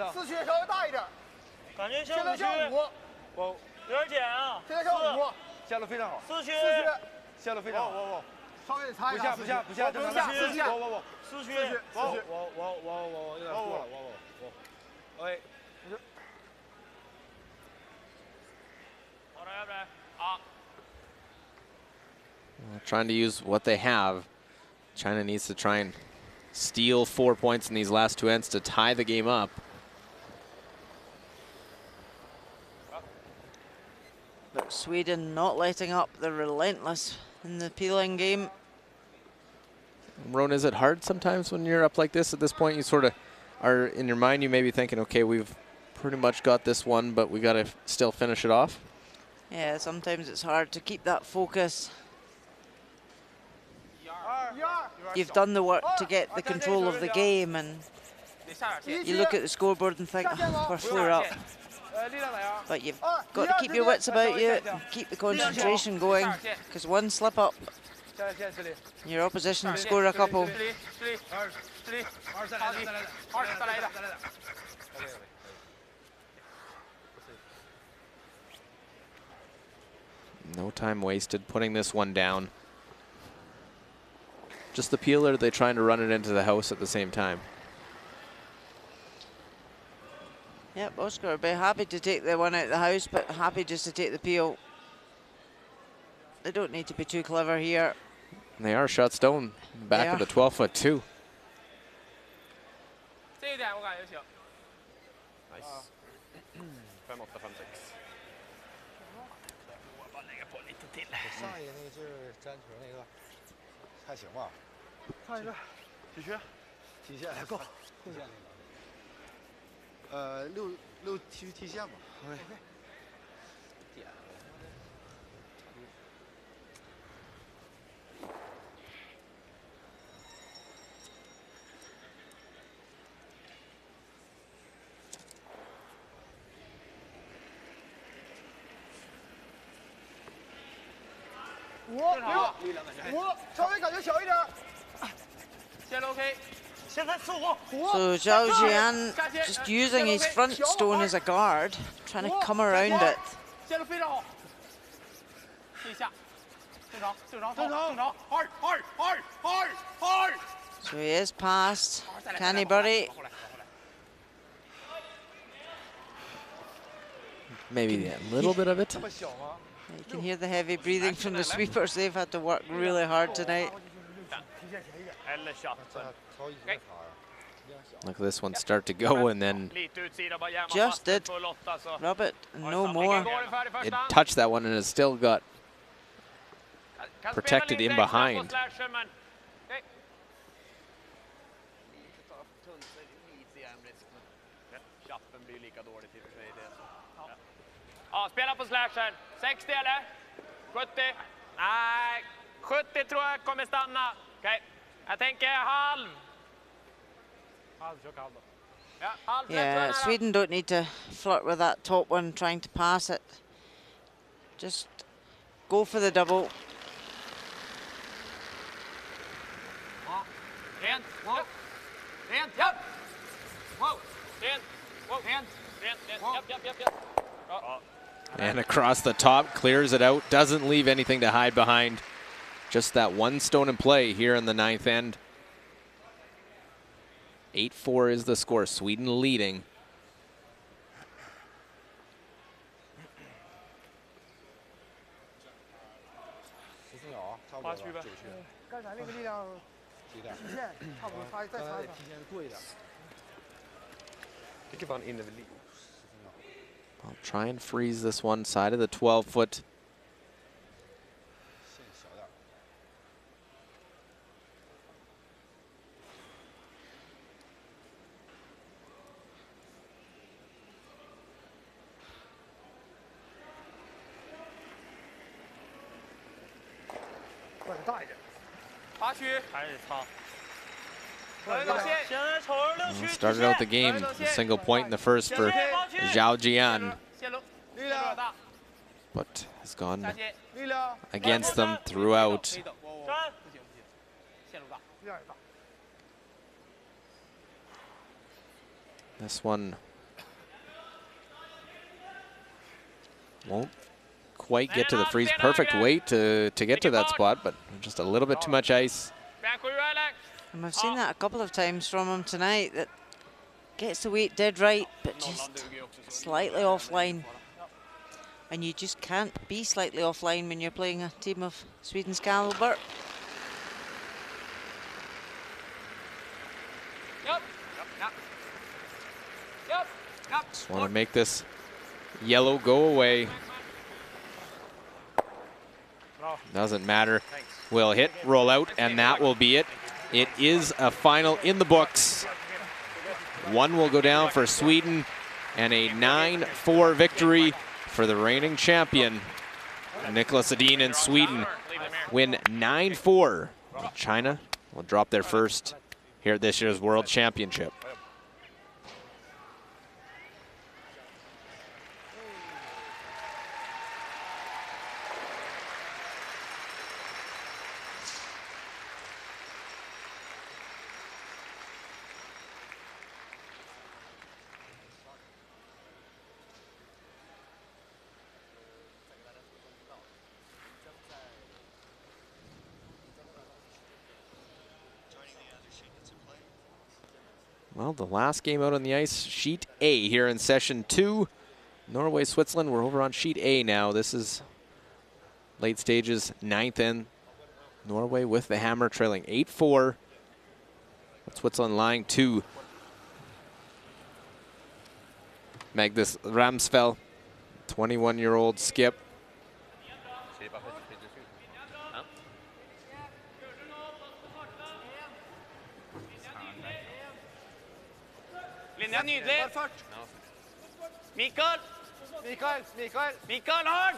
Speaker 1: Trying to use what they have. China needs to try and steal 4 points in these last 2 ends to tie the game up.
Speaker 2: But Sweden not letting up. They're relentless in the peeling game.
Speaker 1: Ron, is it hard sometimes when you're up like this? At this point, you sort of are, in your mind, you may be thinking, okay, we've pretty much got this one, but we got to still finish it off?
Speaker 2: Yeah, sometimes it's hard to keep that focus. You've done the work to get the control of the game, and you look at the scoreboard and think, oh, we're 4 up. But you've got to keep your wits about you and keep the concentration going, because one slip up, your opposition score a couple.
Speaker 1: No time wasted putting this one down. Just the peeler, they trying to run it into the house at the same time.
Speaker 2: Yep, Oscar would be happy to take the one out of the house, but happy just to take the peel. They don't need to be too clever here.
Speaker 1: And they are shot stone back of the 12-foot too.
Speaker 3: Nice. 5, 8, 5, 6.
Speaker 4: 上一个那个就是粘球那个，还行吧？
Speaker 5: 上一个体学，
Speaker 4: 踢线够，够线那个。6踢线吧。OK。
Speaker 5: 5，稍微感觉小一点。
Speaker 3: 线 OK。
Speaker 2: So Zhao Jian just using his front stone as a guard, trying to come around it. So he is past. Can he bury?
Speaker 1: Maybe a little bit of it.
Speaker 2: You can hear the heavy breathing from the sweepers. They've had to work really hard tonight.
Speaker 1: Look at this one start to go, and then
Speaker 2: just did rub it, and no more.
Speaker 1: It touched that one, and it still got protected in behind.
Speaker 3: Ja, spela på slashen. 60 eller? 70? Nej, 70 tror jag kommer stanna. Okej, jag tänker halv.
Speaker 2: Yeah, Sweden don't need to flirt with that top one, trying to pass it. Just go for the double.
Speaker 3: Rent, wow. Rent, japp. Wow, rent, wow, rent, rent, japp.
Speaker 1: And across the top, clears it out, doesn't leave anything to hide behind. Just that one stone in play here in the 9th end. 8-4 is the score, Sweden leading. I'll try and freeze this one side of the 12-foot. Started out the game, a single point in the first for Zhao Jian, but has gone against them throughout. This one won't quite get to the freeze. Perfect weight to get to that spot, but just a little bit too much ice.
Speaker 2: And we've seen that a couple of times from him tonight, that gets the weight dead right, but just slightly offline. And you just can't be slightly offline when you're playing a team of Sweden's caliber.
Speaker 1: Just want to make this yellow go away. Doesn't matter. We'll hit, roll out, and that will be it. It is a final in the books. One will go down for Sweden, and a 9-4 victory for the reigning champion. Nicholas Edin and Sweden win 9-4. China will drop their first here at this year's World Championship. Well, the last game out on the ice, Sheet A here in session 2. Norway, Switzerland, we're over on Sheet A now. This is late stages, 9th end. Norway with the hammer trailing 8-4. Switzerland lying 2. Magnus Ramsfell, 21-year-old skip.
Speaker 3: Linja nydelig. Mikael. Mikael, hard!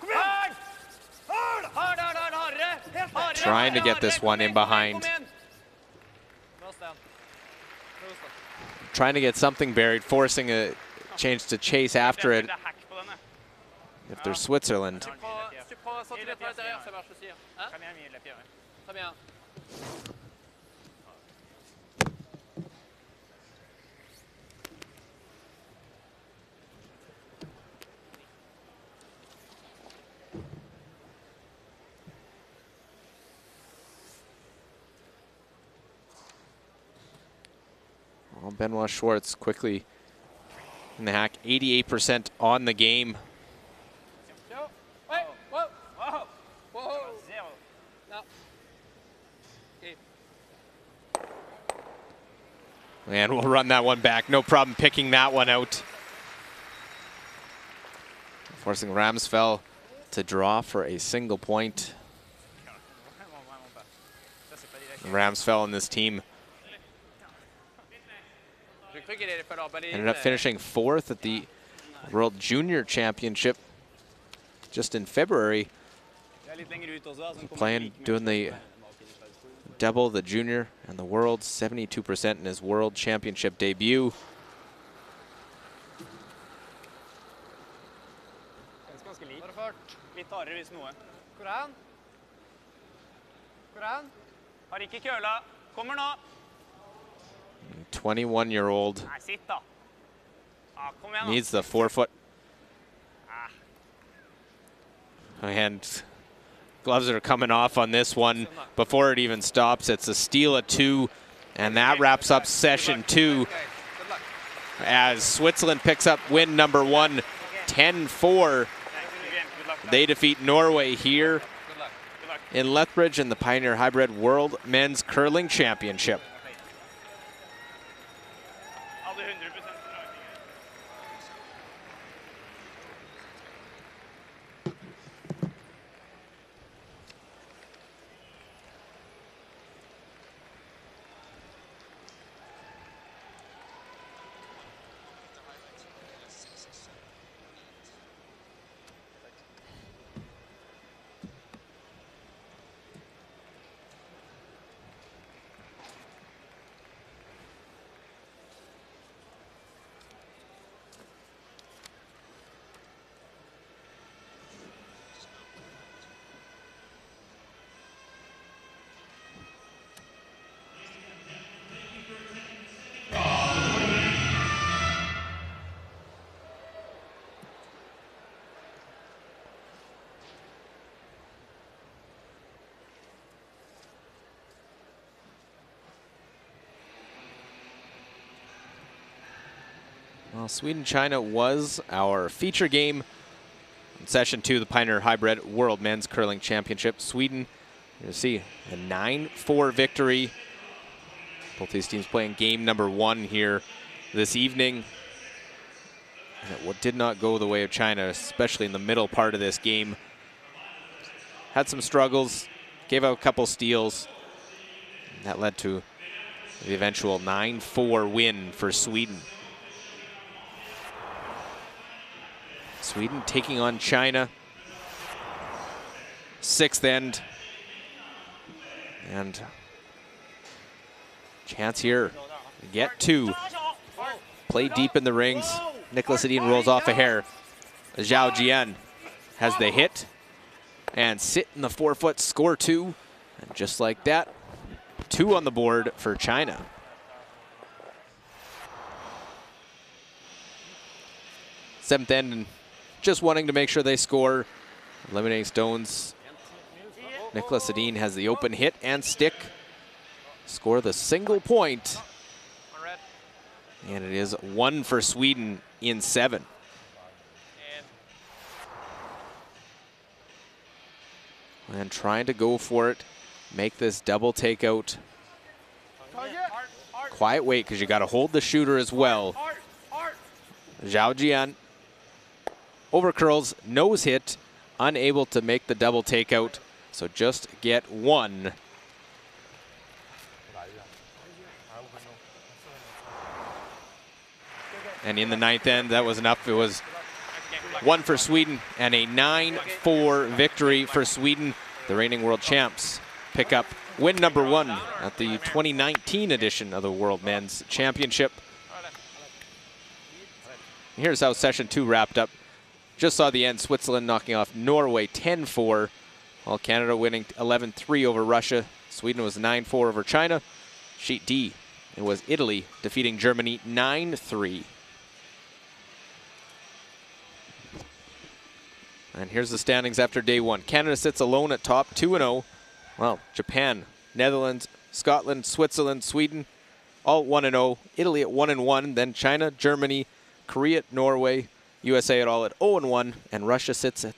Speaker 3: Kom igjen! Hard!
Speaker 1: Trying to get this one in behind. Trying to get something buried, forcing a change to chase after it. If there's Switzerland. Well, Benoit Schwartz quickly in the hack, 88% on the game. And we'll run that one back. No problem picking that one out. Forcing Ramsfell to draw for a single point. Ramsfell and this team ended up finishing 4th at the World Junior Championship just in February. Doing the double, the junior and the world, 72% in his World Championship debut.
Speaker 3: Har ikke køla. Kommer nå.
Speaker 1: 21-year-old
Speaker 3: Nei, sitt da. Kom igjen da.
Speaker 1: needs the forefoot. And gloves are coming off on this one before it even stops. It's a steal of 2, and that wraps up session 2 as Switzerland picks up win number 1, 10-4. They defeat Norway here in Lethbridge in the Pioneer Hi-Bred World Men's Curling Championship. Well, Sweden-China was our feature game in session 2 of the Pioneer Hi-Bred World Men's Curling Championship. Sweden, you see a 9-4 victory. Both these teams playing game number 1 here this evening. And it did not go the way of China, especially in the middle part of this game. Had some struggles, gave out a couple steals. And that led to the eventual 9-4 win for Sweden. Sweden taking on China. sixth end. And chance here to get two. Play deep in the rings. Nicholas Edin rolls off a hair. Zhao Jian has the hit and sit in the forefoot, score two. And just like that, two on the board for China. Seventh end, and just wanting to make sure they score. Eliminating stones. Nicholas Edin has the open hit and stick. Score the single point. And it is one for Sweden in 7. And trying to go for it. Make this double takeout. Quiet wait, because you got to hold the shooter as well. Zhao Jian. Over curls, nose hit. Unable to make the double takeout. So just get one. And in the 9th end, that was enough. It was one for Sweden and a 9-4 victory for Sweden. The reigning world champs pick up win number 1 at the 2019 edition of the World Men's Championship. Here's how session 2 wrapped up. Just saw the end, Switzerland knocking off Norway 10-4, while Canada winning 11-3 over Russia. Sweden was 9-4 over China. Sheet D, it was Italy defeating Germany 9-3. And here's the standings after day 1. Canada sits alone at top, 2-0. Well, Japan, Netherlands, Scotland, Switzerland, Sweden, all 1-0. Italy at 1-1. Then China, Germany, Korea, Norway, USA at all at 0-1. And Russia sits at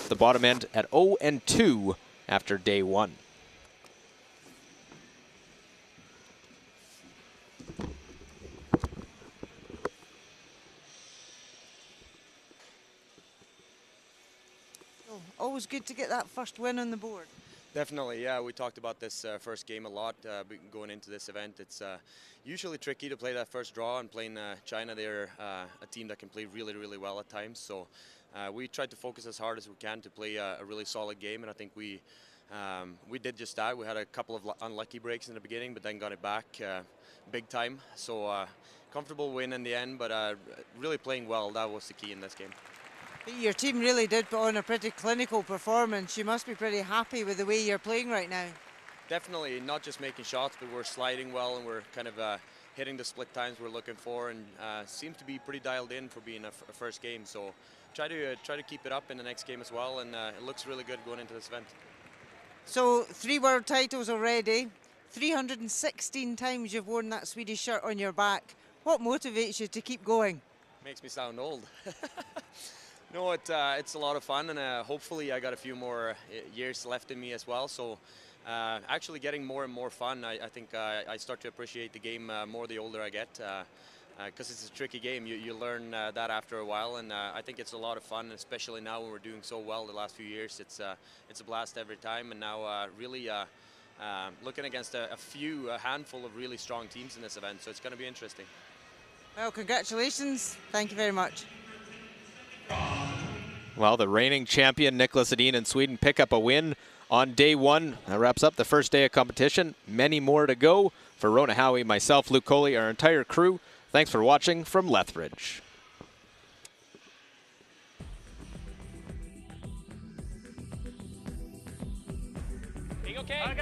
Speaker 1: the bottom end at 0-2 after day 1.
Speaker 2: Always good to get that first win on the board.
Speaker 7: Definitely, yeah. We talked about this first game a lot going into this event. It's usually tricky to play that first draw, and playing China, they're a team that can play really, really well at times. So we tried to focus as hard as we can to play a really solid game, and I think we did just that. We had a couple of unlucky breaks in the beginning, but then got it back big time. So comfortable win in the end, but really playing well. That was the key in this game.
Speaker 2: Your team really did put on a pretty clinical performance. You must be pretty happy with the way you're playing right now.
Speaker 7: Definitely, not just making shots, but we're sliding well, and we're kind of hitting the split times we're looking for, and seems to be pretty dialed in for being a first game. So try to keep it up in the next game as well, and it looks really good going into this event.
Speaker 2: So 3 world titles already, 316 times you've worn that Swedish shirt on your back. What motivates you to keep going?
Speaker 7: Makes me sound old. No, it's a lot of fun, and hopefully I got a few more years left in me as well. So actually getting more and more fun. I think I start to appreciate the game more the older I get, because it's a tricky game. You learn that after a while, and I think it's a lot of fun, especially now when we're doing so well the last few years. It's a blast every time, and now really looking against a handful of really strong teams in this event. So it's going to be interesting.
Speaker 2: Well, congratulations. Thank you very much.
Speaker 1: Well, the reigning champion Nicholas Edin and Sweden pick up a win on day 1. That wraps up the first day of competition. Many more to go. For Rona Howie, myself, Luke Coley, our entire crew, thanks for watching from Lethbridge.
Speaker 3: Okay.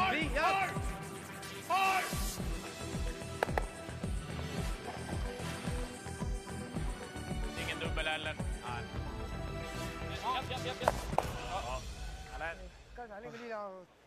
Speaker 3: Yep. Hard! Ingen dubbel heller. Japp.
Speaker 5: Ligger lite